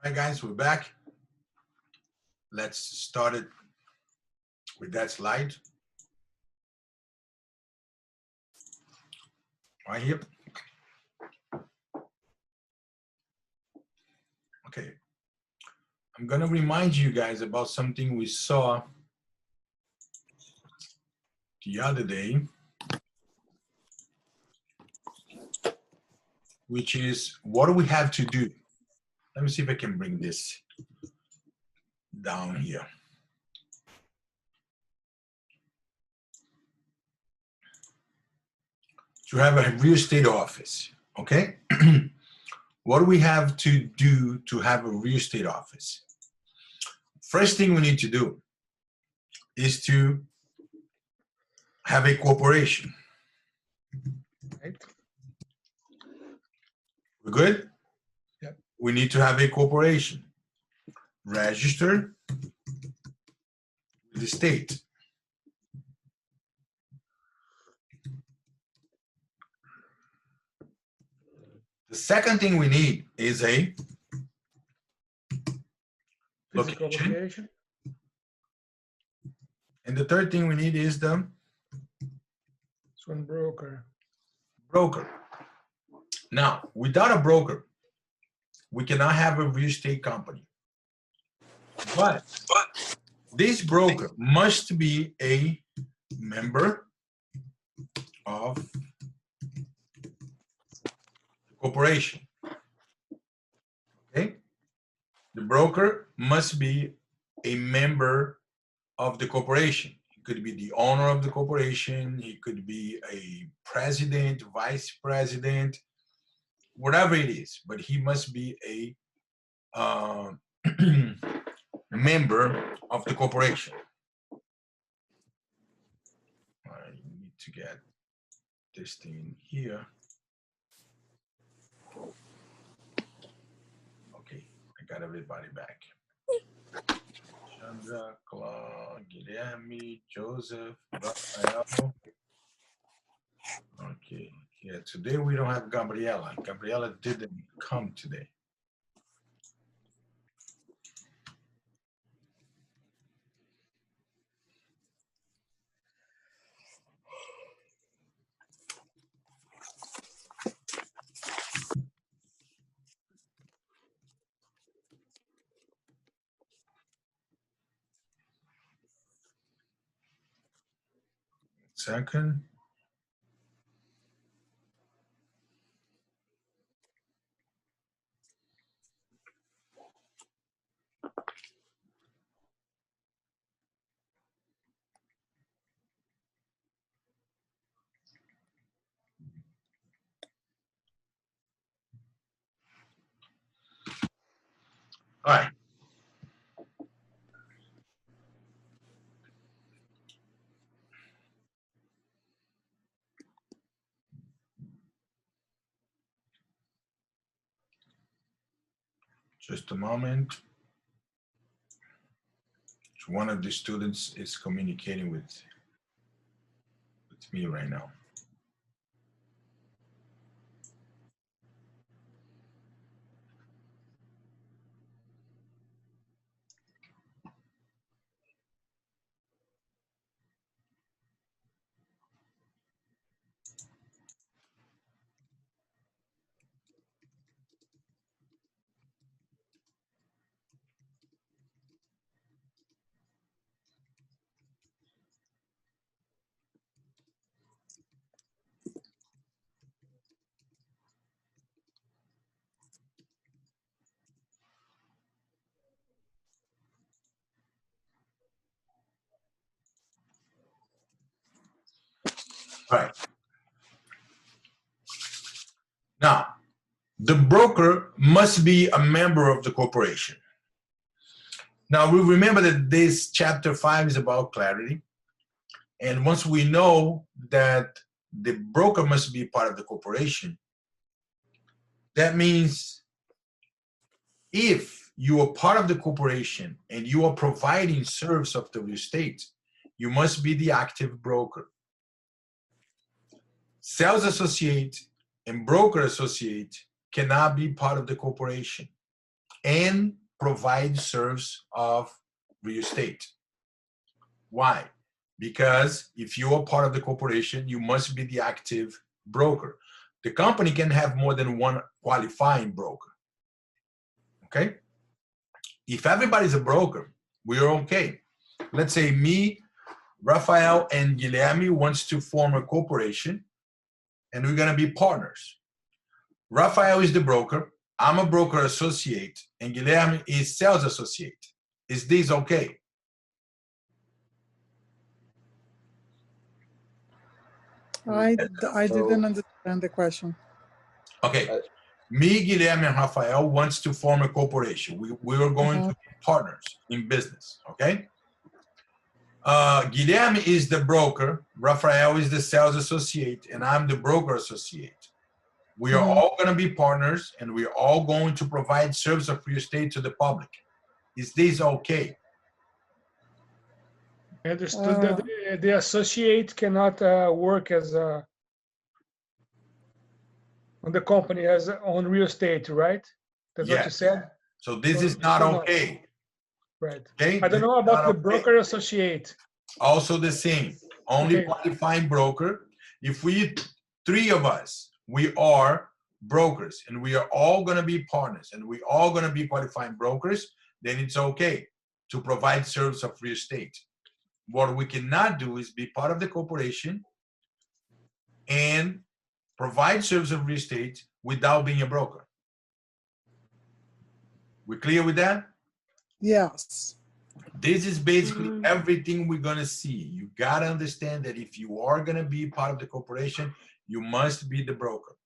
Speaker 4: All right, guys, we're back. Let's start it with that slide. Right here. Okay. I'm gonna remind you guys about something we saw the other day, which is what do we have to do? Let me see if I can bring this down here. To have a real estate office, okay? What do we have to do to have a real estate office? First thing we need to do is to have a corporation.
Speaker 3: Right.
Speaker 4: We're good?
Speaker 3: Yep.
Speaker 4: We need to have a corporation registered with the state. The second thing we need is a
Speaker 3: Physical
Speaker 4: location.
Speaker 3: location.
Speaker 4: And the third thing we need is the
Speaker 3: It's one broker.
Speaker 4: broker. Now, without a broker, we cannot have a real estate company. But this broker must be a member of the corporation. Okay? The broker must be a member of the corporation. He could be the owner of the corporation. He could be a president, vice president, whatever it is. But he must be a member of the corporation. I need to get this thing here. Okay, I got everybody back. Chandra, Claude, Guilherme, Joseph, Rafael. Okay, yeah, today we don't have Gabriela. Gabriela didn't come today. Second. All right. Just a moment. One of the students is communicating with me right now. All right. Now, the broker must be a member of the corporation. Now, we remember that this chapter 5 is about clarity. And once we know that the broker must be part of the corporation, that means if you are part of the corporation and you are providing service of the real estate, you must be the active broker. Sales associate and broker associate cannot be part of the corporation and provide service of real estate. Why? Because if you are part of the corporation, you must be the active broker. The company can have more than one qualifying broker. Okay? If everybody's a broker, we're okay. Let's say me, Rafael, and Guilherme wants to form a corporation, and we're going to be partners. Rafael is the broker, I'm a broker associate, and Guilherme is sales associate. Is this okay?
Speaker 1: I didn't understand the question.
Speaker 4: Okay. Me, Guilherme, and Rafael wants to form a corporation. We are going to be partners in business, okay? Guilherme is the broker, Rafael is the sales associate, and I'm the broker associate. We are all going to be partners, and we are all going to provide service of real estate to the public. Is this okay?
Speaker 3: I understood that the associate cannot work as on the company as on real estate, right? That's what you said.
Speaker 4: So this is not okay.
Speaker 3: Right.
Speaker 4: Okay.
Speaker 3: I don't know about the broker associate.
Speaker 4: Also the same. Only qualifying broker. If we three of us, we are brokers, and we are all going to be partners, and we all going to be qualifying brokers, then it's okay to provide service of real estate. What we cannot do is be part of the corporation and provide service of real estate without being a broker. We clear with that?
Speaker 1: Yes.
Speaker 4: This is basically everything we're going to see. You got to understand that if you are going to be part of the corporation, you must be the broker.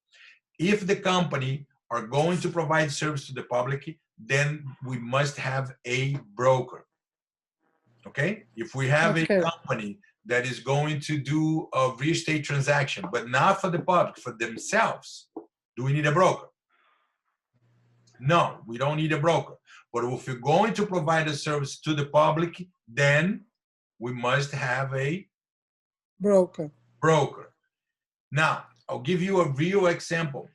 Speaker 4: If the company are going to provide service to the public, then we must have a broker. Okay? If we have a company that is going to do a real estate transaction, but not for the public, for themselves, do we need a broker? No, we don't need a broker. But if we're going to provide a service to the public, then we must have a
Speaker 1: broker.
Speaker 4: Now, I'll give you a real example.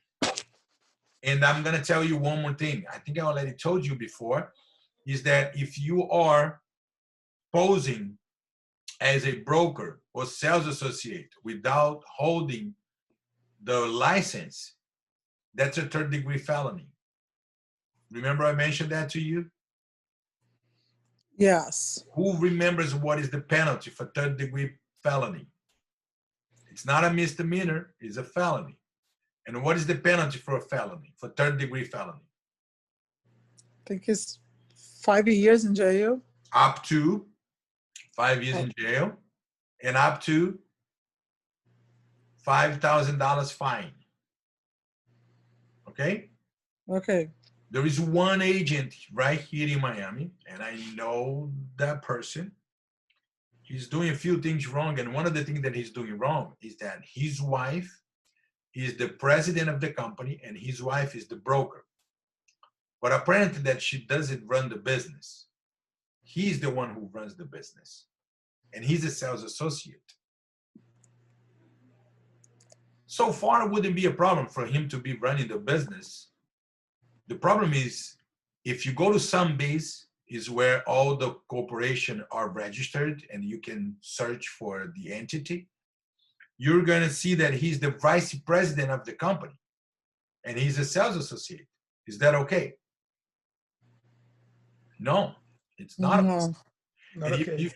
Speaker 4: And I'm going to tell you one more thing. I think I already told you before, is that if you are posing as a broker or sales associate without holding the license, that's a third-degree felony. Remember I mentioned that to you?
Speaker 1: Yes.
Speaker 4: Who remembers what is the penalty for third-degree felony? It's not a misdemeanor, it's a felony. And what is the penalty for a felony, for third-degree felony?
Speaker 1: I think it's 5 years in jail.
Speaker 4: Up to 5 years in jail and up to $5,000 fine. Okay?
Speaker 1: Okay.
Speaker 4: There is one agent right here in Miami, and I know that person. He's doing a few things wrong, and one of the things that he's doing wrong is that his wife is the president of the company and his wife is the broker. But apparently that she doesn't run the business. He's the one who runs the business, and he's a sales associate. So far, it wouldn't be a problem for him to be running the business. The problem is, if you go to Sunbase, is where all the corporations are registered and you can search for the entity, you're going to see that he's the vice president of the company and he's a sales associate. Is that okay? No, it's not.
Speaker 1: No.
Speaker 3: Not okay.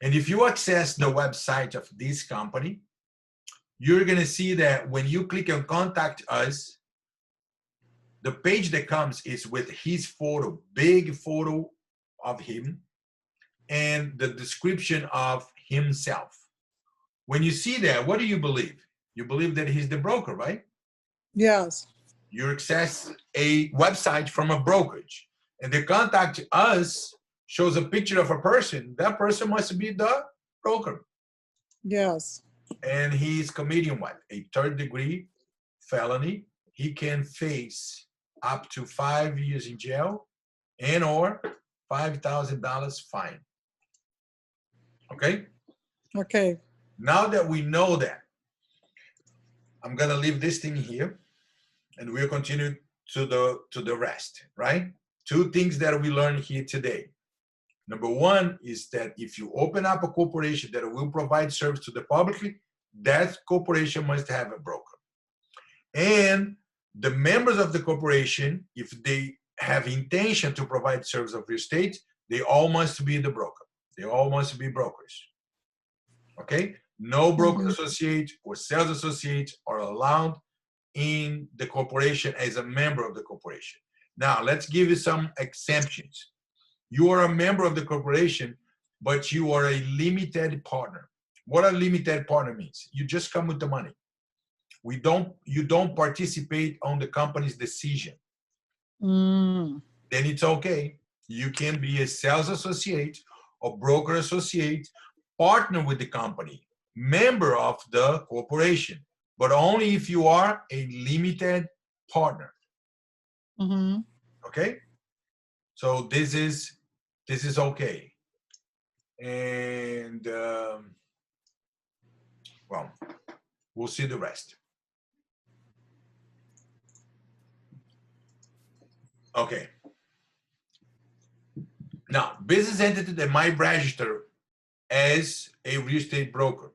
Speaker 4: And if you access the website of this company, you're going to see that when you click on contact us, the page that comes is with his photo, big photo of him, and the description of himself. When you see that, what do you believe? You believe that he's the broker, right?
Speaker 1: Yes.
Speaker 4: You access a website from a brokerage, and the contact us shows a picture of a person. That person must be the broker.
Speaker 1: Yes.
Speaker 4: And he's committing what? A third-degree felony. He can face up to 5 years in jail and or $5,000 fine. Okay?
Speaker 1: Okay.
Speaker 4: Now that we know that, I'm gonna leave this thing here and we'll continue to the rest, right? Two things that we learned here today. Number one is that if you open up a corporation that will provide service to the public, that corporation must have a broker. And the members of the corporation, if they have intention to provide service of real estate, they all must be the broker. They all must be brokers. Okay? No broker associate or sales associate are allowed in the corporation as a member of the corporation. Now, let's give you some exemptions. You are a member of the corporation, but you are a limited partner. What a limited partner means? You just come with the money. You don't participate on the company's decision. Then it's okay. You can be a sales associate or broker associate, partner with the company, member of the corporation, but only if you are a limited partner. Okay? So this is okay. And well, we'll see the rest. Okay. Now, business entity that might register as a real estate broker.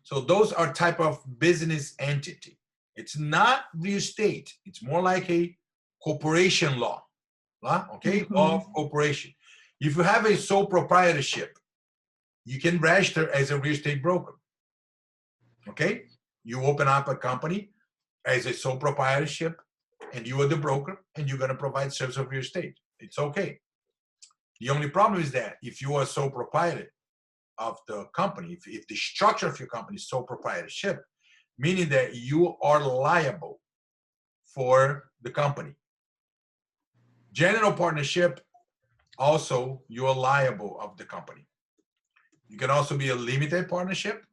Speaker 4: So those are type of business entity. It's not real estate. It's more like a corporation law. Okay, law of corporation. If you have a sole proprietorship, you can register as a real estate broker. Okay, you open up a company as a sole proprietorship, and you are the broker, and you're going to provide service of real estate. It's okay. The only problem is that if you are sole proprietor of the company, if the structure of your company is sole proprietorship, meaning that you are liable for the company. General partnership, also you are liable of the company. You can also be a limited partnership,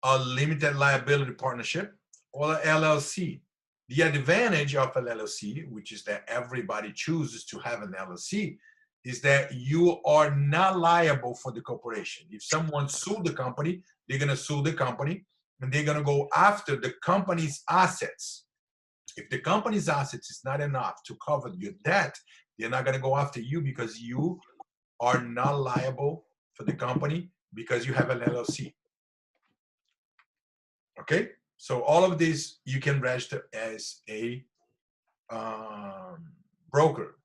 Speaker 4: a limited liability partnership, or an LLC. The advantage of an LLC, which is that everybody chooses to have an LLC, is that you are not liable for the corporation. If someone sues the company, they're going to sue the company, and they're going to go after the company's assets. If the company's assets is not enough to cover your debt, they're not going to go after you because you are not liable for the company because you have an LLC. Okay? So all of this you can register as a broker.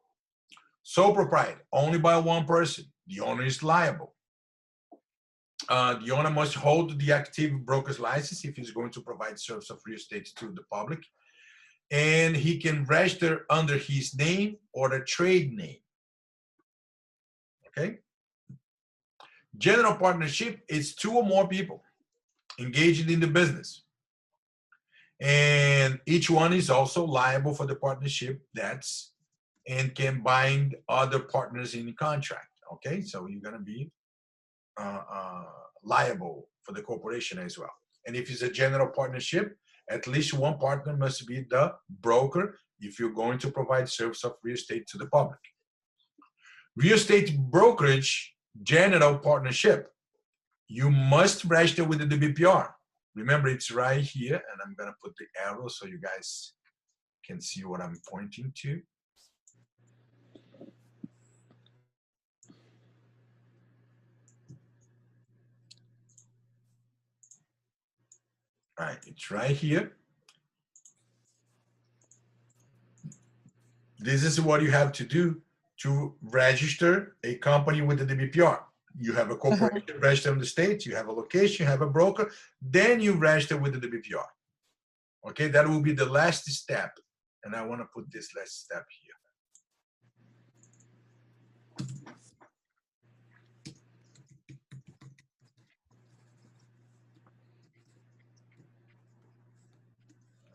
Speaker 4: Sole proprietor, only by one person. The owner is liable. The owner must hold the active broker's license if he's going to provide service of real estate to the public. And he can register under his name or a trade name. Okay? General partnership is two or more people engaged in the business. And each one is also liable for the partnership debts and can bind other partners in the contract. Okay, so you're going to be liable for the corporation as well. And if it's a general partnership, at least one partner must be the broker if you're going to provide service of real estate to the public. Real estate brokerage, general partnership, you must register with the BPR. Remember, it's right here, and I'm going to put the arrow so you guys can see what I'm pointing to. All right, it's right here. This is what you have to do to register a company with the BPR. You have a corporation registered in the state, you have a location, you have a broker, then you register with the BPR. Okay, that will be the last step. And I want to put this last step here.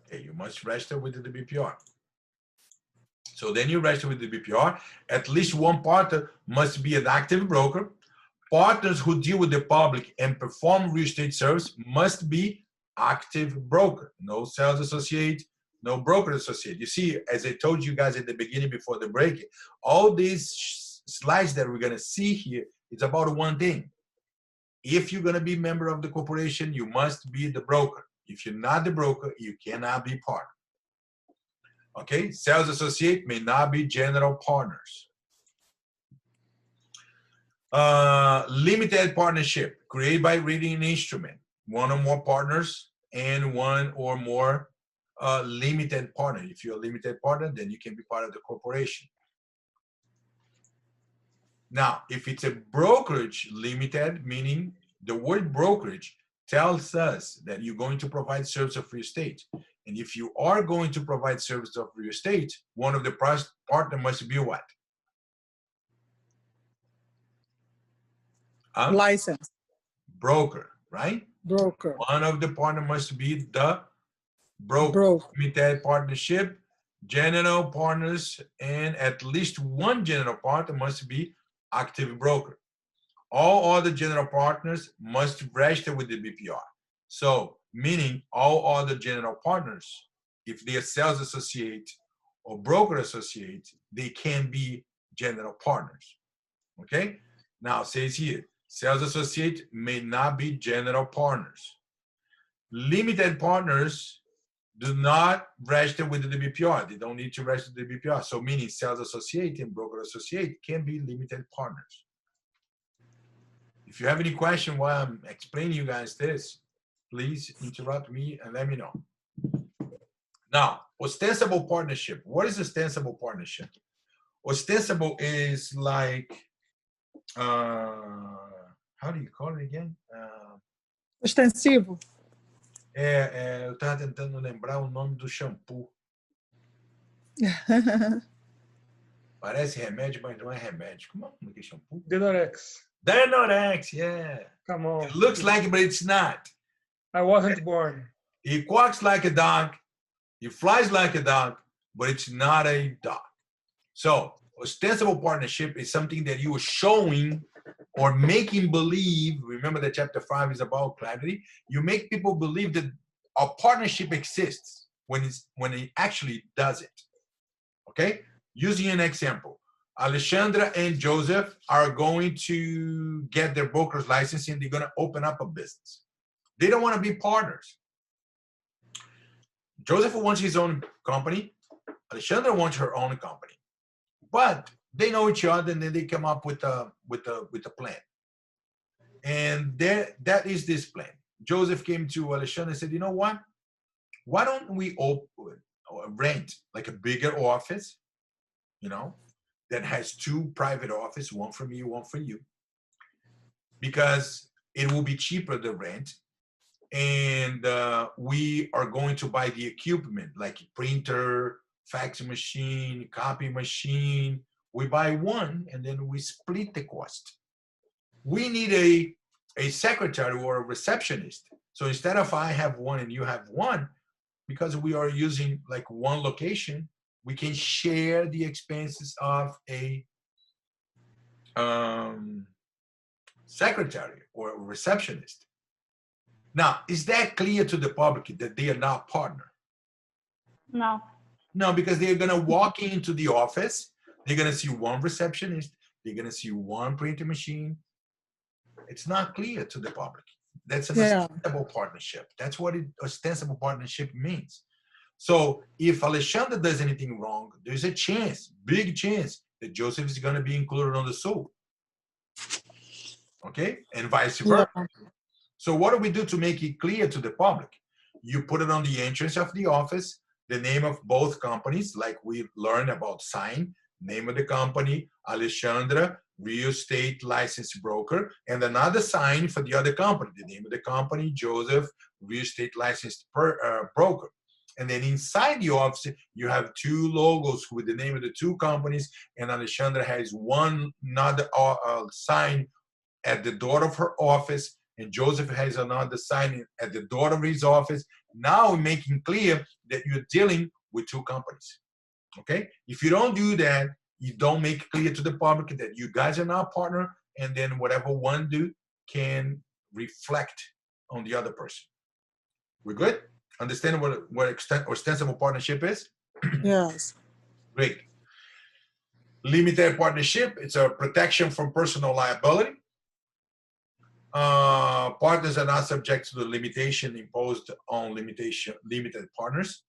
Speaker 4: Okay, you must register with the BPR. So then you register with the BPR. At least one partner must be an active broker. Partners who deal with the public and perform real estate service must be active broker. No sales associate, no broker associate. You see, as I told you guys at the beginning before the break, all these slides that we're going to see here is about one thing. If you're going to be a member of the corporation, you must be the broker. If you're not the broker, you cannot be partner. Okay, sales associate may not be general partners. Limited partnership, created by reading an instrument, one or more partners and one or more limited partner. If you're a limited partner, then you can be part of the corporation. Now, if it's a brokerage limited, meaning the word brokerage tells us that you're going to provide service of real estate. And if you are going to provide service of real estate, one of the partner must be what?
Speaker 1: License.
Speaker 4: Broker, right?
Speaker 1: Broker.
Speaker 4: One of the partner must be the broker. Limited partnership, general partners, and at least one general partner must be active broker. All other general partners must register with the BPR. So, meaning all other general partners, if they are sales associate or broker associate, they can be general partners. Okay? Now, it says here, sales associate may not be general partners. Limited partners do not register with the BPR. They don't need to register the BPR. So, meaning sales associate and broker associate can be limited partners. If you have any question while I'm explaining you guys this, please interrupt me and let me know. Now, ostensible partnership. What is ostensible partnership? Ostensible is like, how do you call it again?
Speaker 1: Ostensivo.
Speaker 4: Eu estava tentando lembrar o nome do shampoo. Parece remédio, mas não é remédio. Como é o nome daquele shampoo?
Speaker 3: Denorex.
Speaker 4: Denorex, yeah.
Speaker 3: Come on.
Speaker 4: It looks like it, but it's not.
Speaker 3: I wasn't born.
Speaker 4: He quacks like a dog. He flies like a dog, but it's not a dog. So ostensible partnership is something that you are showing or making believe. Remember that chapter 5 is about clarity. You make people believe that a partnership exists when it actually doesn't. Okay? Using an example, Alexandra and Joseph are going to get their broker's license and they're going to open up a business. They don't want to be partners. Joseph wants his own company. Alexandra wants her own company. But they know each other, and then they come up with a plan. And that is this plan. Joseph came to Alexandra and said, you know what? Why don't we rent like a bigger office, that has 2 private offices, one for me, one for you, because it will be cheaper to rent. And we are going to buy the equipment like printer, fax machine, copy machine. We buy one and then we split the cost. We need a secretary or a receptionist. So instead of I have one and you have one, because we are using like one location, we can share the expenses of a secretary or a receptionist. Now, is that clear to the public that they are not partner?
Speaker 5: No.
Speaker 4: No, because they're going to walk into the office. They're going to see one receptionist. They're going to see one printer machine. It's not clear to the public. That's an ostensible partnership. That's what ostensible partnership means. So if Alexandra does anything wrong, there's a chance, big chance, that Joseph is going to be included on the suit. Okay? And vice versa. Yeah. So what do we do to make it clear to the public? You put it on the entrance of the office, the name of both companies, like we learned about sign, name of the company, Alexandra, real estate licensed broker, and another sign for the other company, the name of the company, Joseph, real estate licensed broker. And then inside the office, you have 2 logos with the name of the 2 companies, and Alexandra has one another sign at the door of her office, and Joseph has another sign at the door of his office. Now we're making clear that you're dealing with 2 companies, okay? If you don't do that, you don't make clear to the public that you guys are not partner, and then whatever one do can reflect on the other person. We're good? Understand what ostensible partnership is?
Speaker 1: Yes.
Speaker 4: Great. Limited partnership, it's a protection from personal liability. Partners are not subject to the limitation imposed on limited partners.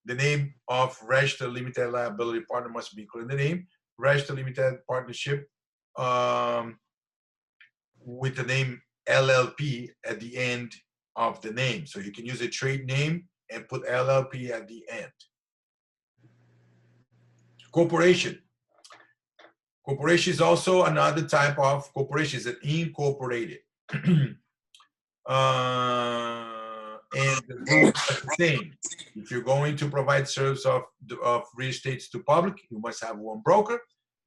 Speaker 4: The name of registered limited liability partner must be included in the name. Registered limited partnership with the name LLP at the end of the name. So you can use a trade name and put LLP at the end. Corporation. Corporation is also another type of corporation. It's an incorporated. And the rules are the same. If you're going to provide service of real estate to public, you must have one broker,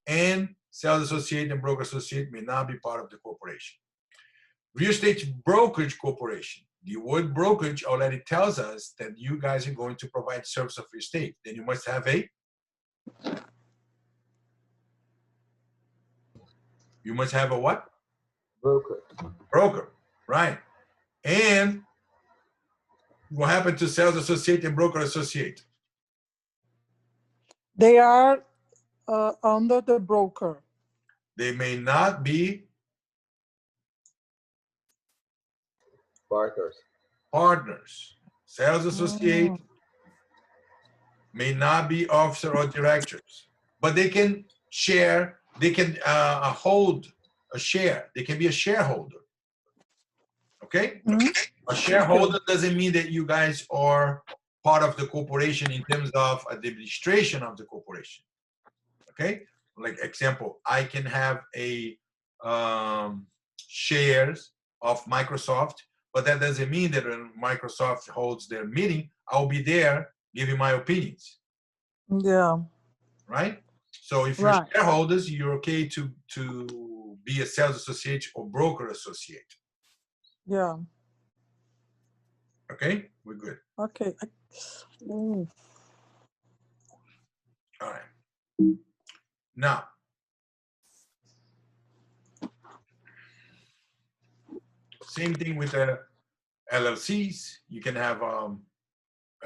Speaker 4: and sales associate and broker associate may not be part of the corporation. Real estate brokerage corporation. The word brokerage already tells us that you guys are going to provide service of real estate. Then you must have a what?
Speaker 7: Broker.
Speaker 4: Broker, right. And what happened to sales associate and broker associate?
Speaker 1: They are under the broker.
Speaker 4: They may not be partners. Sales associate may not be officer or directors, but they can share, they can hold a share. They can be a shareholder. Okay? A shareholder doesn't mean that you guys are part of the corporation in terms of administration of the corporation. Okay? Like example, I can have a shares of Microsoft, but that doesn't mean that when Microsoft holds their meeting, I'll be there giving my opinions.
Speaker 1: Yeah.
Speaker 4: Right? So if you're
Speaker 1: Right.
Speaker 4: shareholders, you're okay to be a sales associate or broker associate.
Speaker 1: Yeah.
Speaker 4: Okay, we're good.
Speaker 1: Okay.
Speaker 4: All right. Now, same thing with the LLCs. You can have a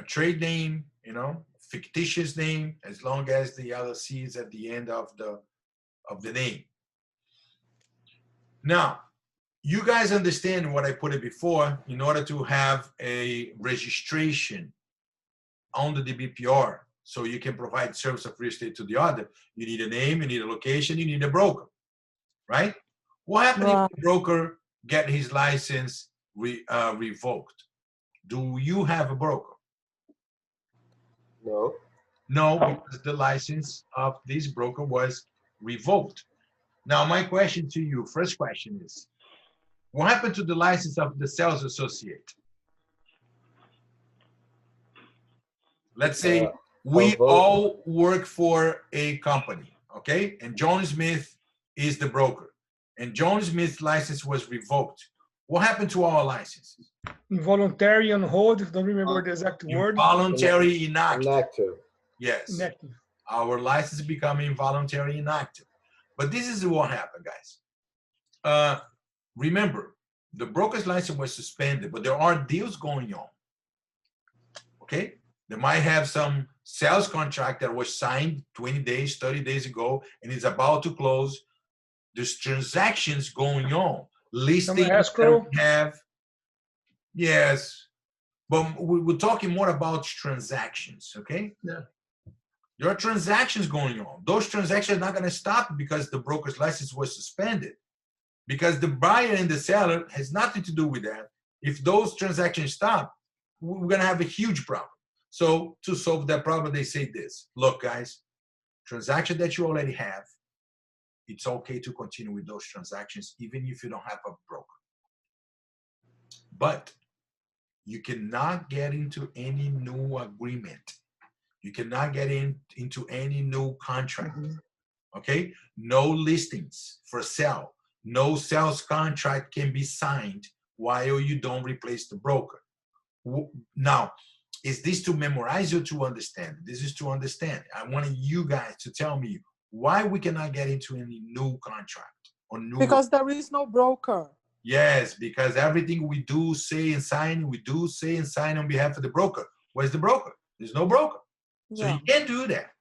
Speaker 4: trade name, you know, fictitious name, as long as the LLC is at the end of the name. Now, you guys understand what I put it before. In order to have a registration on the DBPR, so you can provide service of real estate to the other, you need a name, you need a location, you need a broker, right? What happens if the broker get his license revoked? Do you have a broker?
Speaker 7: No.
Speaker 4: No, because the license of this broker was revoked. Now, my question to you, first question is, what happened to the license of the sales associate? Let's say we all work for a company, okay? And John Smith is the broker. And John Smith's license was revoked. What happened to our licenses?
Speaker 3: Involuntary on hold, don't remember the exact word.
Speaker 4: Involuntary inactive.
Speaker 7: Inactive.
Speaker 4: Yes.
Speaker 3: Inactive.
Speaker 4: Our license become involuntary inactive. But this is what happened, guys. Remember, the broker's license was suspended, but there are deals going on. Okay? They might have some sales contract that was signed 20 days, 30 days ago, and is about to close. There's transactions going on. Listings
Speaker 3: escrow?
Speaker 4: that we have. Yes. But we're talking more about transactions, okay?
Speaker 3: Yeah.
Speaker 4: There are transactions going on. Those transactions are not going to stop because the broker's license was suspended. Because the buyer and the seller has nothing to do with that. If those transactions stop, we're going to have a huge problem. So to solve that problem, they say this. Look, guys, transaction that you already have, it's okay to continue with those transactions, even if you don't have a broker. But you cannot get into any new agreement. You cannot get into any new contract. Okay? No listings for sale. No sales contract can be signed while you don't replace the broker. Now, is this to memorize or to understand? This is to understand. I wanted you guys to tell me why we cannot get into any new contract or new.
Speaker 1: Because there is no broker.
Speaker 4: Yes, because everything we do, say, and sign, we do, say, and sign on behalf of the broker. Where's the broker? There's no broker. So you can't do that.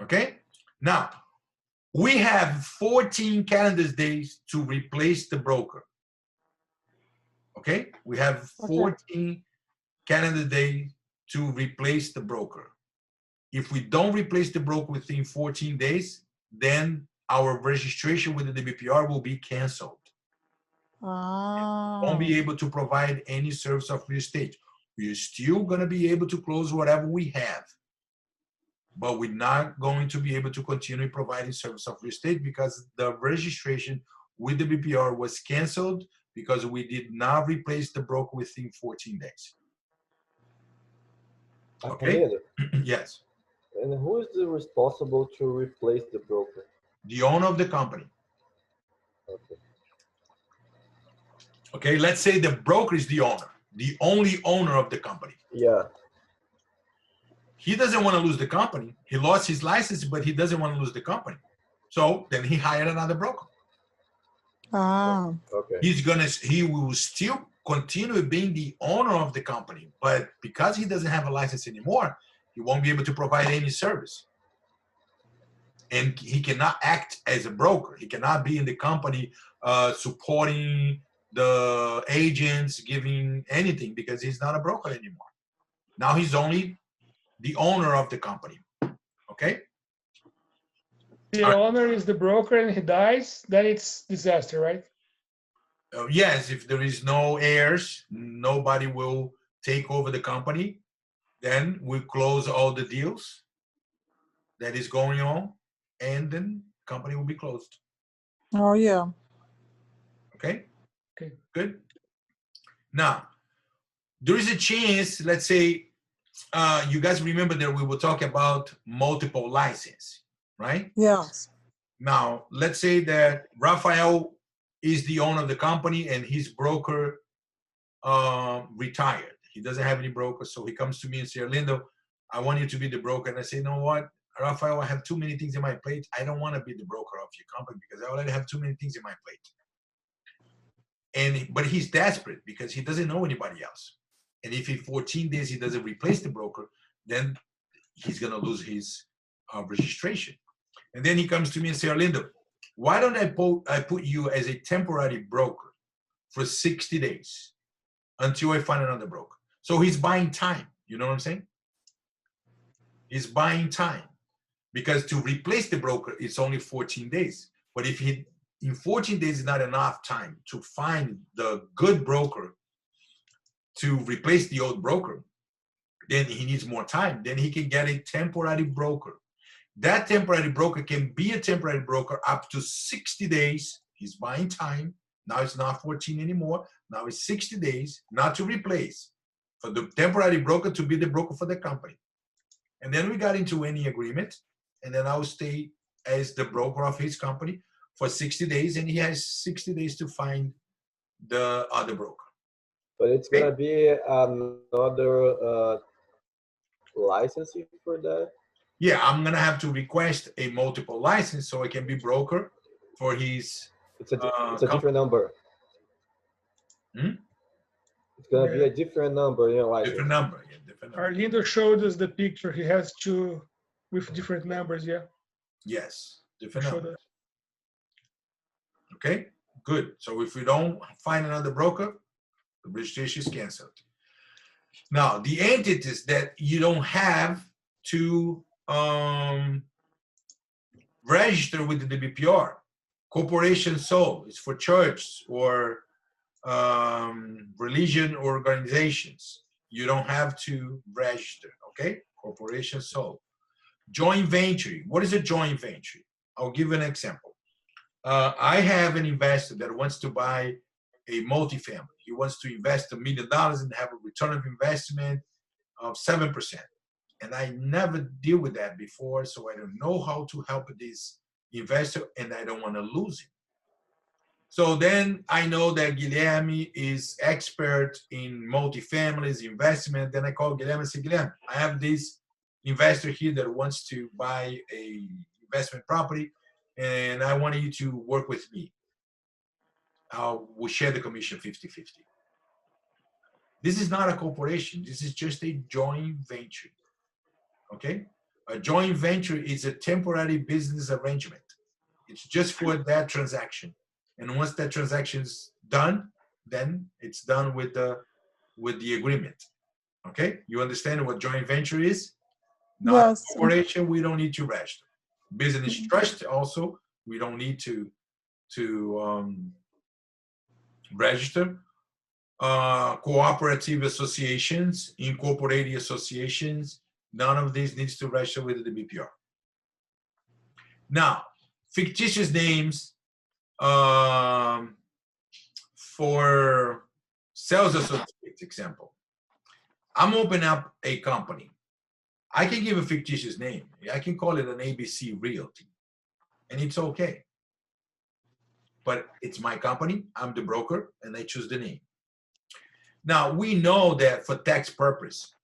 Speaker 4: Okay? Now, we have 14 calendar days to replace the broker. Okay? We have 14 calendar days to replace the broker. If we don't replace the broker within 14 days, then our registration with the DBPR will be canceled. Won't be able to provide any service of real estate. We're still going to be able to close whatever we have, but we're not going to be able to continue providing service of real estate because the registration with the BPR was canceled because we did not replace the broker within 14 days. Okay? Yes.
Speaker 7: And who is the responsible to replace the broker?
Speaker 4: The owner of the company.
Speaker 7: Okay.
Speaker 4: Okay, let's say the broker is the owner, the only owner of the company.
Speaker 7: Yeah.
Speaker 4: He doesn't want to lose the company. He lost his license, but he doesn't want to lose the company. So then he hired another broker.
Speaker 7: Okay.
Speaker 4: He will still continue being the owner of the company, but because he doesn't have a license anymore, he won't be able to provide any service. And he cannot act as a broker. He cannot be in the company supporting the agents, giving anything, because he's not a broker anymore. Now he's only the owner of the company. Okay?
Speaker 3: The owner is the broker and he dies, then it's disaster, right?
Speaker 4: Yes, if there is no heirs, nobody will take over the company, then we close all the deals that is going on, and then the company will be closed.
Speaker 1: Oh, yeah.
Speaker 4: Okay?
Speaker 3: Okay.
Speaker 4: Good. Now, there is a chance, let's say, you guys remember that we were talking about multiple license. right?
Speaker 1: Yes.
Speaker 4: Now, let's say that Rafael is the owner of the company and his broker retired. He doesn't have any broker, so he comes to me and says, Arlindo, I want you to be the broker. And I say, you know what, Rafael, I have too many things in my plate. I don't want to be the broker of your company because I already have too many things in my plate. But he's desperate because he doesn't know anybody else. And if in 14 days he doesn't replace the broker, then he's going to lose his registration. And then he comes to me and says, Arlindo, why don't I put you as a temporary broker for 60 days until I find another broker? So he's buying time. You know what I'm saying? He's buying time because to replace the broker, it's only 14 days. But if he in 14 days is not enough time to find the good broker to replace the old broker, then he needs more time. Then he can get a temporary broker. That temporary broker can be a temporary broker up to 60 days. He's buying time. Now it's not 14 anymore. Now it's 60 days, not to replace, for the temporary broker to be the broker for the company. And then we got into any agreement, and then I will stay as the broker of his company for 60 days, and he has 60 days to find the other broker.
Speaker 7: But it's gonna be another licensing for that?
Speaker 4: Yeah, I'm gonna have to request a multiple license so I can be broker for his.
Speaker 7: It's a different number. It's gonna be a different number, you know, license.
Speaker 4: Different number, yeah, different number.
Speaker 3: Arlindo showed us the picture. He has two with different numbers, yeah.
Speaker 4: Yes, different
Speaker 3: Showed
Speaker 4: number.
Speaker 3: us.
Speaker 4: Okay, good. So if we don't find another broker, the registration is canceled. Now, the entities that you don't have to register with the BPR, corporation sole, it's for church or religion organizations. You don't have to register, okay? Corporation sole. Joint venture. What is a joint venture? I'll give you an example. I have an investor that wants to buy a multifamily. He wants to invest $1 million and have a return of investment of 7%. And I never deal with that before, so I don't know how to help this investor, and I don't want to lose him. So then I know that Guilherme is expert in multifamilies, investment. Then I call Guilherme and say, Guilherme, I have this investor here that wants to buy a investment property, and I want you to work with me. We'll share the commission 50-50. This is not a corporation. This is just a joint venture, okay? A joint venture is a temporary business arrangement. It's just for that transaction. And once that transaction is done, then it's done with the agreement. Okay, you understand what joint venture is? Not
Speaker 1: Yes.
Speaker 4: a corporation. We don't need to register. Business trust also, we don't need to register. Cooperative associations, incorporated associations, none of these needs to register with the BPR. Now, fictitious names. For sales associates example, I'm opening up a company. I can give a fictitious name. I can call it an ABC Realty, and it's okay. But it's my company, I'm the broker, and I choose the name. Now, we know that for tax purpose,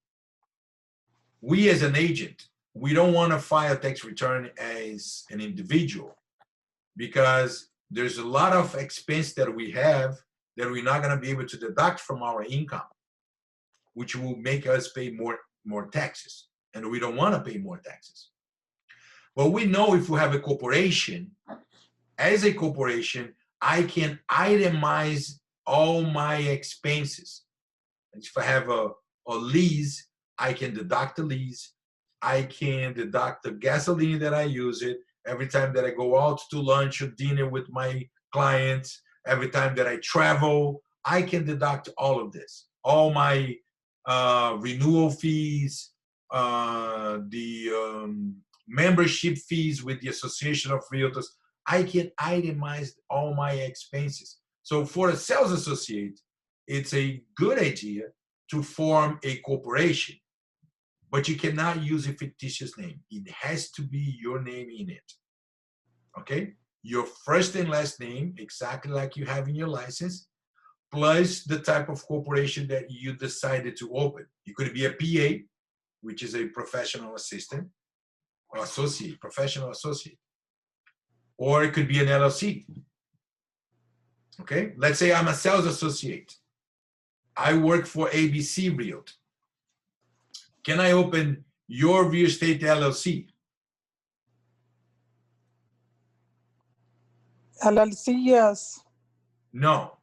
Speaker 4: we as an agent, we don't want to file tax return as an individual because there's a lot of expense that we have that we're not going to be able to deduct from our income, which will make us pay more taxes. And we don't want to pay more taxes. But we know if we have a corporation, as a corporation, I can itemize all my expenses. If I have a lease, I can deduct the lease. I can deduct the gasoline that I use it. Every time that I go out to lunch or dinner with my clients, every time that I travel, I can deduct all of this. All my renewal fees, the membership fees with the Association of Realtors, I can itemize all my expenses. So for a sales associate, it's a good idea to form a corporation. but you cannot use a fictitious name. It has to be your name in it. Okay? Your first and last name, exactly like you have in your license, plus the type of corporation that you decided to open. It could be a PA, which is a professional assistant, or associate, professional associate. Or it could be an LLC. Okay? Let's say I'm a sales associate. I work for ABC Realty. Can I open your real estate LLC?
Speaker 1: LLC, yes.
Speaker 4: No.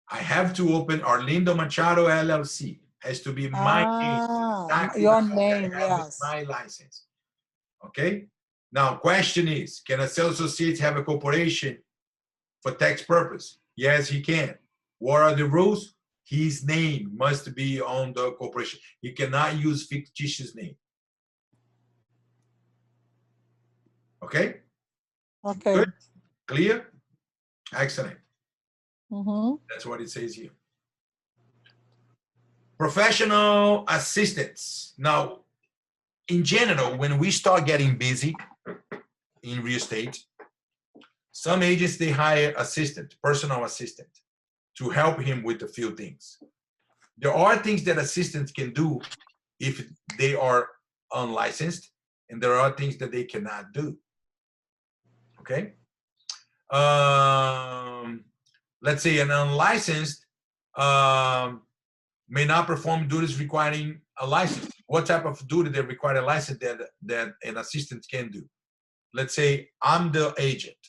Speaker 4: I have to open Arlindo Machado LLC. Has to be my name. Exactly
Speaker 1: Your
Speaker 4: like
Speaker 1: name,
Speaker 4: I have with
Speaker 1: yes.
Speaker 4: my license. Okay? Now, question is, can a sales associate have a corporation for tax purpose? Yes, he can. What are the rules? His name must be on the corporation. He cannot use fictitious name. Okay?
Speaker 1: Okay.
Speaker 4: Good? Clear? Excellent.
Speaker 1: Mm-hmm.
Speaker 4: That's what it says here. Professional assistants. Now, in general, when we start getting busy in real estate, some agents, they hire assistant, personal assistant, to help him with a few things. There are things that assistants can do if they are unlicensed, and there are things that they cannot do. Okay? Let's say an unlicensed may not perform duties requiring a license. What type of duty that require a license that an assistant can do? Let's say I'm the agent,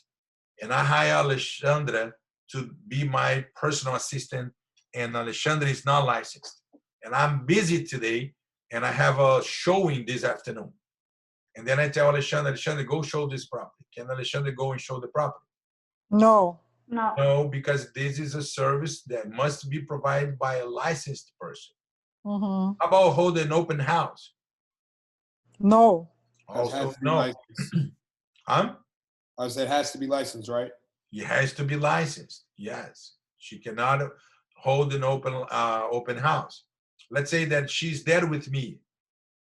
Speaker 4: and I hire Alexandra to be my personal assistant, and Alexandra is not licensed. And I'm busy today, and I have a showing this afternoon. And then I tell Alexandra, go show this property. Can Alexandra go and show the property?
Speaker 1: No.
Speaker 4: No, because this is a service that must be provided by a licensed person.
Speaker 1: Mm-hmm.
Speaker 4: How about hold an open house?
Speaker 1: No.
Speaker 4: Also, no.
Speaker 6: I said it has to be licensed, right?
Speaker 4: It has to be licensed. Yes, she cannot hold an open house. Let's say that she's there with me,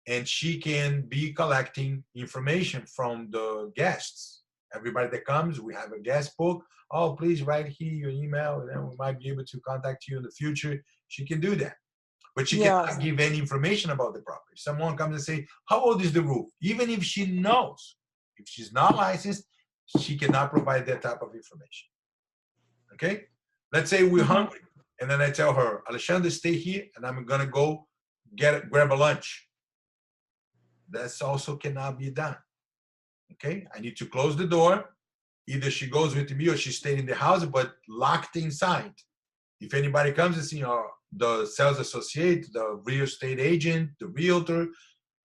Speaker 4: and she can be collecting information from the guests. Everybody that comes, we have a guest book. Oh, please write here your email, and then we might be able to contact you in the future. She can do that, but she cannot give any information about the property. Someone comes and say, "How old is the roof?" Even if she knows, if she's not licensed, she cannot provide that type of information. Okay? Let's say we're hungry, and then I tell her, Alexandra, stay here, and I'm gonna go grab a lunch. That's also cannot be done. Okay? I need to close the door. Either she goes with me or she stays in the house, but locked inside. If anybody comes and see the sales associate, the real estate agent, the realtor,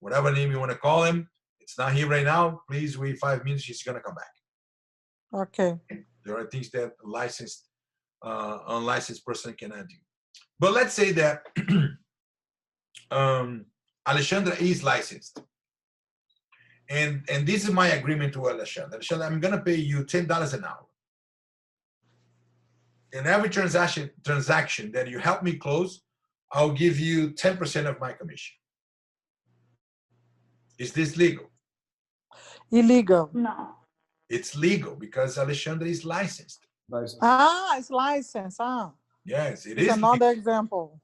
Speaker 4: whatever name you want to call him, it's not here right now. Please wait 5 minutes. She's gonna come back.
Speaker 1: Okay.
Speaker 4: There are things that unlicensed person cannot do. But let's say that Alexandra is licensed. And this is my agreement to Alexandra. Alexandra, I'm gonna pay you $10 an hour. In every transaction that you help me close, I'll give you 10% of my commission. Is this legal?
Speaker 1: Illegal.
Speaker 5: No.
Speaker 4: It's legal because Alexandra is licensed.
Speaker 1: It's licensed.
Speaker 4: Yes, it
Speaker 1: it's
Speaker 4: is.
Speaker 1: Another example.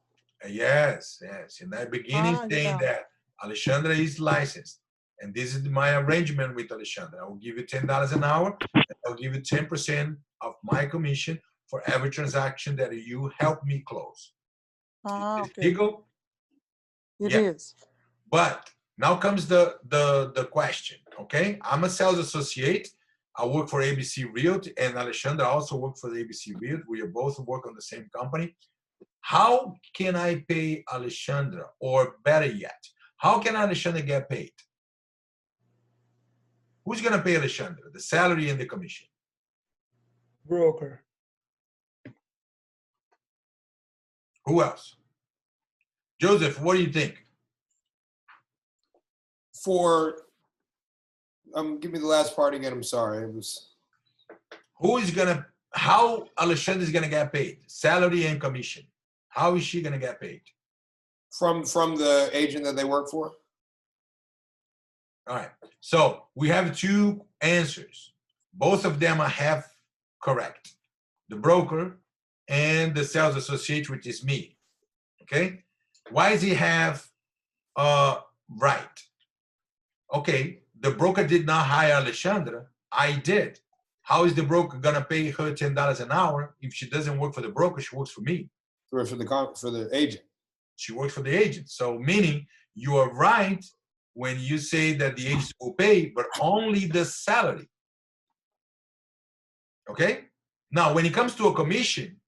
Speaker 4: Yes. In the beginning, saying that Alexandra is licensed. And this is my arrangement with Alexandra. I will give you $10 an hour. And I'll give you 10% of my commission for every transaction that you help me close. Is it legal?
Speaker 1: It is.
Speaker 4: But now comes the question, okay? I'm a sales associate. I work for ABC Realty, and Alexandra also works for the ABC Realty. We both work on the same company. How can I pay Alexandra? Or better yet, how can Alexandra get paid? Who's going to pay Alexandra? The salary and the commission?
Speaker 3: Broker.
Speaker 4: Who else? Joseph, what do you think?
Speaker 6: Give me the last part again. I'm sorry. It was.
Speaker 4: How Alexandra is going to get paid? Salary and commission. How is she going to get paid?
Speaker 6: From the agent that they work for?
Speaker 4: All right. So we have two answers. Both of them are half correct. The broker and the sales associate, which is me. Okay. Why does he have right? Okay. The broker did not hire Alexandra. I did. How is the broker gonna pay her $10 an hour if she doesn't work for the broker? She works for me.
Speaker 6: For the agent.
Speaker 4: She works for the agent. So meaning you are right when you say that the agent will pay, but only the salary. Okay? Now, when it comes to a commission,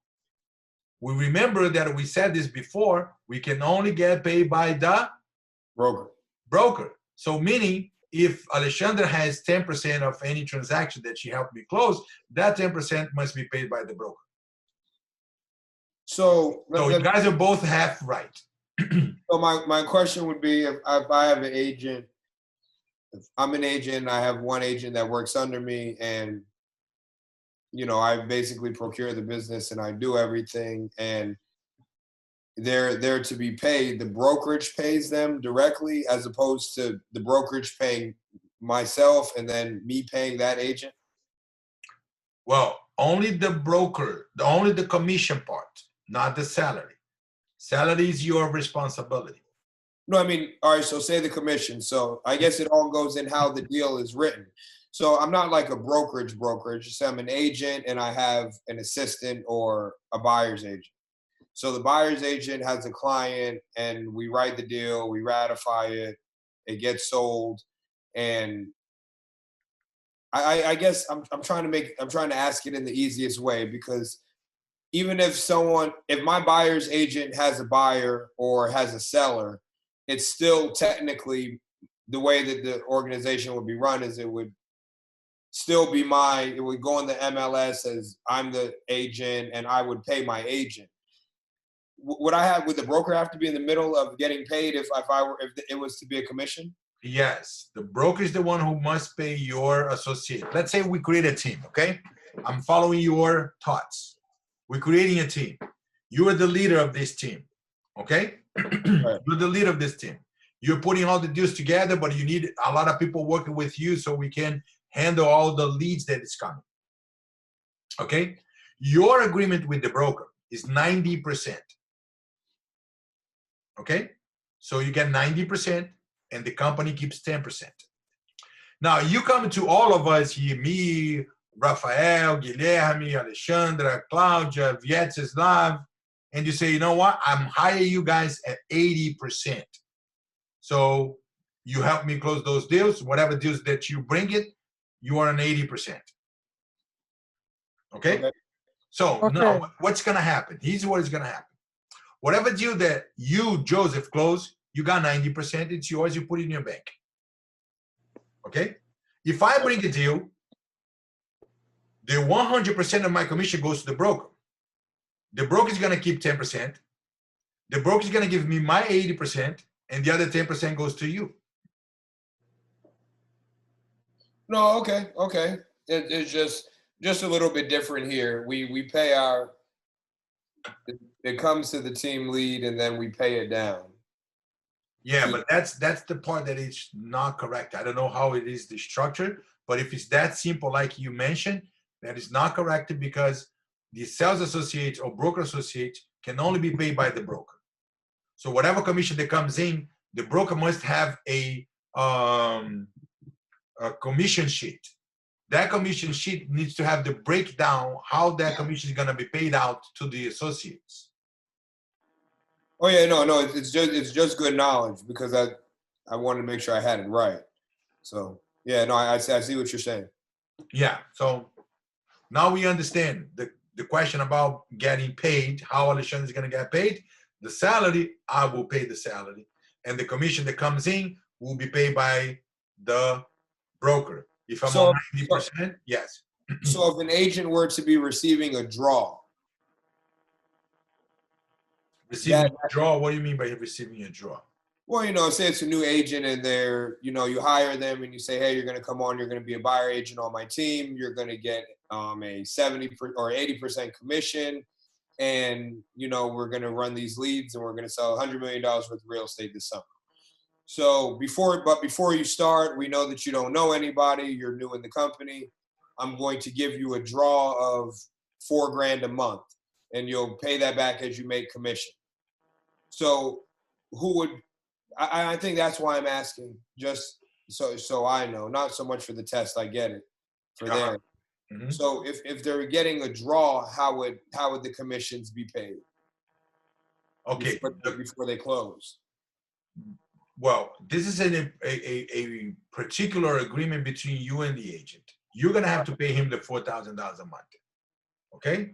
Speaker 4: we remember that we said this before, we can only get paid by the broker. So meaning if Alexandra has 10% of any transaction that she helped me close, that 10% must be paid by the broker.
Speaker 6: So
Speaker 4: you guys are both half right.
Speaker 6: So my question would be, if I have an agent, if I'm an agent, I have one agent that works under me, and you know, I basically procure the business and I do everything, and they're to be paid. The brokerage pays them directly, as opposed to the brokerage paying myself and then me paying that agent.
Speaker 4: Well, only the broker, only the commission part, not the salary. Salary is your responsibility.
Speaker 6: No, I mean, all right, so say the commission. So I guess it all goes in how the deal is written. So I'm not like a brokerage. Say I'm an agent and I have an assistant or a buyer's agent. So the buyer's agent has a client and we write the deal, we ratify it, it gets sold. And I guess I'm trying to ask it in the easiest way, because even if my buyer's agent has a buyer or has a seller, it's still technically the way that the organization would be run is it would still be it would go in the MLS as I'm the agent and I would pay my agent. Would the broker have to be in the middle of getting paid if it was to be a commission?
Speaker 4: Yes, the broker is the one who must pay your associate. Let's say we create a team, okay? I'm following your thoughts. We're creating a team. You are the leader of this team, okay? Right. You're the leader of this team. You're putting all the deals together, but you need a lot of people working with you so we can handle all the leads that is coming, okay? Your agreement with the broker is 90%, okay? So you get 90% and the company keeps 10%. Now you come to all of us here, me, Rafael, Guilherme, Alexandra, Claudia, Vyacheslav, and you say, you know what? I'm hiring you guys at 80%. So you help me close those deals, whatever deals that you bring it, you are on 80%. Okay? So now what's gonna happen? Here's what is gonna happen. Whatever deal that you, Joseph, close, you got 90%, it's yours, you put it in your bank. Okay? If I bring a deal, the 100% of my commission goes to the broker. The broker is going to keep 10%. The broker is going to give me my 80%, and the other 10% goes to you.
Speaker 6: No, okay. It's just a little bit different here. We pay it comes to the team lead, and then we pay it down.
Speaker 4: Yeah, but that's the part that is not correct. I don't know how it is the structure, but if it's that simple, like you mentioned, that is not correct, because the sales associate or broker associate can only be paid by the broker. So whatever commission that comes in, the broker must have a commission sheet. That commission sheet needs to have the breakdown how that commission is going to be paid out to the associates.
Speaker 6: Oh yeah, no, it's just good knowledge, because I wanted to make sure I had it right. So yeah, no, I see what you're saying.
Speaker 4: Yeah, so now we understand the question about getting paid, how Alexandra is going to get paid. The salary, I will pay the salary. And the commission that comes in will be paid by the broker. If I'm on 90%, yes.
Speaker 6: So if an agent were to be receiving a draw.
Speaker 4: Receiving a draw? What do you mean by receiving a draw?
Speaker 6: Well, you know, say it's a new agent and you hire them and you say, hey, you're going to come on, you're going to be a buyer agent on my team. You're going to get a 70 or 80% commission. And, we're going to run these leads and we're going to sell $100 million worth of real estate this summer. So before you start, we know that you don't know anybody, you're new in the company. I'm going to give you a draw of $4 grand a month, and you'll pay that back as you make commission. So who would, I think that's why I'm asking, just so I know, not so much for the test, I get it, for there.
Speaker 4: Mm-hmm.
Speaker 6: So if they're getting a draw, how would the commissions be paid?
Speaker 4: Okay.
Speaker 6: Before they close.
Speaker 4: Well, this is a particular agreement between you and the agent. You're gonna have to pay him the $4,000 a month. Okay.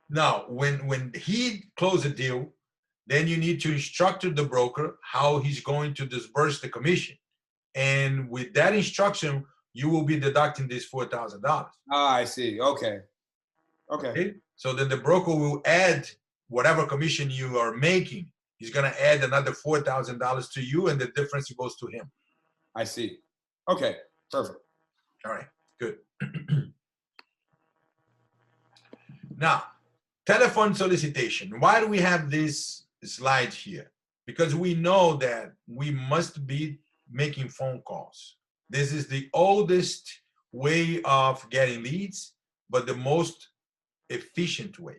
Speaker 4: Now, when he closes a deal, then you need to instruct the broker how he's going to disburse the commission, and with that instruction, you will be deducting this $4,000.
Speaker 6: Ah, I see. Okay.
Speaker 4: Okay. So then the broker will add whatever commission you are making. He's gonna add another $4,000 to you, and the difference goes to him.
Speaker 6: I see. Okay. Perfect.
Speaker 4: All right. Good. Now, telephone solicitation. Why do we have this slide here? Because we know that we must be making phone calls. This is the oldest way of getting leads, but the most efficient way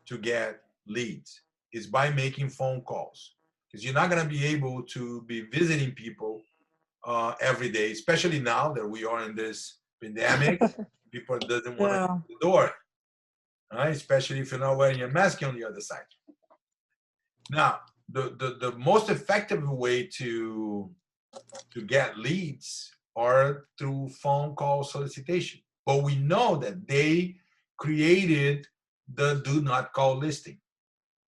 Speaker 4: to get leads is by making phone calls, because you're not going to be able to be visiting people every day, especially now that we are in this pandemic. People doesn't want to get the door, right? Especially if you're not wearing your mask on the other side. Now, the most effective way to get leads are through phone call solicitation. But we know that they created the do not call listing.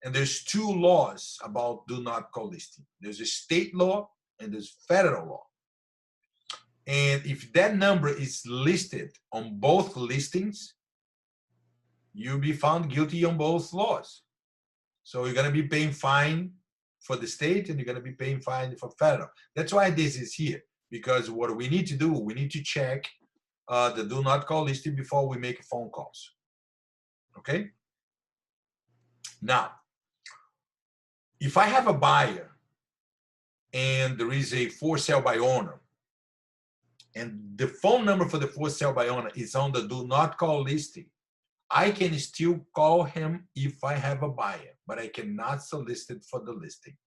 Speaker 4: And there's two laws about do not call listing. There's a state law and there's federal law. And if that number is listed on both listings, you'll be found guilty on both laws. So you're going to be paying fine for the state and you're going to be paying fine for federal. That's why this is here, because what we need to do, we need to check the do not call listing before we make phone calls. Okay? Now, if I have a buyer and there is a for sale by owner, and the phone number for the for sale by owner is on the do not call listing, I can still call him if I have a buyer, but I cannot solicit for the listing.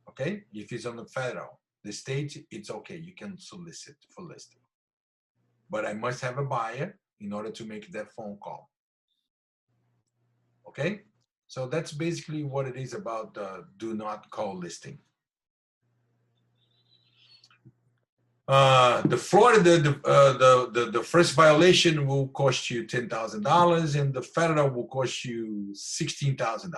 Speaker 4: Okay? If it's on the federal, the state, it's okay. You can solicit for listing. But I must have a buyer in order to make that phone call. Okay? So that's basically what it is about the do not call listing. The Florida, the first violation will cost you $10,000, and the federal will cost you $16,000.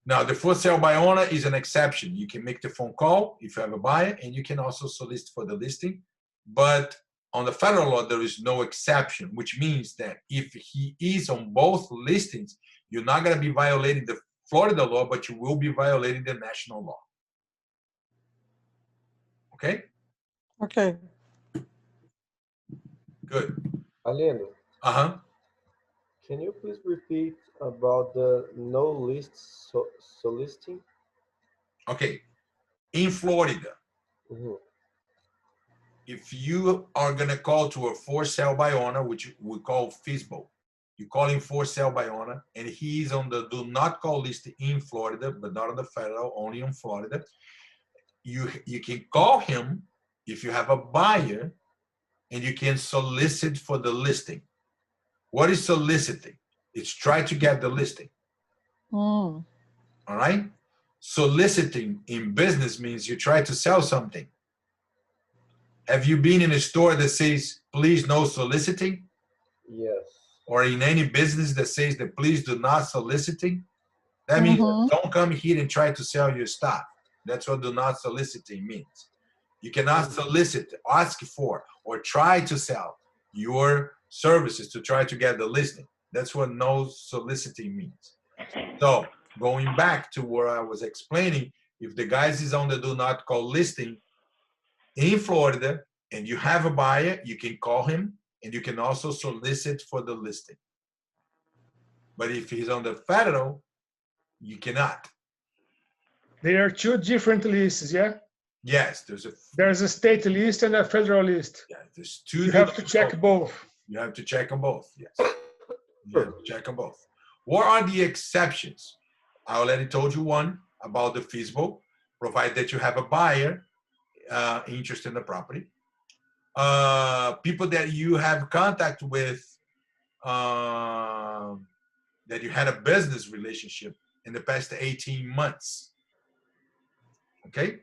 Speaker 4: Now, the for sale by owner is an exception. You can make the phone call if you have a buyer, and you can also solicit for the listing. But on the federal law, there is no exception, which means that if he is on both listings, you're not going to be violating the Florida law, but you will be violating the national law. Okay?
Speaker 1: Okay.
Speaker 4: Good.
Speaker 7: Alieno,
Speaker 4: Uh-huh.
Speaker 7: can you please repeat about the no list soliciting?
Speaker 4: Okay. In Florida, if you are going to call to a for sale by owner, which we call FISBO, you call him for sale by owner, and he's on the do not call list in Florida, but not on the federal, only in Florida. You can call him if you have a buyer, and you can solicit for the listing. What is soliciting? It's try to get the listing. All right? Soliciting in business means you try to sell something. Have you been in a store that says, please no soliciting?
Speaker 7: Yes.
Speaker 4: Or in any business that says that please do not soliciting? That means don't come here and try to sell your stuff. That's what do not soliciting means. You cannot solicit, ask for, or try to sell your services to try to get the listing. That's what no soliciting means. So going back to where I was explaining, if the guy is on the do not call listing in Florida and you have a buyer, you can call him and you can also solicit for the listing. But if he's on the federal, you cannot.
Speaker 3: There are two different lists, yeah?
Speaker 4: Yes,
Speaker 3: there's a state list and a federal list.
Speaker 4: Yeah, there's two.
Speaker 3: You have to check both.
Speaker 4: You have to check them both. Yes, you have to check them both. What are the exceptions? I already told you one about the feasible, provided that you have a buyer interested in the property. People that you have contact with, that you had a business relationship in the past 18 months. Okay.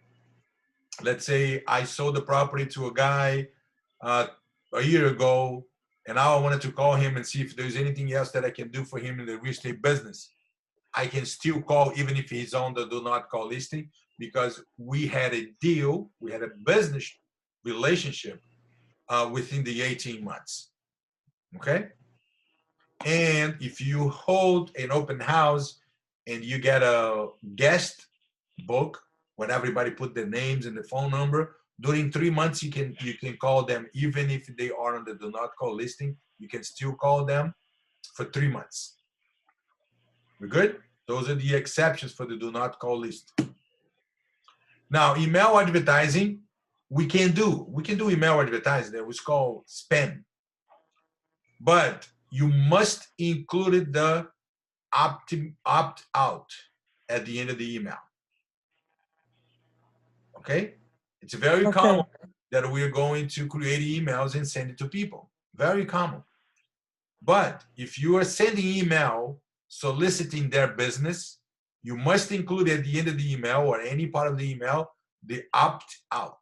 Speaker 4: Let's say I sold the property to a guy a year ago, and now I wanted to call him and see if there's anything else that I can do for him in the real estate business. I can still call even if he's on the do not call listing, because we had a deal, we had a business relationship within the 18 months. Okay. And if you hold an open house and you get a guest book when everybody put their names and the phone number, during 3 months you can call them, even if they are on the do not call listing. You can still call them for 3 months. We're good? Those are the exceptions for the do not call list. Now, email advertising, we can do email advertising. That was called spam. But you must include the opt out at the end of the email. Okay? It's very common that we're going to create emails and send it to people. Very common. But if you are sending email soliciting their business, you must include at the end of the email or any part of the email the opt out,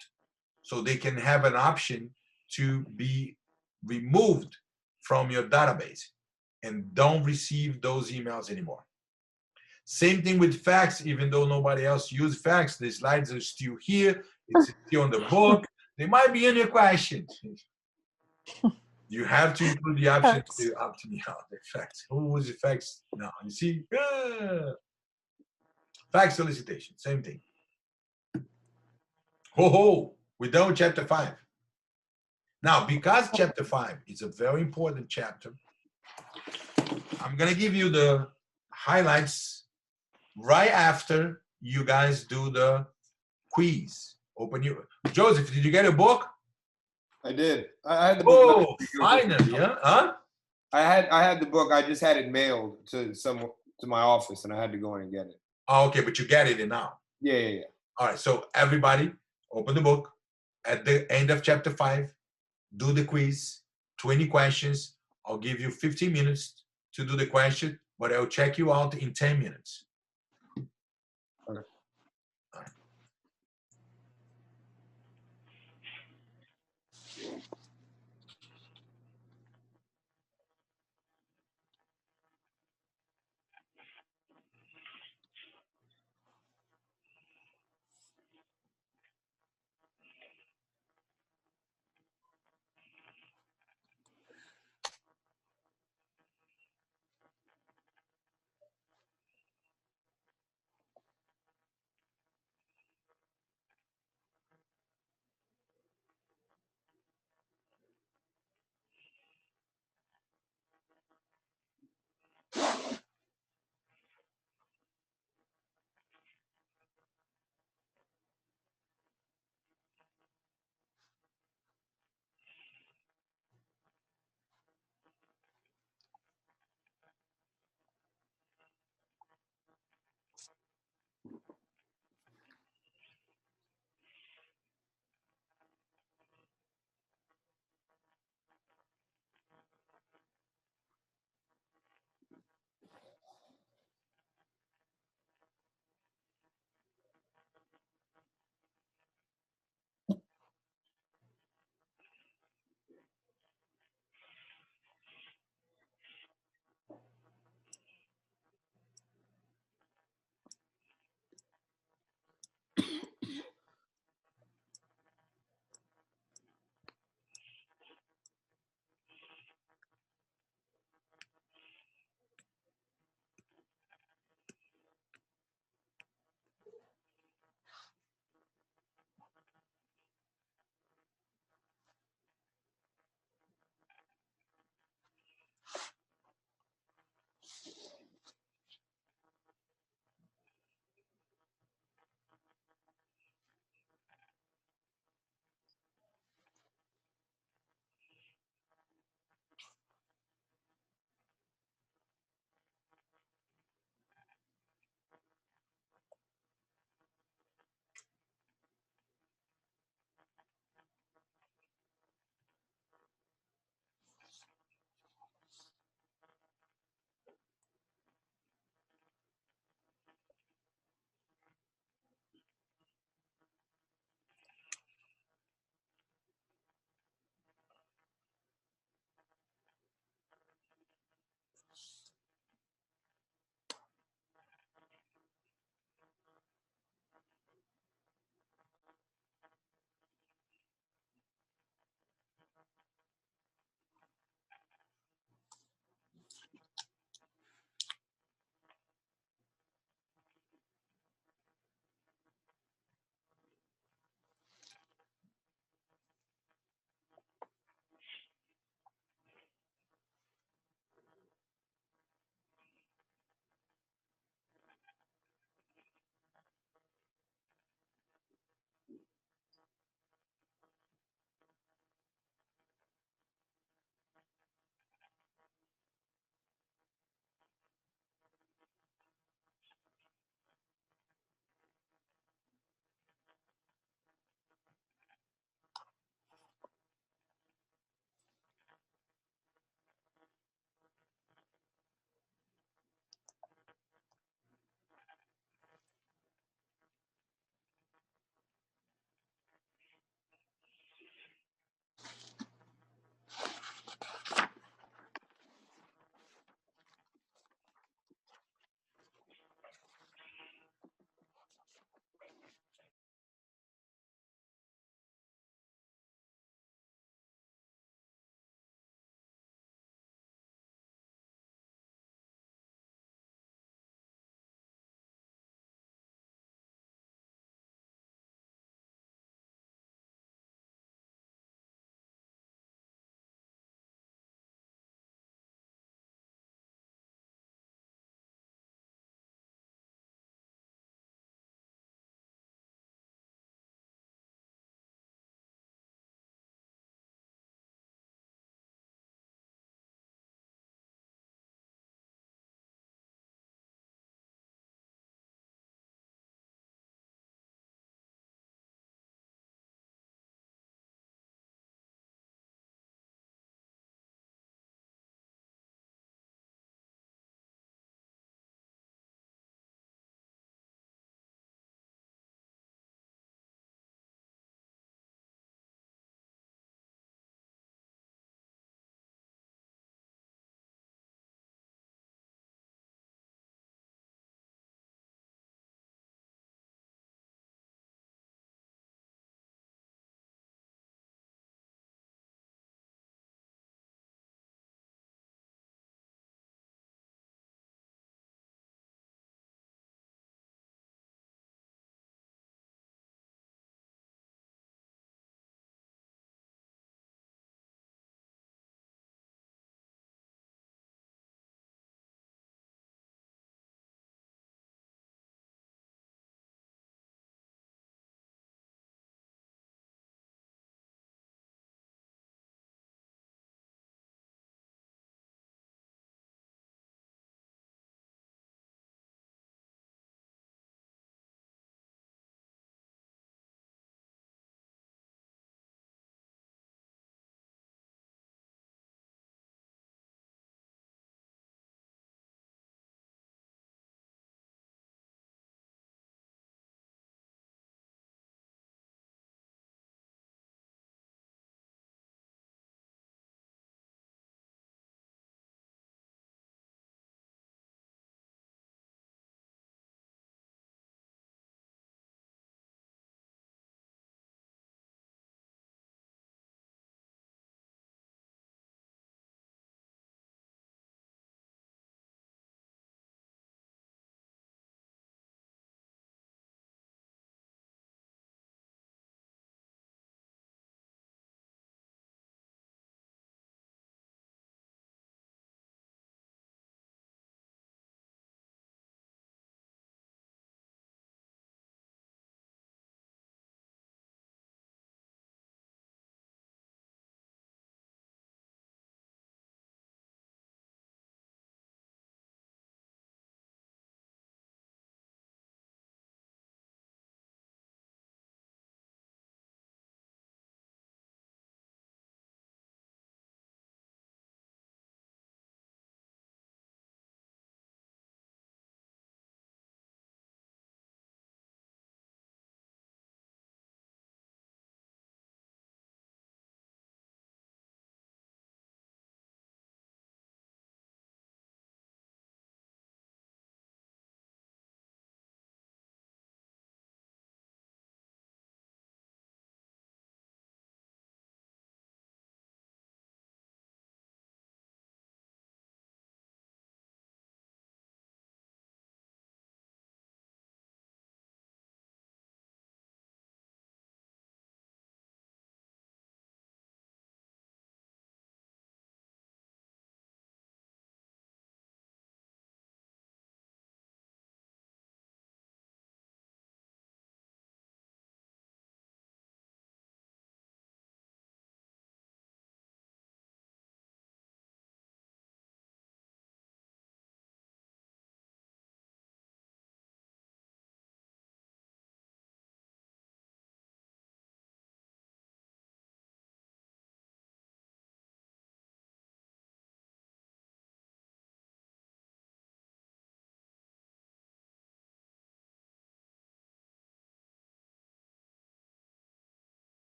Speaker 4: so they can have an option to be removed from your database and don't receive those emails anymore. Same thing with fax. Even though nobody else uses fax, the slides are still here. It's still on the book. They might be any questions. You have to include the option to opt me out. The fax. Who was the fax? No, you see? Fax solicitation, same thing. We're done with chapter 5. Now, because chapter 5 is a very important chapter, I'm going to give you the highlights right after you guys do the quiz. Joseph, did you get a book?
Speaker 6: I did. I had the book.
Speaker 4: Oh, finally, huh?
Speaker 6: I had the book. I just had it mailed to my office, and I had to go in and get it.
Speaker 4: Oh, okay, but you get it now.
Speaker 6: Yeah.
Speaker 4: All right, so everybody, open the book. At the end of chapter 5, do the quiz, 20 questions. I'll give you 15 minutes to do the question, but I'll check you out in 10 minutes.
Speaker 6: Okay.
Speaker 4: All right.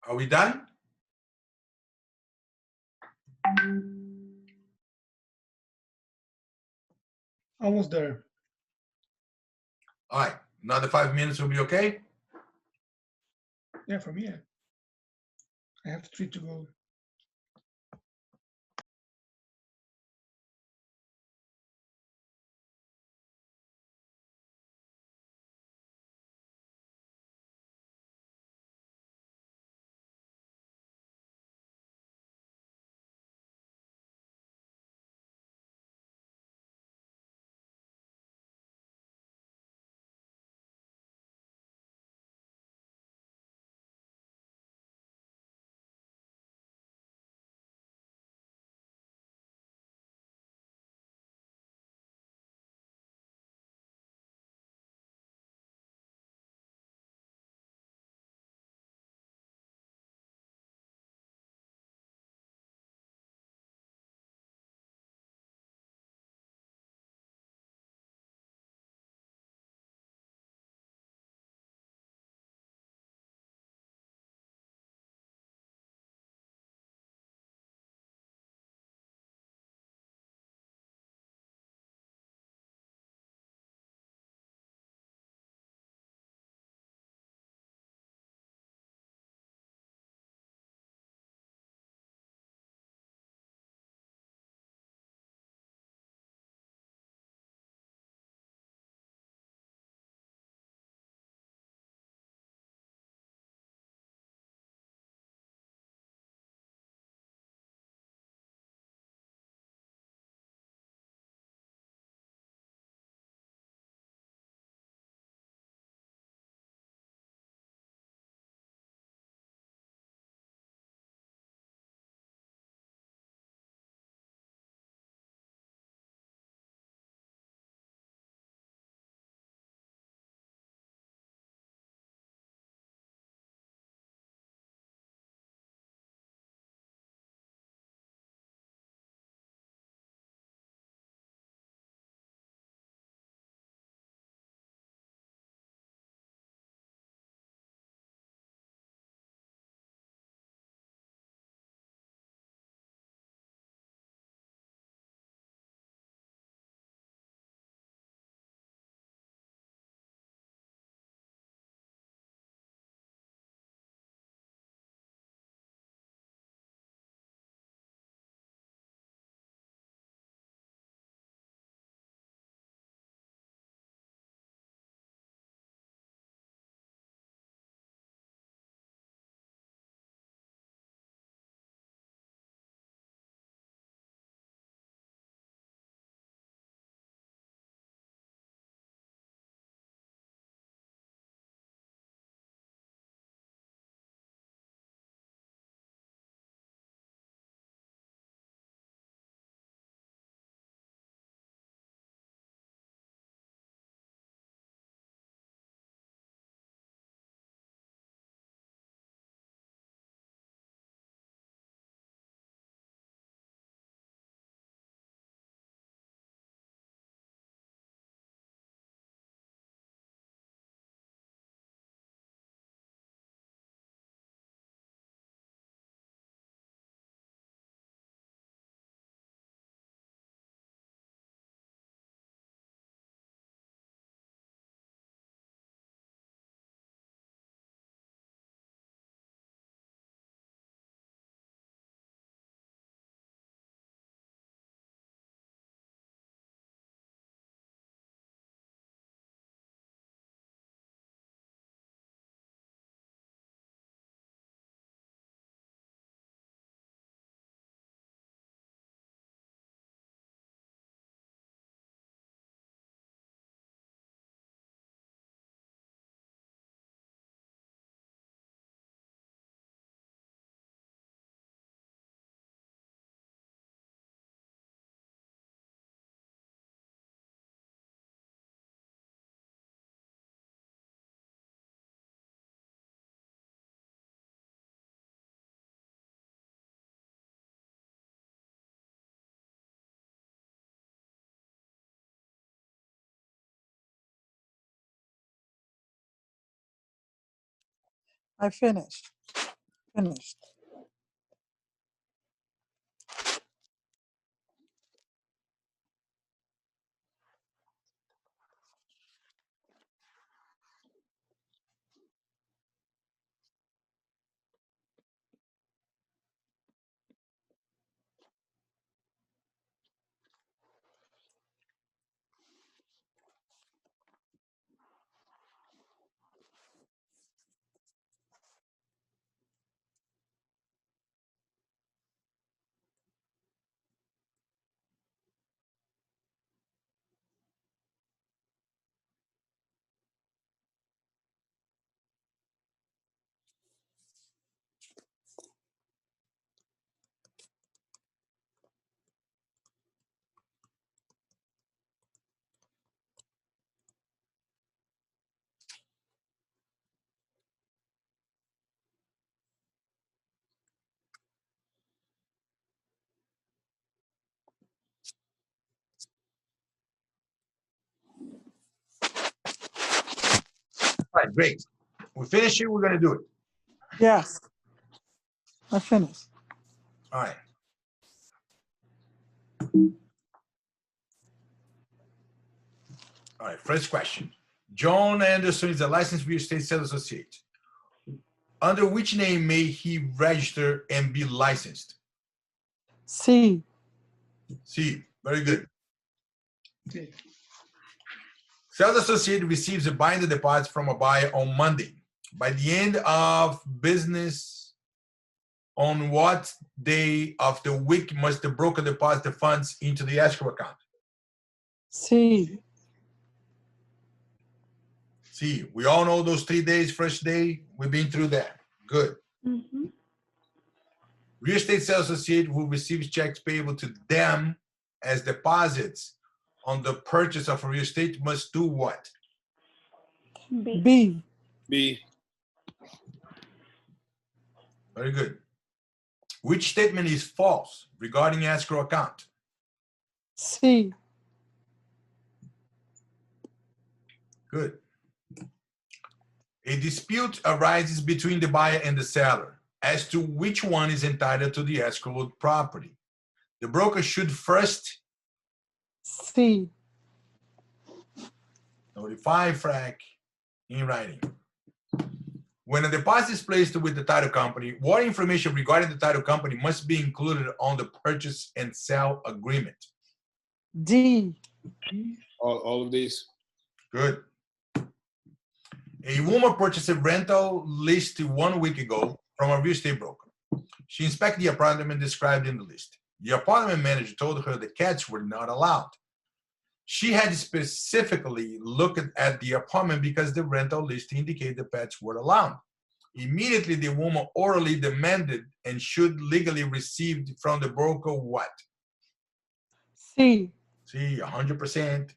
Speaker 4: Are we done?
Speaker 3: Almost there.
Speaker 4: All right, another 5 minutes will be okay?
Speaker 3: Yeah, for me, yeah. I have 3 to go.
Speaker 1: I finished. Finished.
Speaker 4: All right, great. We finish it, we're gonna do it.
Speaker 1: Yes, I finished.
Speaker 4: All right. All right, first question. John Anderson is a licensed real estate sales associate. Under which name may he register and be licensed?
Speaker 1: C.
Speaker 4: C, very good. Sales associate receives a binder deposit from a buyer on Monday. By the end of business, on what day of the week must the broker deposit the funds into the escrow account?
Speaker 1: C.
Speaker 4: See, we all know those 3 days, first day, we've been through that. Good.
Speaker 5: Mm-hmm.
Speaker 4: Real estate sales associate who receives checks payable to them as deposits on the purchase of a real estate must do what?
Speaker 5: B.
Speaker 1: B.
Speaker 6: B.
Speaker 4: Very good. Which statement is false regarding escrow account?
Speaker 1: C.
Speaker 4: Good. A dispute arises between the buyer and the seller as to which one is entitled to the escrowed property. The broker should first
Speaker 1: C.
Speaker 4: notify FREC in writing. When a deposit is placed with the title company, what information regarding the title company must be included on the purchase and sale agreement?
Speaker 1: D.
Speaker 6: All of these.
Speaker 4: Good. A woman purchased a rental list 1 week ago from a real estate broker. She inspected the apartment described in the list. The apartment manager told her the cats were not allowed. She had specifically looked at the apartment because the rental list indicated the pets were allowed. Immediately, the woman orally demanded and should legally receive from the broker what?
Speaker 1: C.
Speaker 4: See, 100%.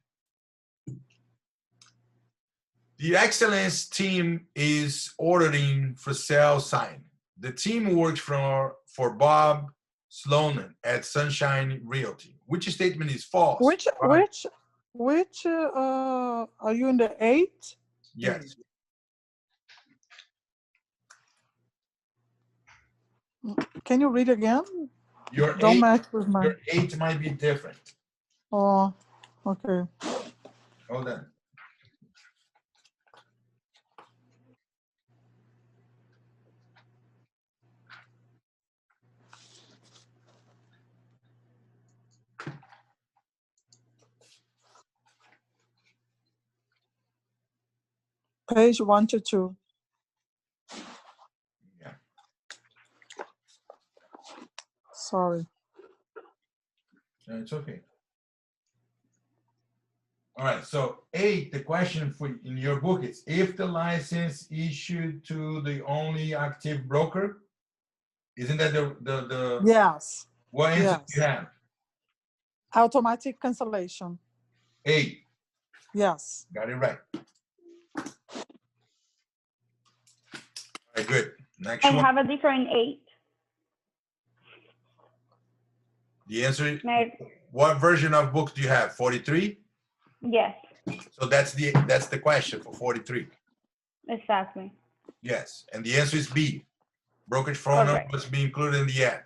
Speaker 4: The excellence team is ordering for sale sign. The team works for Bob Sloan at Sunshine Realty. Which statement is false?
Speaker 1: Which are you in the 8?
Speaker 4: Yes.
Speaker 1: Can you read again?
Speaker 4: Your
Speaker 1: Don't
Speaker 4: 8,
Speaker 1: match with mine.
Speaker 4: your 8 might be different.
Speaker 1: Oh, okay.
Speaker 4: Hold on.
Speaker 1: Page 1 to 2.
Speaker 4: Yeah.
Speaker 1: Sorry.
Speaker 4: No, it's okay. All right, so 8, the question for in your book is, if the license issued to the only active broker, isn't that the
Speaker 1: Yes.
Speaker 4: what answer
Speaker 1: Yes.
Speaker 4: do you have?
Speaker 1: Automatic cancellation.
Speaker 4: 8,
Speaker 1: Yes.
Speaker 4: got it right. All right, good. Next
Speaker 5: I
Speaker 4: one.
Speaker 5: have a different 8.
Speaker 4: The answer is,
Speaker 5: No,
Speaker 4: what version of book do you have? 43?
Speaker 5: yes,
Speaker 4: So that's the question for 43.
Speaker 5: exactly.
Speaker 4: Yes, and the answer is B. Brokerage phone number
Speaker 8: Correct.
Speaker 4: must be included in the ad.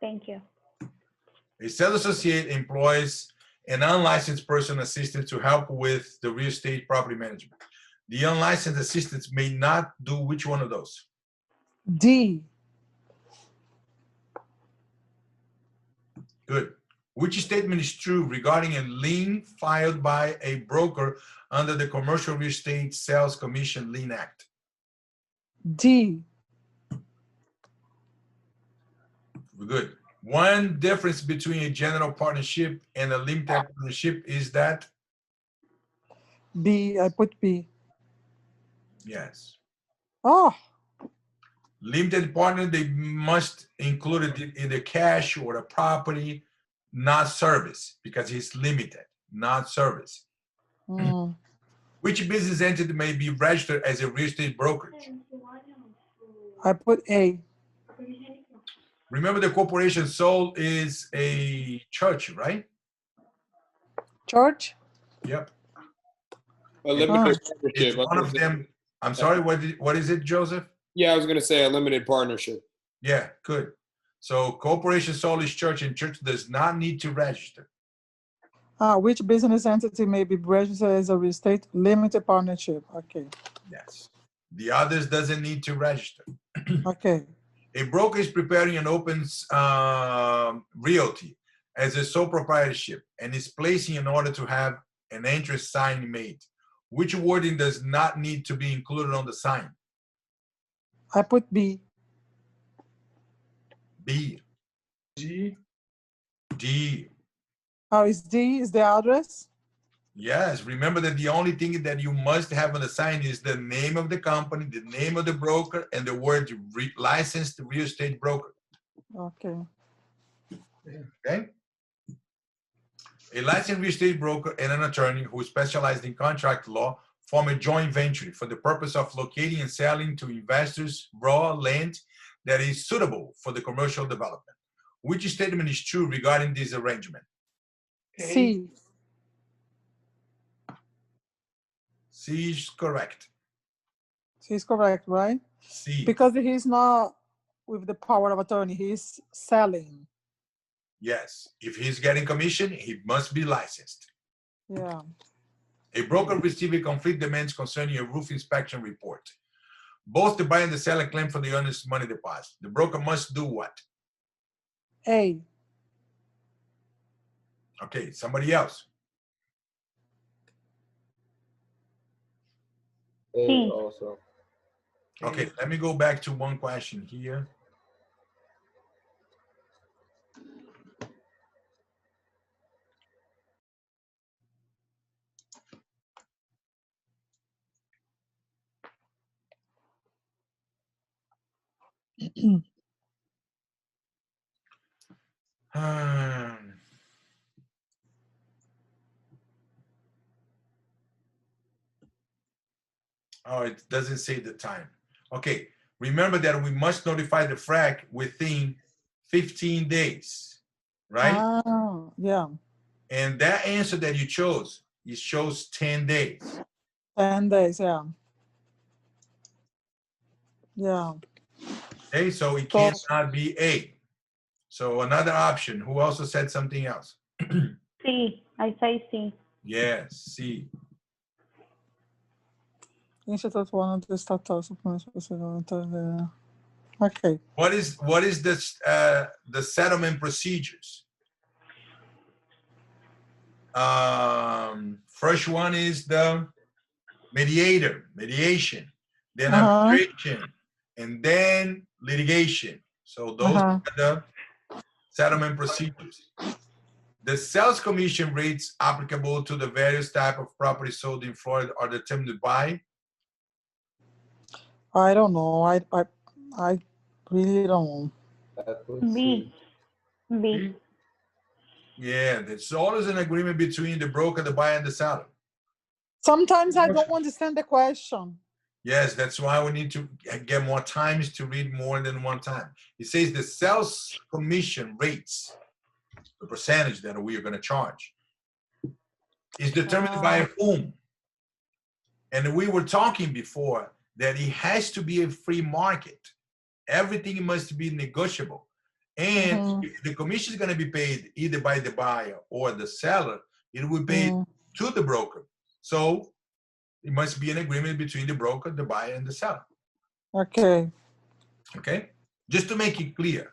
Speaker 8: Thank you.
Speaker 4: A sales associate employs an unlicensed person assistant to help with the real estate property management. The unlicensed assistants may not do which one of those?
Speaker 1: D.
Speaker 4: Good. Which statement is true regarding a lien filed by a broker under the Commercial Real Estate Sales Commission Lien Act?
Speaker 1: D.
Speaker 4: Good. One difference between a general partnership and a limited partnership is that?
Speaker 1: B. I put B.
Speaker 4: Yes.
Speaker 1: Oh.
Speaker 4: Limited partner, they must include it in the cash or the property, not service, because it's limited, not service.
Speaker 1: Mm.
Speaker 4: Which business entity may be registered as a real estate brokerage?
Speaker 1: I put A.
Speaker 4: Remember, the corporation soul is a church, right?
Speaker 1: Church?
Speaker 4: Yep.
Speaker 6: A limited
Speaker 4: It's
Speaker 6: partnership.
Speaker 4: one of them. I'm sorry, what is it, Joseph?
Speaker 6: Yeah, I was going to say a limited partnership.
Speaker 4: Yeah, good. So corporation soul is church, and church does not need to register.
Speaker 1: Which business entity may be registered as a real estate limited partnership? Okay.
Speaker 4: Yes. The others doesn't need to register.
Speaker 1: Okay.
Speaker 4: A broker is preparing an open realty as a sole proprietorship and is placing in order to have an interest sign made. Which wording does not need to be included on the sign?
Speaker 1: I put B.
Speaker 4: B.
Speaker 3: G.
Speaker 4: D.
Speaker 1: Oh, is D is the address?
Speaker 4: Yes, remember that the only thing that you must have on the sign is the name of the company, the name of the broker, and the word licensed real estate broker.
Speaker 1: Okay.
Speaker 4: Okay? A licensed real estate broker and an attorney who specialized in contract law form a joint venture for the purpose of locating and selling to investors raw land that is suitable for the commercial development. Which statement is true regarding this arrangement?
Speaker 1: C.
Speaker 4: C is correct.
Speaker 1: C is correct, right?
Speaker 4: C.
Speaker 1: Because he's not with the power of attorney, he's selling.
Speaker 4: Yes. If he's getting commission, he must be licensed.
Speaker 1: Yeah.
Speaker 4: A broker receives a complete demands concerning a roof inspection report. Both the buyer and the seller claim for the owner's money deposit. The broker must do what?
Speaker 1: A.
Speaker 4: Okay, somebody else.
Speaker 7: A
Speaker 8: C.
Speaker 7: also.
Speaker 4: Okay, let me go back to one question here. Oh, it doesn't say the time. Okay, remember that we must notify the FREC within 15 days, right?
Speaker 1: Oh, yeah.
Speaker 4: And that answer that you chose, it shows 10 days.
Speaker 1: 10 days, yeah. Yeah.
Speaker 4: Okay, so it cannot be A. So another option, who also said something else?
Speaker 8: C. I say C.
Speaker 4: Yes, C.
Speaker 1: Okay.
Speaker 4: What is this the settlement procedures? First one is the mediation, then arbitration, and then litigation. So those are the settlement procedures. The sales commission rates applicable to the various type of property sold in Florida are determined by?
Speaker 1: I don't know. I really don't know.
Speaker 8: B. B.
Speaker 4: Yeah, there's always an agreement between the broker, the buyer, and the seller.
Speaker 1: Sometimes I don't understand the question.
Speaker 4: Yes, that's why we need to get more times to read more than one time. It says the sales commission rates, the percentage that we are going to charge, is determined by whom? And we were talking before that it has to be a free market. Everything must be negotiable. And if the commission is going to be paid either by the buyer or the seller, it will be paid to the broker. So it must be an agreement between the broker, the buyer, and the seller.
Speaker 1: Okay.
Speaker 4: Okay? Just to make it clear,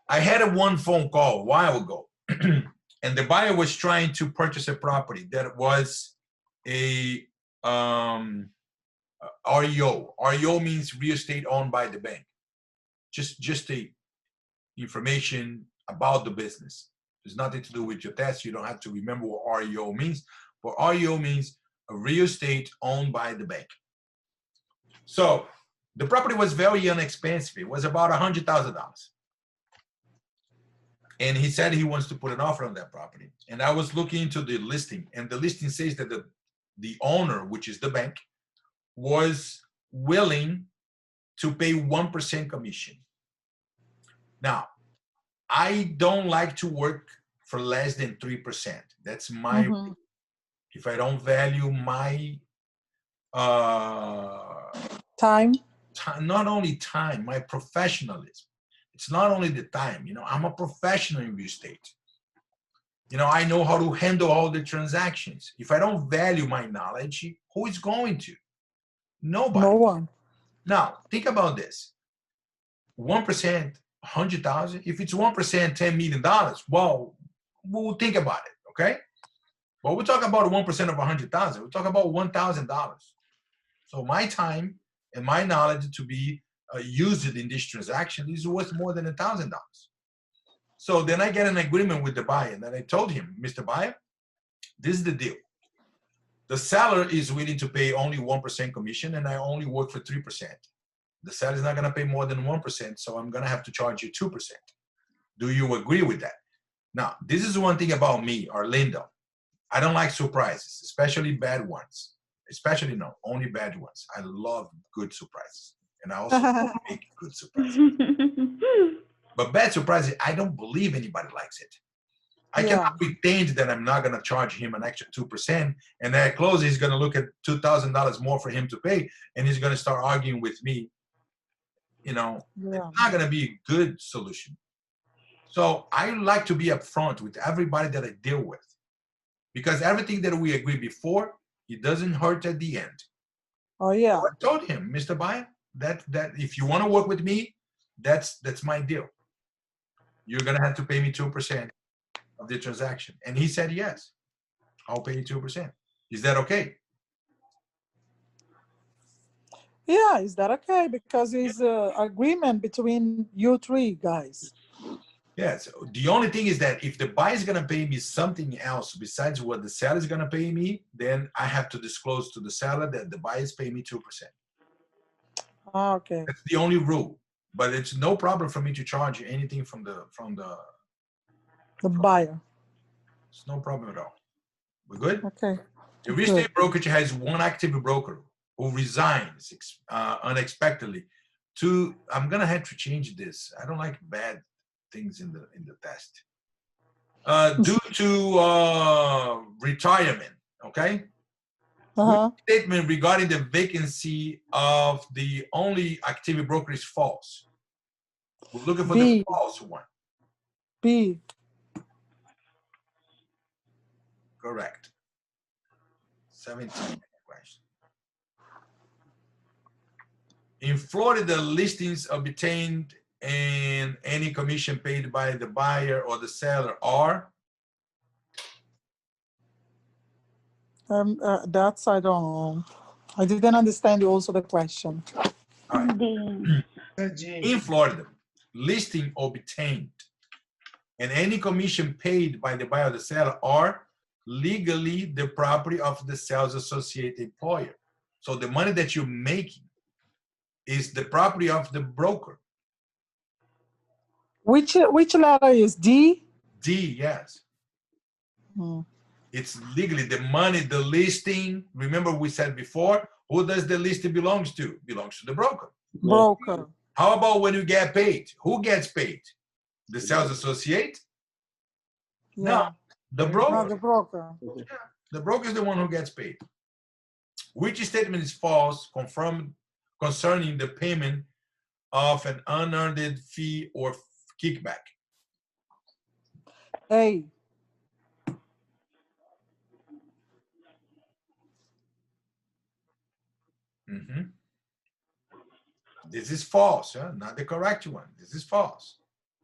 Speaker 4: I had one phone call a while ago, and the buyer was trying to purchase a property that was a REO. REO means real estate owned by the bank. Just a information about the business. There's nothing to do with your test. You don't have to remember what REO means. But REO means a real estate owned by the bank. So the property was very inexpensive. It was about $100,000. And he said he wants to put an offer on that property. And I was looking into the listing, and the listing says that the owner, which is the bank, was willing to pay 1% commission. Now, I don't like to work for less than 3%. That's my, if I don't value my
Speaker 1: time,
Speaker 4: not only time, my professionalism. It's not only the time, you know, I'm a professional in real estate. You know, I know how to handle all the transactions. If I don't value my knowledge, who is going to? Nobody.
Speaker 1: No one.
Speaker 4: Now, think about this. 1%, 100,000. If it's 1%, $10 million, well, we'll think about it, okay? But we're talking about 1% of 100,000. We're talking about $1,000. So my time and my knowledge to be used in this transaction is worth more than $1,000. So then I get an agreement with the buyer, and then I told him, Mr. Buyer, this is the deal. The seller is willing to pay only 1% commission, and I only work for 3%. The seller is not going to pay more than 1%, so I'm going to have to charge you 2%. Do you agree with that? Now, this is one thing about me, Orlando. I don't like surprises, especially bad ones. Especially, no, only bad ones. I love good surprises. And I also make good surprises. But bad surprises, I don't believe anybody likes it. I cannot pretend that I'm not going to charge him an extra 2%, and at close, he's going to look at $2,000 more for him to pay, and he's going to start arguing with me. You know, it's not going to be a good solution. So I like to be upfront with everybody that I deal with, because everything that we agree before, it doesn't hurt at the end.
Speaker 1: Oh yeah.
Speaker 4: So I told him, Mr. Buyer, that if you want to work with me, that's my deal. You're going to have to pay me 2% of the transaction. And he said, yes, I'll pay you 2%. Is that okay?
Speaker 1: Yeah, is that okay? Because it's an agreement between you three guys.
Speaker 4: Yes. The only thing is that if the buyer is going to pay me something else besides what the seller is going to pay me, then I have to disclose to the seller that the buyer is paying me 2%.
Speaker 1: Okay.
Speaker 4: That's the only rule. But it's no problem for me to charge anything from the
Speaker 1: buyer.
Speaker 4: It's no problem at all. We're good?
Speaker 1: Okay.
Speaker 4: The real estate brokerage has one active broker who resigns unexpectedly. I'm gonna have to change this. I don't like bad things in the test. Due to retirement, okay? Statement regarding the vacancy of the only active broker is false. We're looking for the false one.
Speaker 1: B.
Speaker 4: Correct. 17 question. In Florida, listings obtained and any commission paid by the buyer or the seller are?
Speaker 1: That's, I don't know. I didn't understand also the question.
Speaker 4: All right. In Florida, listing obtained and any commission paid by the buyer or the seller are legally the property of the sales associate employer. So the money that you're making is the property of the broker.
Speaker 1: Which letter is D?
Speaker 4: D, yes. It's legally the money, the listing. Remember we said before, who does the listing belongs to? Belongs to the broker.
Speaker 1: Broker.
Speaker 4: How about when you get paid? Who gets paid? The sales associate?
Speaker 1: Yeah.
Speaker 4: No, the broker.
Speaker 1: No, the broker.
Speaker 4: Yeah, the broker is the one who gets paid. Which statement is false, confirmed concerning the payment of an unearned fee or kickback?
Speaker 1: A.
Speaker 4: This is false, not the correct one. This is false.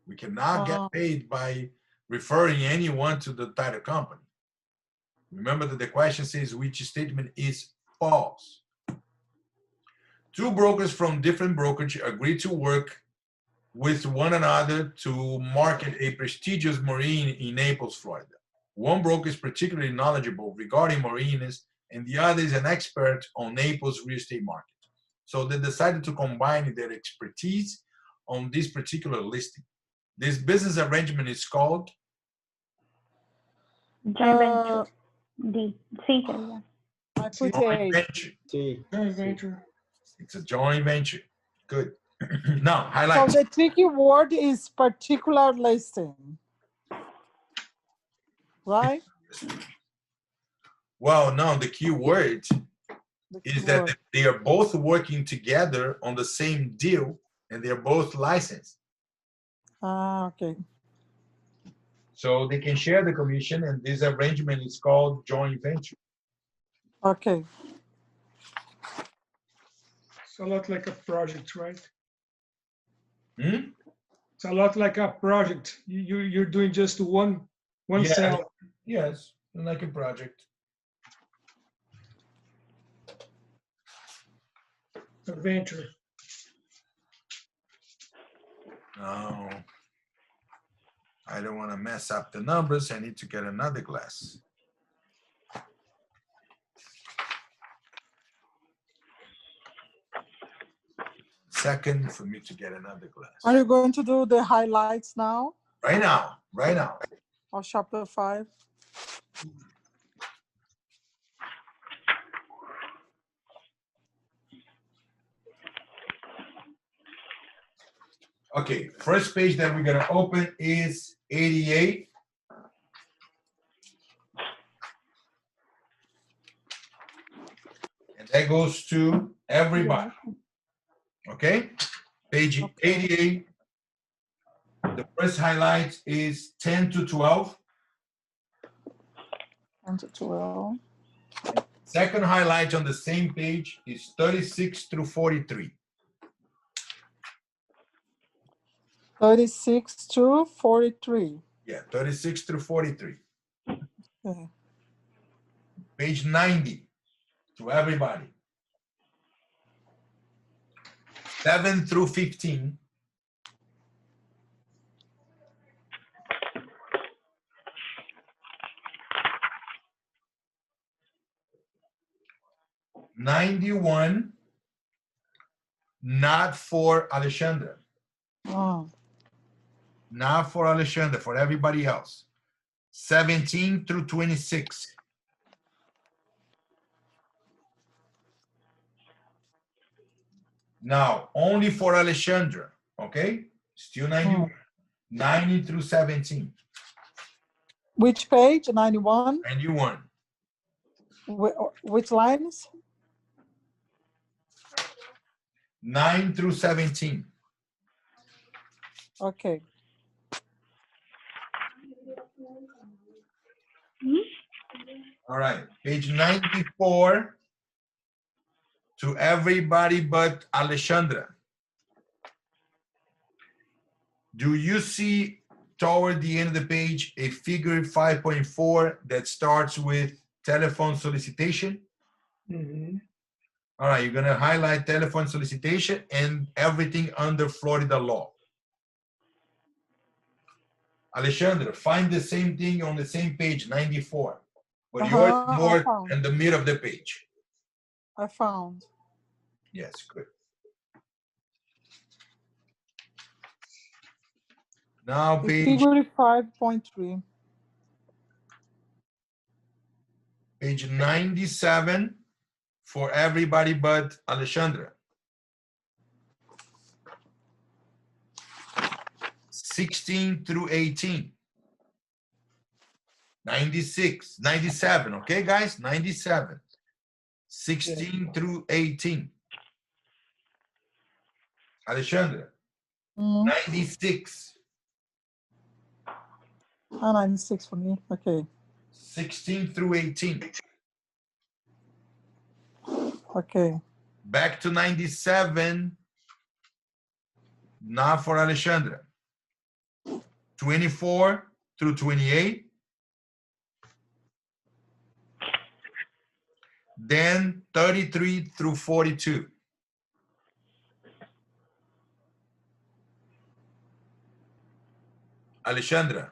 Speaker 4: We cannot get paid by referring anyone to the title company. Remember that the question says which statement is false. Two brokers from different brokerage agree to work with one another to market a prestigious marine in Naples, Florida. One broker is particularly knowledgeable regarding marinas, and the other is an expert on Naples real estate market. So they decided to combine their expertise on this particular listing. This business arrangement is called
Speaker 8: Joint venture. D. C. Yeah.
Speaker 1: I put
Speaker 4: joint
Speaker 1: A.
Speaker 4: venture.
Speaker 7: C.
Speaker 3: Joint venture.
Speaker 4: It's a joint venture. Good. Now, highlight.
Speaker 1: So the tricky word is particular listing, right?
Speaker 4: Well, no, the key word is that they are both working together on the same deal and they're both licensed.
Speaker 1: Okay.
Speaker 4: So they can share the commission, and this arrangement is called joint venture.
Speaker 1: Okay.
Speaker 3: It's a lot like a project, right?
Speaker 4: Hmm?
Speaker 3: It's a lot like a project. You're doing just one
Speaker 4: Yeah.
Speaker 3: sale.
Speaker 4: Yes, like a project.
Speaker 3: A venture.
Speaker 4: No, I don't want to mess up the numbers. I need to get another glass. Second for me to get another glass.
Speaker 1: Are you going to do the highlights now?
Speaker 4: Right now, right now.
Speaker 1: Or chapter 5?
Speaker 4: Okay, first page that we're gonna open is 88. And that goes to everybody. Okay, page 88. The first highlight is 10 to 12.
Speaker 1: 10 to 12.
Speaker 4: Second highlight on the same page is 36 through 43.
Speaker 1: 36 to 43.
Speaker 4: Yeah, 36 through 43.
Speaker 1: Okay.
Speaker 4: Page 90 to everybody. 7 through 15. '91, not for Alexandra.
Speaker 1: Oh.
Speaker 4: Not for Alexandra, for everybody else. 17 through 26. Now, only for Alexandra, okay? Still 91. 90 through 17.
Speaker 1: Which page? 91?
Speaker 4: 91.
Speaker 1: Which lines?
Speaker 4: 9 through 17.
Speaker 1: Okay.
Speaker 4: All right, page 94 to everybody but Alexandra. Do you see toward the end of the page a figure 5.4 that starts with telephone solicitation?
Speaker 3: Mm-hmm.
Speaker 4: All right, you're gonna highlight telephone solicitation and everything under Florida law. Alexandra, find the same thing on the same page, 94. But yours is more in the middle of the page.
Speaker 1: I found.
Speaker 4: Yes, good. Now page
Speaker 1: Figure 5.3.
Speaker 4: Page 97 for everybody but Alexandra. 16 through 18. 96, 97, okay, guys? 97. 16 through 18. Alexandra, 96.
Speaker 1: 96 for me. Okay.
Speaker 4: 16 through 18.
Speaker 1: Okay.
Speaker 4: Back to 97. Not for Alexandra. 24 through 28. Then 33 through 42. Alexandra,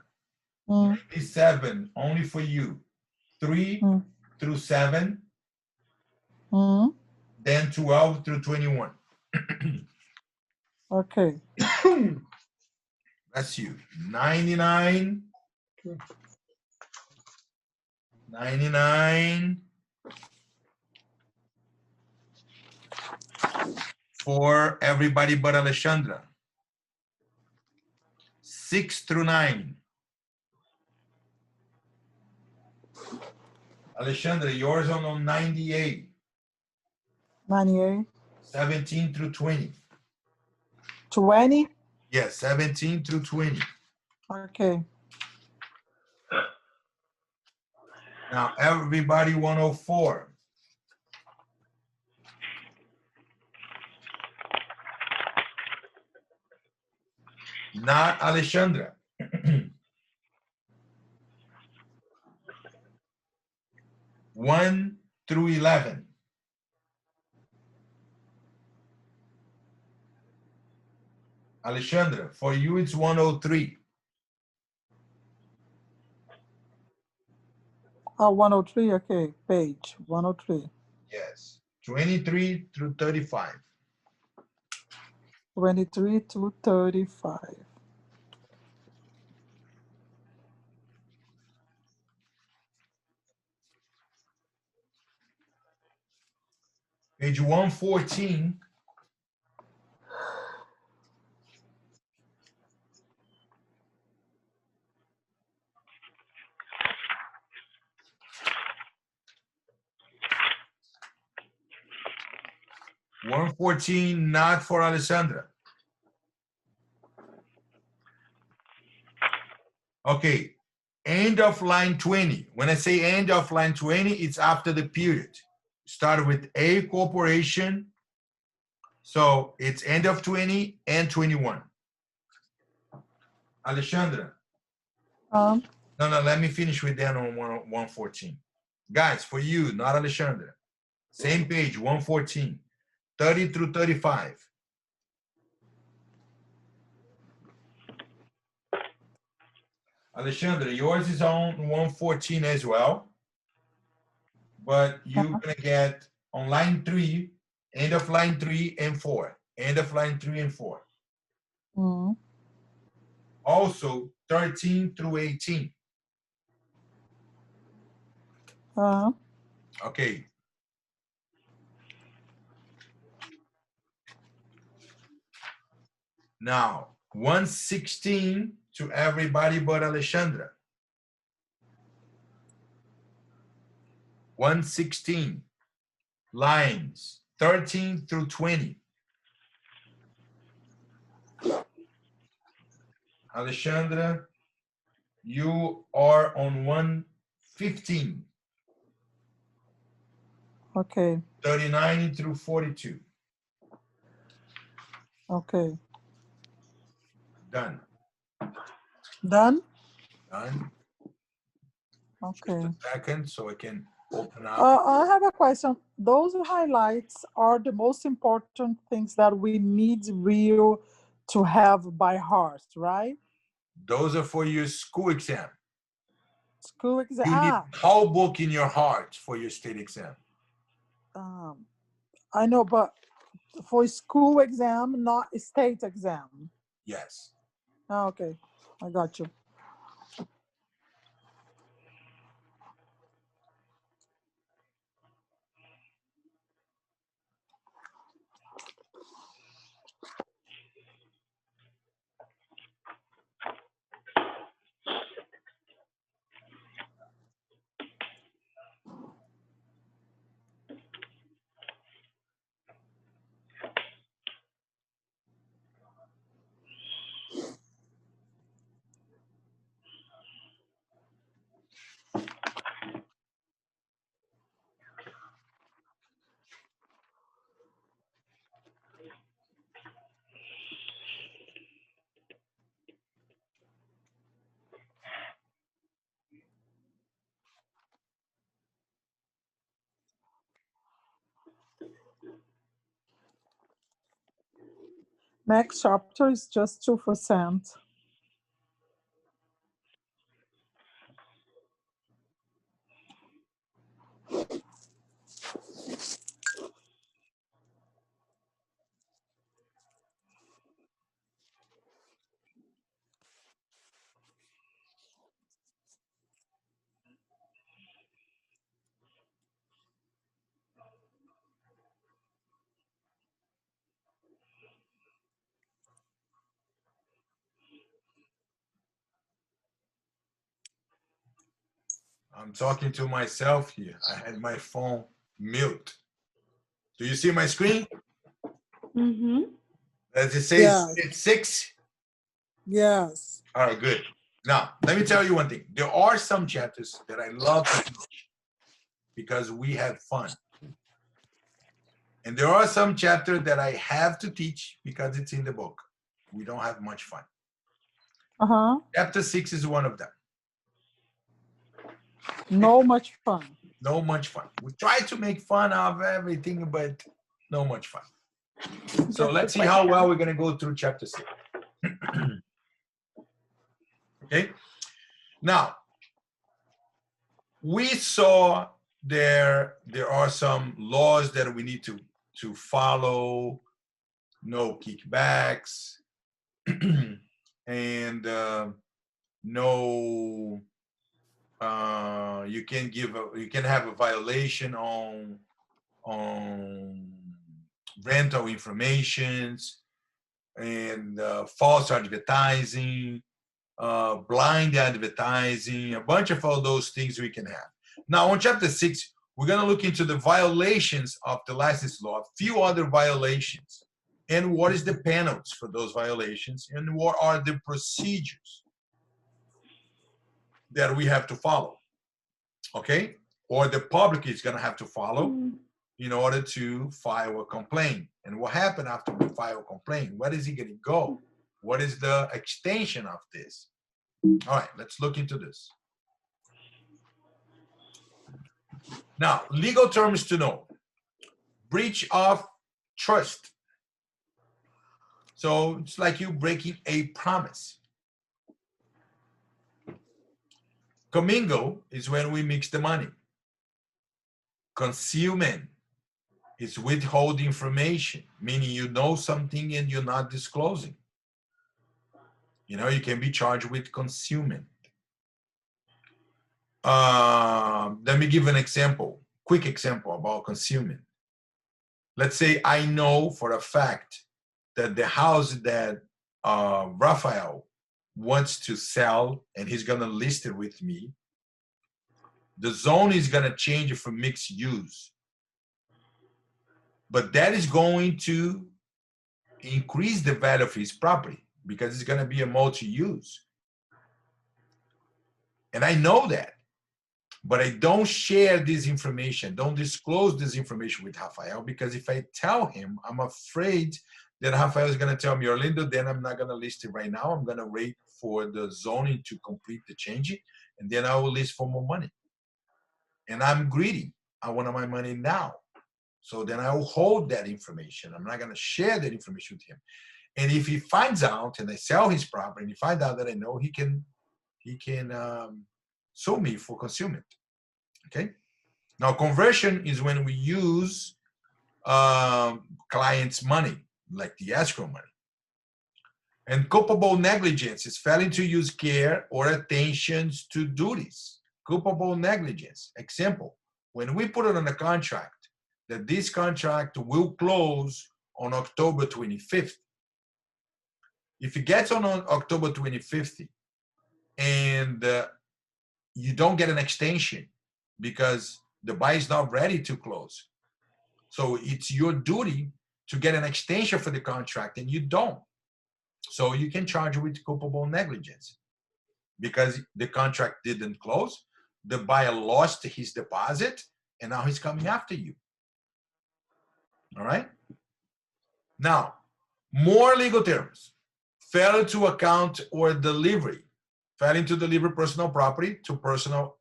Speaker 4: 97 only for you. 3 through 7. Then 12 through 21.
Speaker 1: Okay.
Speaker 4: That's you. 99. 99 for everybody but Alexandra. 6 through 9. Alexandra, yours on 98.
Speaker 1: 98.
Speaker 4: 17 through 20.
Speaker 1: 20.
Speaker 4: Yes, 17 through 20.
Speaker 1: Okay.
Speaker 4: Now everybody 104. Not Alexandra. 1 through 11. Alexandra, for you it's 103.
Speaker 1: 103. Okay. Page 103.
Speaker 4: Yes. 23 through 35.
Speaker 1: 23 to 35.
Speaker 4: Page 114. Not for Alessandra. Okay, end of line 20. When I say end of line 20, it's after the period. Start with a corporation. So it's end of 20 and 21. Alexandra. No, let me finish with that on 114. Guys, for you, not Alexandra. Same page, 114. 30 through 35. Alexandra, yours is on 114 as well. But you're gonna get on line 3, end of line 3 and 4. End of line 3 and 4. Also 13 through 18. Okay. Now 116 to everybody but Alexandra. 116 lines 13 through 20. Alexandra, you are on 115.
Speaker 1: Okay.
Speaker 4: 39 through 42.
Speaker 1: Okay.
Speaker 4: Done.
Speaker 1: Done?
Speaker 4: Done.
Speaker 1: Okay.
Speaker 4: Just a second so I can open up.
Speaker 1: I have a question. Those highlights are the most important things that we need real to have by heart, right?
Speaker 4: Those are for your school exam.
Speaker 1: School exam.
Speaker 4: You need a whole book in your heart for your state exam.
Speaker 1: I know, but for school exam, not state exam.
Speaker 4: Yes.
Speaker 1: Okay, I got you. Next chapter is just 2%.
Speaker 4: I'm talking to myself here. I had my phone mute. Do you see my screen?
Speaker 8: Mm-hmm.
Speaker 4: Does it say
Speaker 1: Yes.
Speaker 4: it's 6?
Speaker 1: Yes.
Speaker 4: All right, good. Now, let me tell you one thing. There are some chapters that I love to teach because we have fun. And there are some chapters that I have to teach because it's in the book. We don't have much fun.
Speaker 1: Uh-huh.
Speaker 4: Chapter 6 is one of them.
Speaker 1: No much fun.
Speaker 4: No much fun. We try to make fun of everything, but no much fun. So let's see how well we're going to go through chapter 6. Okay. Now, we saw there are some laws that we need to follow. No kickbacks, and no. You can have a violation on rental informations and false advertising, blind advertising, a bunch of all those things we can have. Now, on chapter 6, we're going to look into the violations of the license law, a few other violations, and what is the penalties for those violations, and what are the procedures that we have to follow, okay? Or the public is going to have to follow in order to file a complaint. And what happened after we file a complaint? Where is it going to go? What is the extension of this? All right, let's look into this. Now, legal terms to know. Breach of trust. So it's like you breaking a promise. Commingle is when we mix the money. Concealment is withhold information, meaning you know something and you're not disclosing. You know, you can be charged with concealment. Let me give an example, quick example about concealment. Let's say I know for a fact that the house that Rafael wants to sell and he's going to list it with me, the zone is going to change it from mixed use. But that is going to increase the value of his property because it's going to be a multi-use. And I know that. But I don't share this information, don't disclose this information with Rafael, because if I tell him, I'm afraid that Rafael is going to tell me, Orlando, then I'm not going to list it right now. I'm going to wait for the zoning to complete the change, and then I will list for more money. And I'm greedy. I want my money now. So then I will hold that information. I'm not going to share that information with him. And if he finds out and I sell his property and he finds out that I know, he can sue me for concealment. Okay. Now, conversion is when we use clients' money, like the escrow money. And culpable negligence is failing to use care or attention to duties. Culpable negligence. Example, when we put it on a contract, that this contract will close on October 25th. If it gets on October 25th and you don't get an extension because the buyer is not ready to close. So it's your duty to get an extension for the contract and you don't. So you can charge with culpable negligence because the contract didn't close. The buyer lost his deposit and now he's coming after you. All right. Now, more legal terms. Failure to account or delivery. Failing to deliver personal property to personal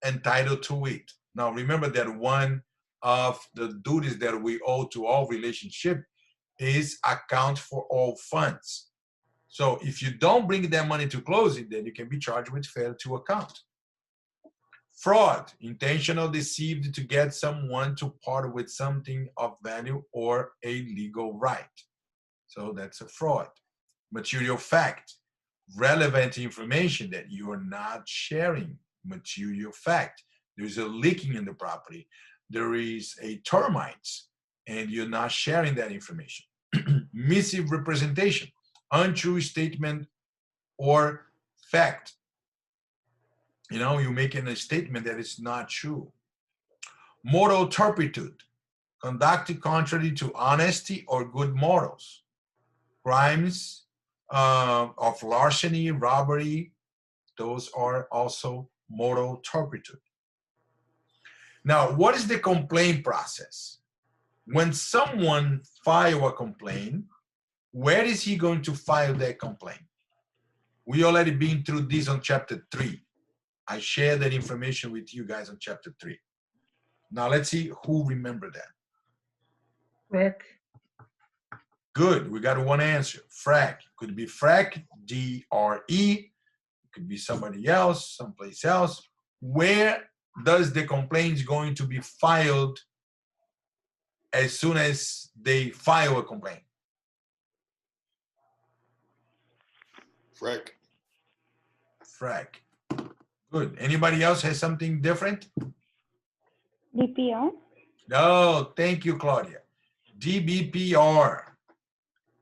Speaker 4: entitled to it. Now, remember that one of the duties that we owe to all relationship is account for all funds. So if you don't bring that money to closing, then you can be charged with failure to account. Fraud, intentional deceit to get someone to part with something of value or a legal right. So that's a fraud. Material fact, relevant information that you are not sharing. Material fact, there's a leaking in the property. There is a termites and you're not sharing that information. Misrepresentation, untrue statement or fact. You know, you're making a statement that is not true. Moral turpitude, conduct contrary to honesty or good morals. Crimes of larceny, robbery, those are also moral turpitude. Now, what is the complaint process? When someone files a complaint, where is he going to file that complaint? We already been through this on chapter 3. I shared that information with you guys on chapter 3. Now let's see who remember that.
Speaker 3: FREC.
Speaker 4: Good, we got one answer. FREC. Could be FREC, D-R-E. It could be somebody else, someplace else. Where does the complaint going to be filed as soon as they file a complaint?
Speaker 6: FREC.
Speaker 4: FREC. Good. Anybody else has something different?
Speaker 8: DPR.
Speaker 4: No, thank you, Claudia. DBPR.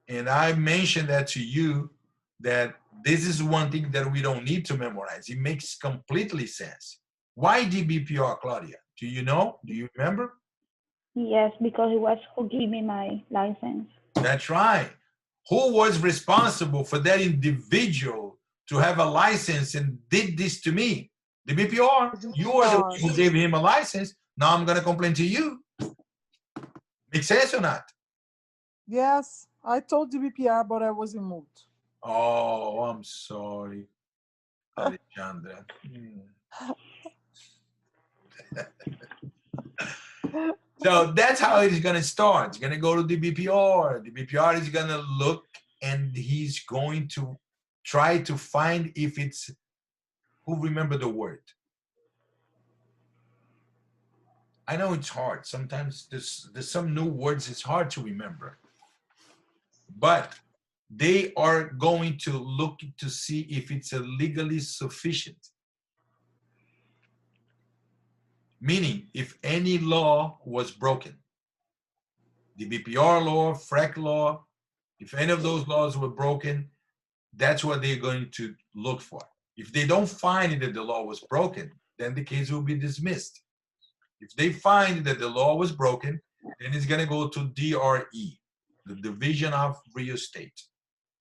Speaker 4: And I mentioned that to you that this is one thing that we don't need to memorize. It makes completely sense. Why DBPR, Claudia? Do you know? Do you remember?
Speaker 8: Yes, because it was who gave me my license.
Speaker 4: That's right. Who was responsible for that individual to have a license and did this to me? The BPR. You are the one who gave him a license. Now I'm going to complain to you. Make sense or not?
Speaker 1: Yes, I told the BPR, but I was in mood.
Speaker 4: Oh, I'm sorry, Alexandra. So that's how it's going to start. It's going to go to the BPR. The BPR is going to look and he's going to try to find if it's, who remember the word? I know it's hard. Sometimes there's some new words it's hard to remember. But they are going to look to see if it's legally sufficient. Meaning, if any law was broken, the BPR law, FREC law, if any of those laws were broken, that's what they're going to look for. If they don't find that the law was broken, then the case will be dismissed. If they find that the law was broken, then it's going to go to DRE, the Division of Real Estate.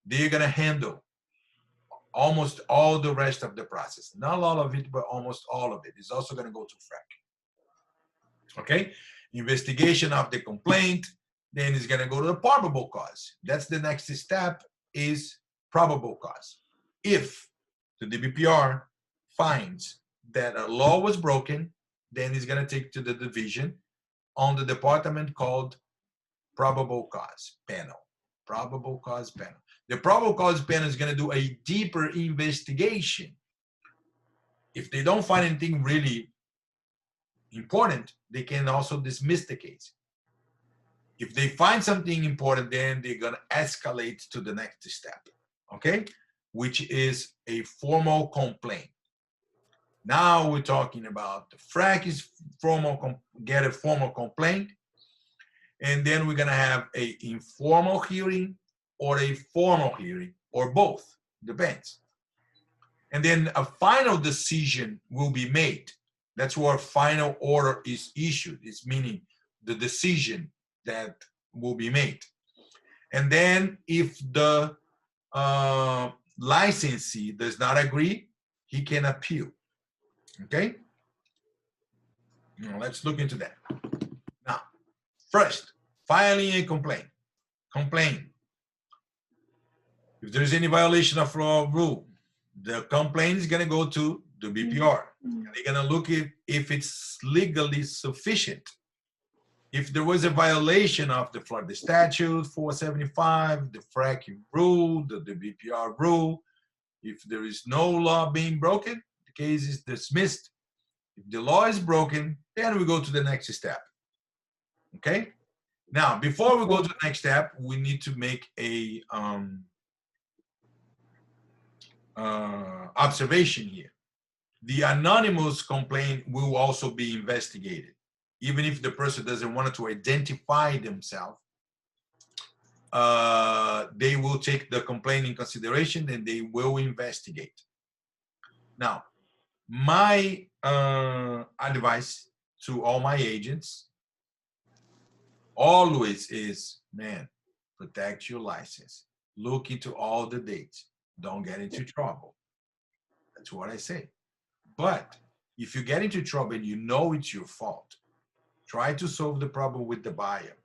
Speaker 4: They're going to handle almost all the rest of the process. Not all of it, but almost all of it. It's also going to go to FREC. Okay? Investigation of the complaint, then it's going to go to the probable cause. That's the next step, is probable cause. If the DBPR finds that a law was broken, then it's going to take to the division on the department called probable cause panel. Probable cause panel. The probable cause panel is going to do a deeper investigation. If they don't find anything really important, they can also dismiss the case. If they find something important, then they're going to escalate to the next step, okay? Which is a formal complaint. Now we're talking about the FREC is get a formal complaint, and then we're going to have an informal hearing or a formal hearing, or both, depends. And then a final decision will be made. That's where final order is issued. It's meaning the decision that will be made. And then if the licensee does not agree, he can appeal. Okay? Now let's look into that. Now, first, filing a complaint. complain. If there's any violation of law or rule, the complaint is going to go to the BPR. And they're going to look if it's legally sufficient. If there was a violation of the Florida statute 475, the FREC rule, the BPR rule, if there is no law being broken, the case is dismissed. If the law is broken, then we go to the next step. Okay? Now, before we go to the next step, we need to make a observation here. The anonymous complaint will also be investigated. Even if the person doesn't want to identify themselves, they will take the complaint in consideration and they will investigate. Now, my advice to all my agents always is, man, protect your license. Look into all the dates. Don't get into trouble. That's what I say. But if you get into trouble and you know it's your fault, try to solve the problem with the buyer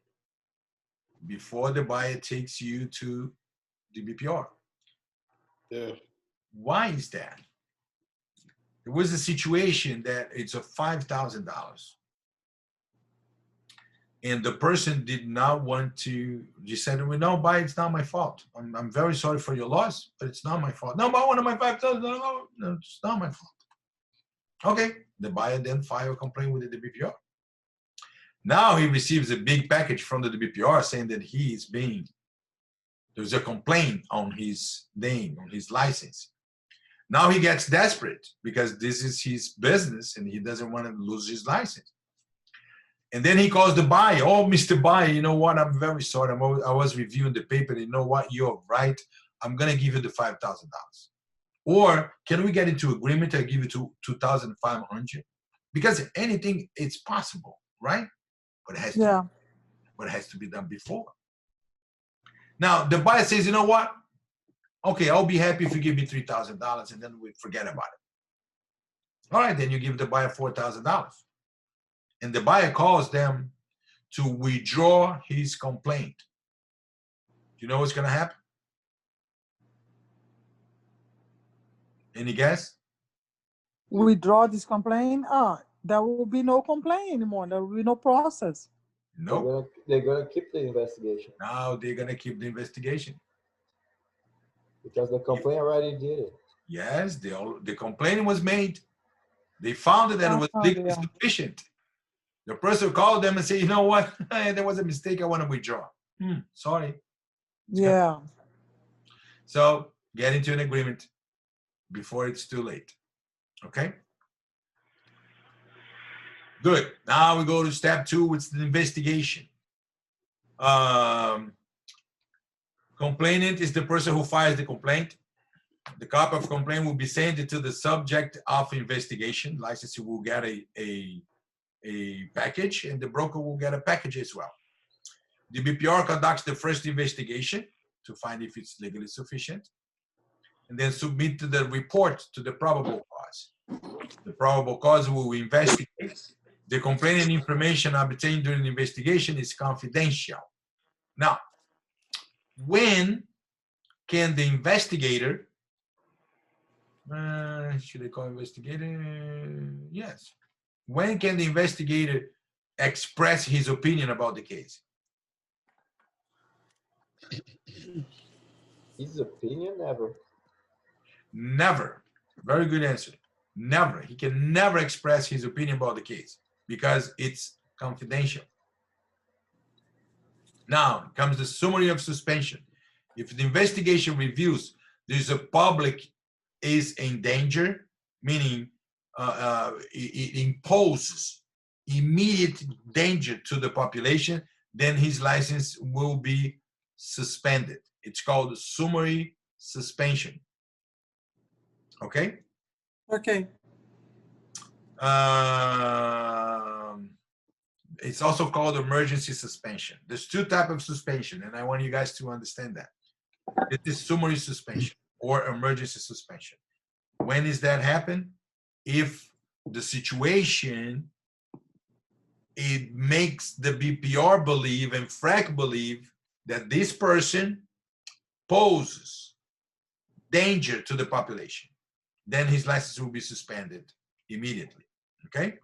Speaker 4: before the buyer takes you to the BPR.
Speaker 6: Yeah.
Speaker 4: Why is that? There was a situation that it's a $5,000. And the person did not want to, just said, well, no, buyer, it's not my fault. I'm very sorry for your loss, but it's not my fault. No, but I wanted my $5,000. No, it's not my fault. Okay, the buyer then filed a complaint with the BPR. Now he receives a big package from the BPR saying that there's a complaint on his name, on his license. Now he gets desperate because this is his business and he doesn't want to lose his license. And then he calls the buyer. Oh, Mr. Buyer, you know what? I'm very sorry. I was reviewing the paper. You know what? You're right. I'm going to give you the $5,000. Or can we get into agreement? I give you to $2,500 because anything, it's possible, right? But it has to, but it has to be done before. Now the buyer says, you know what? Okay, I'll be happy if you give me $3,000 and then we forget about it. All right, then you give the buyer $4,000. And the buyer calls them to withdraw his complaint. Do you know what's going to happen? Any guess?
Speaker 1: Withdraw this complaint? There will be no complaint anymore. There will be no process.
Speaker 4: No.
Speaker 7: They're gonna keep the investigation.
Speaker 4: Now they're going to keep the investigation.
Speaker 7: Because the complaint already did it.
Speaker 4: Yes, the complaint was made. They found that it was legally sufficient. The person called them and said, you know what? There was a mistake. I want to withdraw. Sorry.
Speaker 1: Yeah.
Speaker 4: So get into an agreement before it's too late. Okay? Good. Now we go to step 2, which is the investigation. Complainant is the person who files the complaint. The copy of complaint will be sent to the subject of investigation. Licensee will get a package, and the broker will get a package as well. The BPR conducts the first investigation to find if it's legally sufficient, and then submit the report to the probable cause. The probable cause will investigate. The complainant information obtained during the investigation is confidential. Now, when can the investigator, should I call investigator? Yes. When can the investigator express his opinion about the case?
Speaker 7: His opinion? Never.
Speaker 4: Never. Very good answer. Never. He can never express his opinion about the case because it's confidential. Now comes the summary of suspension. If the investigation reveals there's a public is in danger, meaning it imposes immediate danger to the population, then his license will be suspended. It's called summary suspension. Okay?
Speaker 1: Okay.
Speaker 4: It's also called emergency suspension. There's 2 types of suspension, and I want you guys to understand that. It is summary suspension or emergency suspension. When does that happen? If the situation, it makes the BPR believe and FREC believe that this person poses danger to the population, then his license will be suspended immediately. Okay?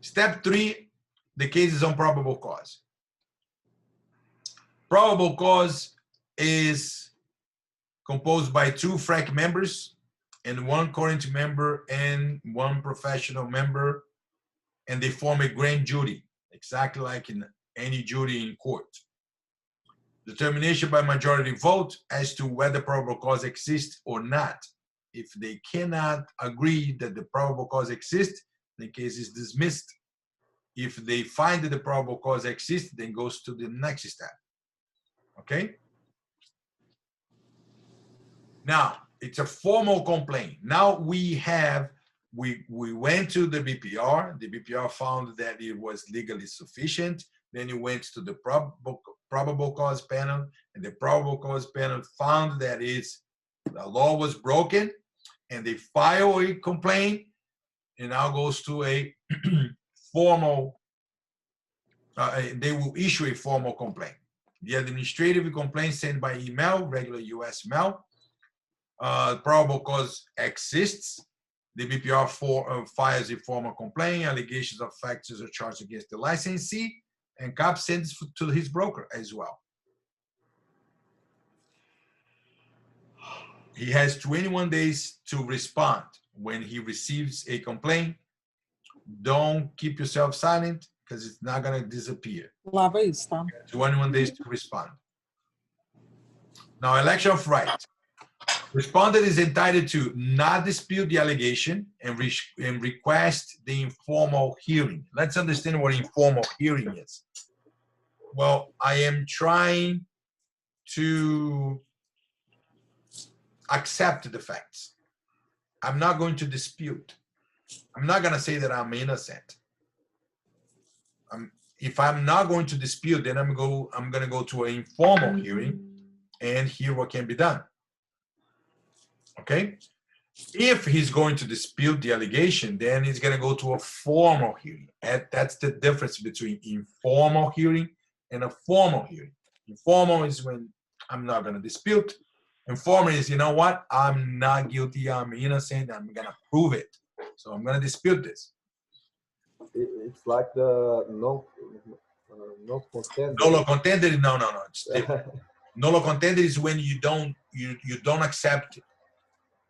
Speaker 4: Step 3, the case is on probable cause. Probable cause is composed by 2 FREC members and 1 current member and 1 professional member, and they form a grand jury, exactly like in any jury in court. Determination by majority vote as to whether probable cause exists or not. If they cannot agree that the probable cause exists, the case is dismissed. If they find that the probable cause exists, then goes to the next step. Okay? Now, it's a formal complaint. Now we went to the BPR. The BPR found that it was legally sufficient. Then it went to the probable cause panel, and the probable cause panel found that the law was broken, and they file a complaint, and now goes to a formal, they will issue a formal complaint. The administrative complaint sent by email, regular US mail, probable cause exists. The BPR files a formal complaint, allegations of factors are charged against the licensee, and CAP sends to his broker as well. He has 21 days to respond when he receives a complaint. Don't keep yourself silent, because it's not going to disappear. 21 days to respond. Now, election of right. Respondent is entitled to not dispute the allegation and request the informal hearing. Let's understand what informal hearing is. Well, I am trying to accept the facts. I'm not going to dispute. I'm not going to say that I'm innocent. If I'm not going to dispute, then I'm going to go to an informal hearing and hear what can be done. Okay? If he's going to dispute the allegation, then he's going to go to a formal hearing. And that's the difference between informal hearing and a formal hearing. Informal is when I'm not going to dispute. Informal is, you know what? I'm not guilty. I'm innocent. I'm going to prove it. So I'm going to dispute this.
Speaker 7: It's like the no contender.
Speaker 4: Nolo contender, no. It's different. Nolo contender is when you don't accept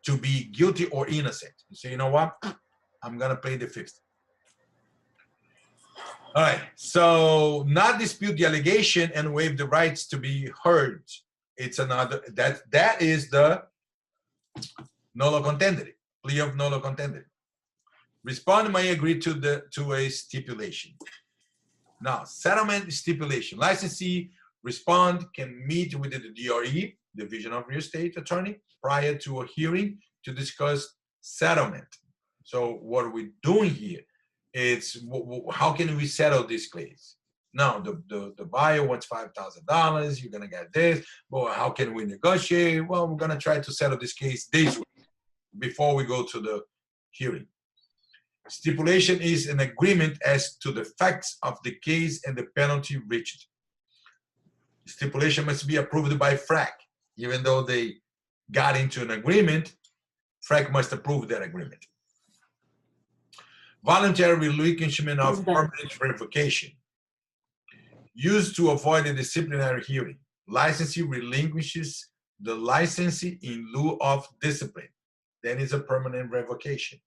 Speaker 4: to be guilty or innocent. You say, you know what? I'm gonna play the fifth. All right. So not dispute the allegation and waive the rights to be heard. It's another that is the nolo contendere, plea of nolo contendere. Respondent may agree to a stipulation. Now, settlement stipulation. Licensee respond can meet with the DRE, Division of Real Estate Attorney, prior to a hearing to discuss settlement. So what are we doing here? It's how can we settle this case? No, the buyer wants $5,000. You're gonna get this. Well, how can we negotiate? Well, we're gonna try to settle this case this way before we go to the hearing. Stipulation is an agreement as to the facts of the case and the penalty reached. Stipulation must be approved by FREC. Even though they got into an agreement, FREC must approve that agreement. Voluntary relinquishment of permanent revocation. Used to avoid a disciplinary hearing. Licensee relinquishes the licensee in lieu of discipline. Then it's a permanent revocation.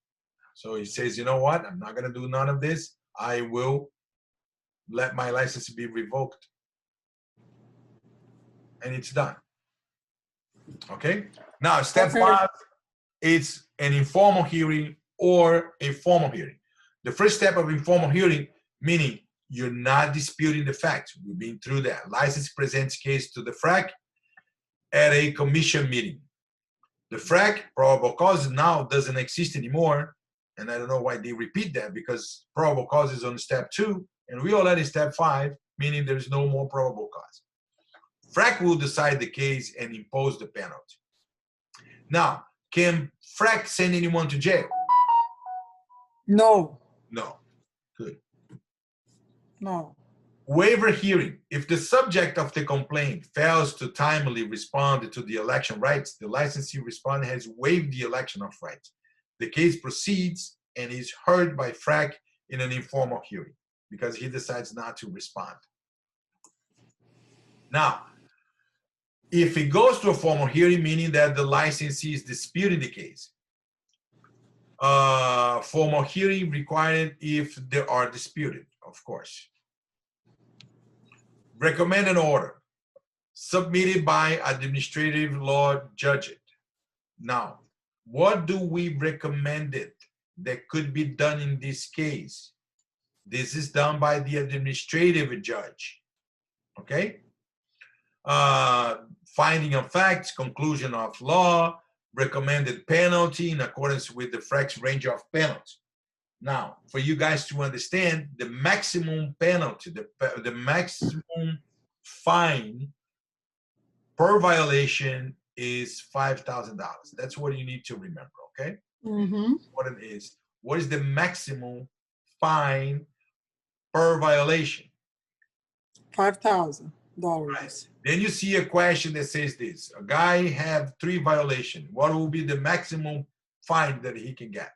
Speaker 4: So he says, you know what? I'm not going to do none of this. I will let my license be revoked. And it's done. Okay? Now, step 5 is an informal hearing or a formal hearing. The first step of informal hearing, meaning you're not disputing the facts. We've been through that. License presents case to the FREC at a commission meeting. The FREC, probable cause, now doesn't exist anymore. And I don't know why they repeat that, because probable cause is on step 2, and we already step 5, meaning there's no more probable cause. FREC will decide the case and impose the penalty. Now, can FREC send anyone to jail?
Speaker 1: No.
Speaker 4: No. Good.
Speaker 1: No.
Speaker 4: Waiver hearing. If the subject of the complaint fails to timely respond to the election rights, the licensee respondent has waived the election of rights. The case proceeds and is heard by FREC in an informal hearing because he decides not to respond. Now, if it goes to a formal hearing, meaning that the licensee is disputing the case, formal hearing required if they are disputed, of course. Recommended order submitted by administrative law judge. Now, what do we recommend it that could be done in this case? This is done by the administrative judge, okay? Finding of facts, conclusion of law, recommended penalty in accordance with the FREC's range of penalties. Now, for you guys to understand, the maximum penalty, the maximum fine per violation is $5,000. That's what you need to remember, okay?
Speaker 1: Mm-hmm.
Speaker 4: What it is. What is the maximum fine per violation?
Speaker 1: $5,000.
Speaker 4: Right. Then you see a question that says this: a guy have 3 violations. What will be the maximum fine that he can get?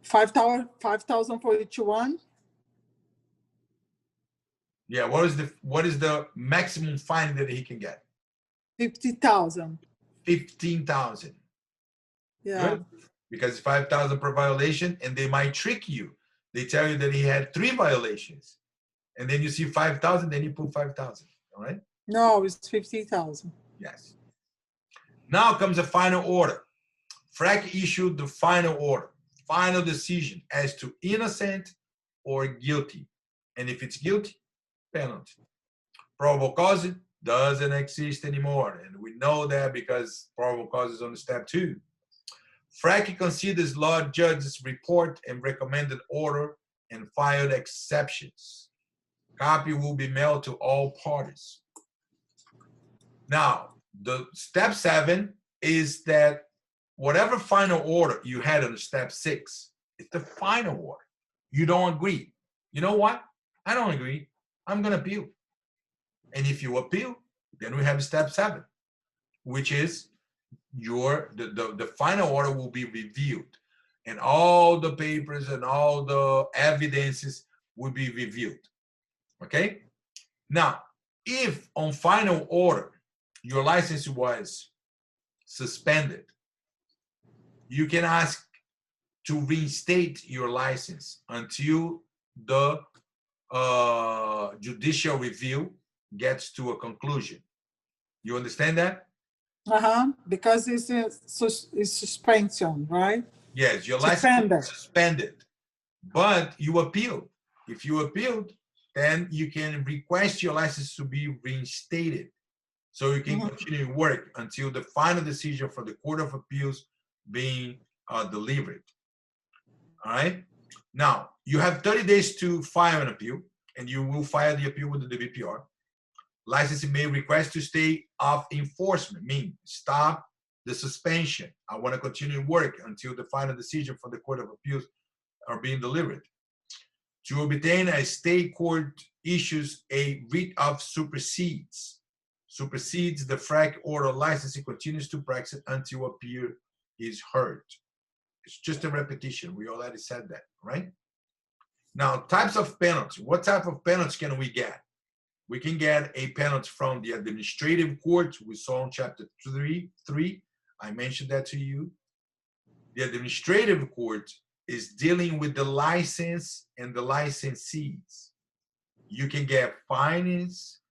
Speaker 1: 5,000 for each one.
Speaker 4: Yeah. What is the maximum fine that he can get?
Speaker 1: 50,000.
Speaker 4: 15,000.
Speaker 1: Yeah.
Speaker 4: Good? Because 5,000 per violation, and they might trick you. They tell you that he had 3 violations, and then you see 5,000, then you put 5,000. All right?
Speaker 1: No, it's 50,000.
Speaker 4: Yes. Now comes the final order. FREC issued the final order, final decision as to innocent or guilty. And if it's guilty, penalty. Probable cause doesn't exist anymore. And we know that because probable cause is on step 2. FREC considers law judge's report and recommended order and filed exceptions. Copy will be mailed to all parties. Now, the step 7 is that whatever final order you had on step 6, it's the final order. You don't agree. You know what? I don't agree. I'm going to appeal. And if you appeal, then we have step 7, which is the final order will be reviewed. And all the papers and all the evidences will be reviewed. Okay? Now, if on final order, your license was suspended, you can ask to reinstate your license until the judicial review gets to a conclusion. You understand that?
Speaker 1: Because it's suspension, right?
Speaker 4: Yes, your license is suspended, but you appealed. If you appealed, then you can request your license to be reinstated. So you can continue work until the final decision from the Court of Appeals being delivered. All right? Now, you have 30 days to file an appeal, and you will file the appeal with the WPR. Licensee may request to stay off enforcement, meaning stop the suspension. I want to continue work until the final decision from the Court of Appeals are being delivered. To obtain a state court issues a writ of supersedes the FREC order. Licensee continues to practice until appeal is heard. It's just a repetition. We already said that, right? Now, types of penalty. What type of penalty can we get? We can get a penalty from the administrative court. We saw in chapter 3. I mentioned that to you. The administrative court is dealing with the license and the licensees. You can get fines,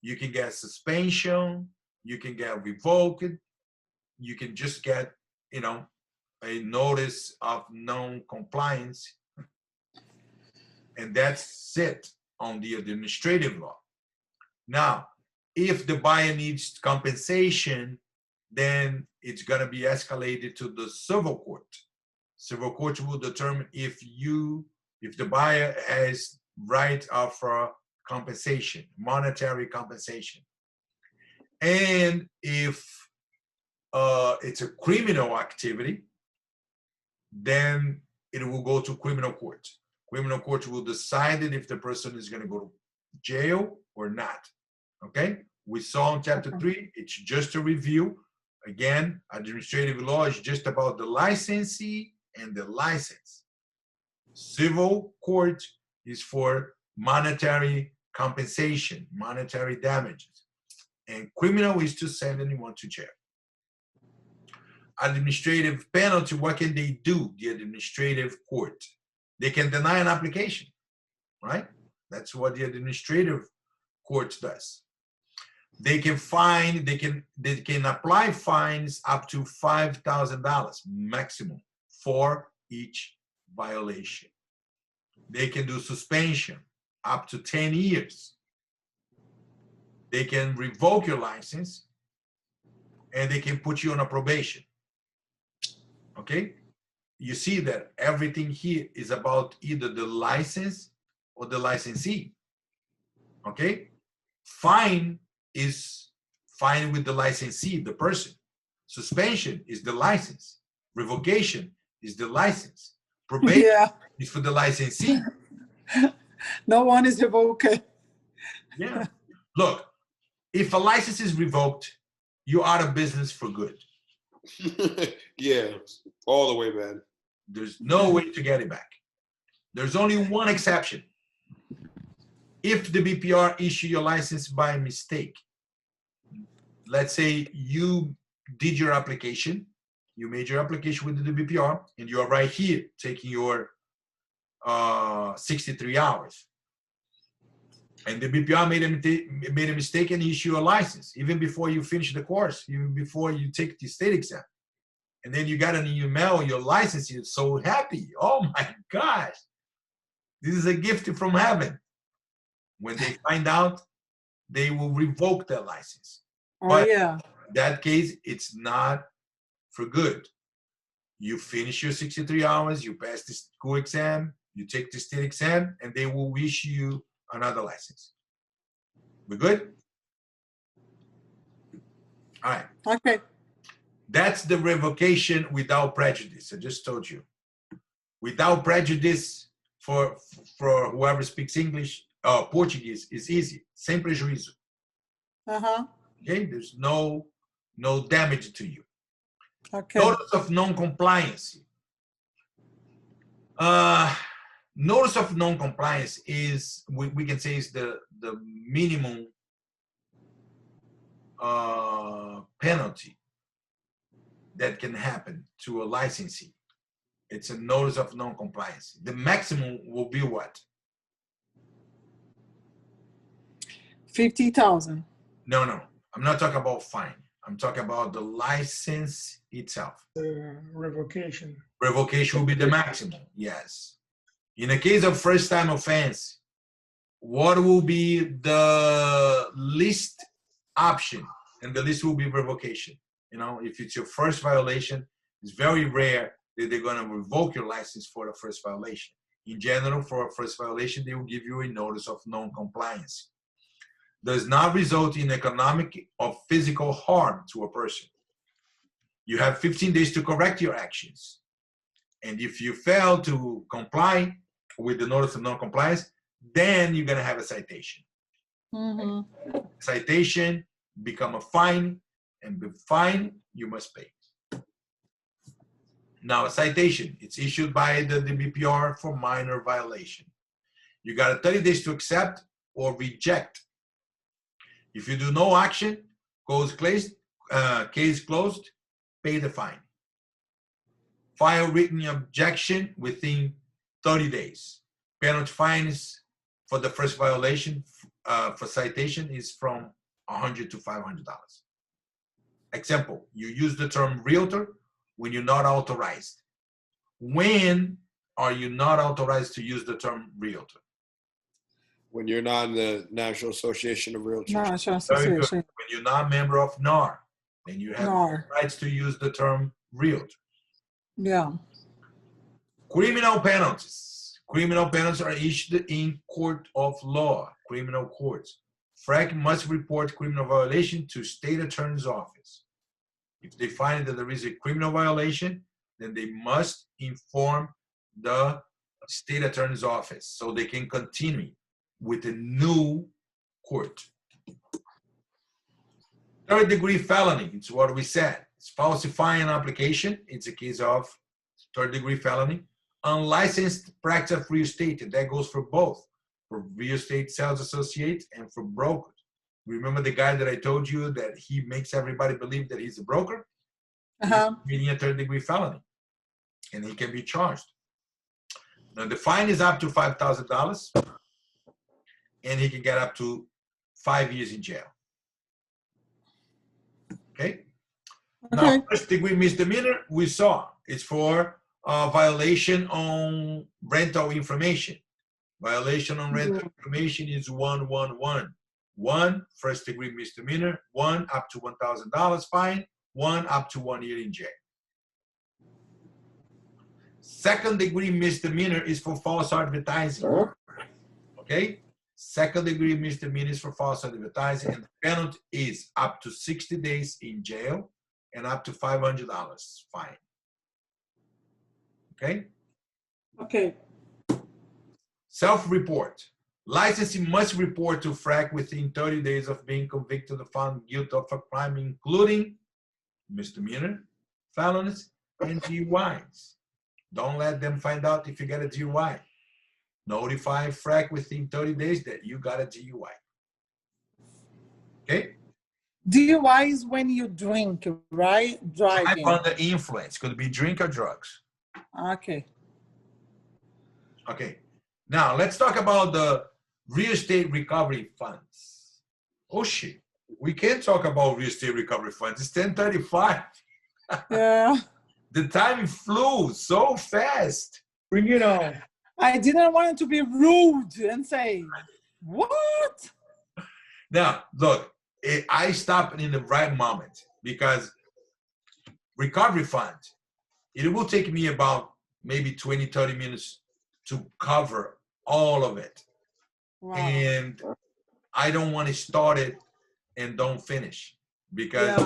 Speaker 4: you can get suspension, you can get revoked, you can just get, a notice of non-compliance, and that's it on the administrative law. Now, if the buyer needs compensation, then it's going to be escalated to the civil court. Civil court will determine if the buyer has right of compensation, monetary compensation. And if it's a criminal activity, then it will go to criminal court. Criminal court will decide if the person is going to go to jail or not. Okay? We saw in chapter 3, it's just a review. Again, administrative law is just about the licensee and the license. Civil court is for monetary compensation, monetary damages. And criminal is to send anyone to jail. Administrative penalty, what can they do, the administrative court? They can deny an application, right? That's what the administrative court does. They can fine, they can apply fines up to $5,000 maximum for each violation. They can do suspension up to 10 years. They can revoke your license, and they can put you on a probation. Okay? You see that everything here is about either the license or the licensee. Okay? Fine is fine with the licensee, the person. Suspension is the license. Revocation is the license. Probation is for the licensee.
Speaker 1: No one is revoked.
Speaker 4: Yeah. Look, if a license is revoked, you're out of business for good.
Speaker 6: Yeah, all the way, man.
Speaker 4: There's no way to get it back. There's only one exception. If the BPR issue your license by mistake, let's say you did your application, you made your application with the BPR, and you are right here taking your 63 hours. And the BPR made a mistake and issued a license, even before you finish the course, even before you take the state exam. And then you got an email, your license, you're so happy. Oh my gosh, this is a gift from heaven. When they find out, they will revoke their license. But in that case, it's not for good. You finish your 63 hours, you pass the school exam, you take the state exam, and they will issue you another license. We good? All right.
Speaker 1: Okay.
Speaker 4: That's the revocation without prejudice. I just told you. Without prejudice, for whoever speaks English, Portuguese, is easy. Sem prejuízo. Okay, there's no damage to you.
Speaker 1: Okay.
Speaker 4: Notice of non-compliance. Notice of non-compliance is, we can say, is the minimum penalty that can happen to a licensee. It's a notice of non-compliance. The maximum will be what?
Speaker 1: 50,000.
Speaker 4: No. I'm not talking about fine. I'm talking about the license itself.
Speaker 3: Revocation.
Speaker 4: Revocation will be the maximum, yes. In the case of first-time offense, what will be the least option? And the least will be revocation. You know, if it's your first violation, it's very rare that they're going to revoke your license for the first violation. In general, for a first violation, they will give you a notice of non-compliance. Does not result in economic or physical harm to a person. You have 15 days to correct your actions. And if you fail to comply with the notice of non-compliance, then you're going to have a citation. Citation become a fine, and the fine you must pay. Now, a citation, it's issued by the BPR for minor violation. You got 30 days to accept or reject. If you do no action, case closed, pay the fine. File written objection within 30 days. Penalty fines for the first violation for citation is from $100 to $500. Example, you use the term realtor when you're not authorized. When are you not authorized to use the term realtor?
Speaker 6: When you're not in the National Association of Realtors.
Speaker 1: National
Speaker 4: Very good.
Speaker 1: Association.
Speaker 4: When you're not a member of NAR, then you have rights to use the term realtor.
Speaker 1: Yeah.
Speaker 4: Criminal penalties. Criminal penalties are issued in court of law, criminal courts. FREC must report criminal violation to state attorney's office. If they find that there is a criminal violation, then they must inform the state attorney's office so they can continue with a new court. Third degree felony, it's what we said. It's falsifying an application. It's a case of third degree felony. Unlicensed practice of real estate, and that goes for both, for real estate sales associates and for brokers. Remember the guy that I told you that he makes everybody believe that he's a broker?
Speaker 1: Uh-huh.
Speaker 4: Meaning a third degree felony, and he can be charged. Now the fine is up to $5,000, and he can get up to 5 years in jail. Okay? Now, first degree misdemeanor, we saw, it's for violation on rental information. Violation on rental information is 111. 1, first degree misdemeanor, 1 up to $1,000 fine, 1 up to 1 year in jail. Second degree misdemeanor is for false advertising. Okay? Second degree misdemeanor is for false advertising, and the penalty is up to 60 days in jail and up to $500 fine. Okay?
Speaker 1: Okay.
Speaker 4: Self-report. Licensee must report to FREC within 30 days of being convicted or found guilty of a crime, including misdemeanor, felonies, and DUIs. Don't let them find out if you get a DUI. Notify FREC within 30 days that you got a DUI. Okay?
Speaker 1: DUI is when you drink, right? Driving.
Speaker 4: Under influence. Could be drink or drugs.
Speaker 1: Okay.
Speaker 4: Okay. Now, let's talk about the real estate recovery funds. Oh, shit. We can't talk about real estate recovery funds. It's 10:35.
Speaker 1: Yeah.
Speaker 4: The time flew so fast.
Speaker 3: Bring it on.
Speaker 1: I didn't want to be rude and say, what?
Speaker 4: Now, look, I stopped in the right moment because recovery fund, it will take me about maybe 20, 30 minutes to cover all of it.
Speaker 1: Wow.
Speaker 4: And I don't want to start it and don't finish, because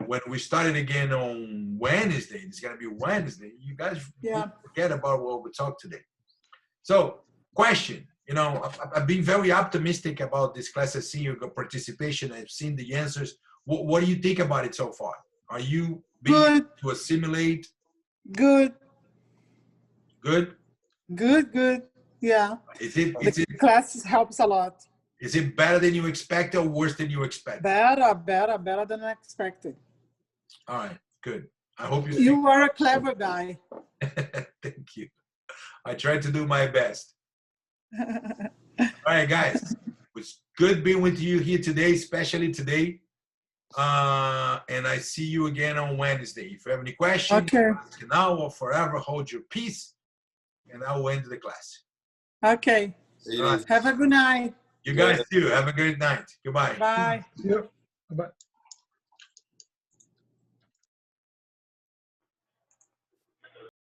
Speaker 4: when we started again on Wednesday, it's going to be Wednesday, you guys forget about what we talked today. So, question, you know, I've been very optimistic about this class. I've seen your participation. I've seen the answers. What do you think about it so far? Are you being to assimilate?
Speaker 1: Good.
Speaker 4: Good?
Speaker 1: Good. Yeah. The class helps a lot.
Speaker 4: Is it better than you expected or worse than you expected?
Speaker 1: Better than expected.
Speaker 4: All right, good. I hope
Speaker 1: you are a clever guy.
Speaker 4: Thank you. I tried to do my best. All right, guys. It was good being with you here today, especially today. And I see you again on Wednesday. If you have any questions, now or forever hold your peace, and I will end the class.
Speaker 1: Okay. Have a good night.
Speaker 4: You guys too. Have a great night. Goodbye.
Speaker 1: Bye.
Speaker 3: Yeah. Bye.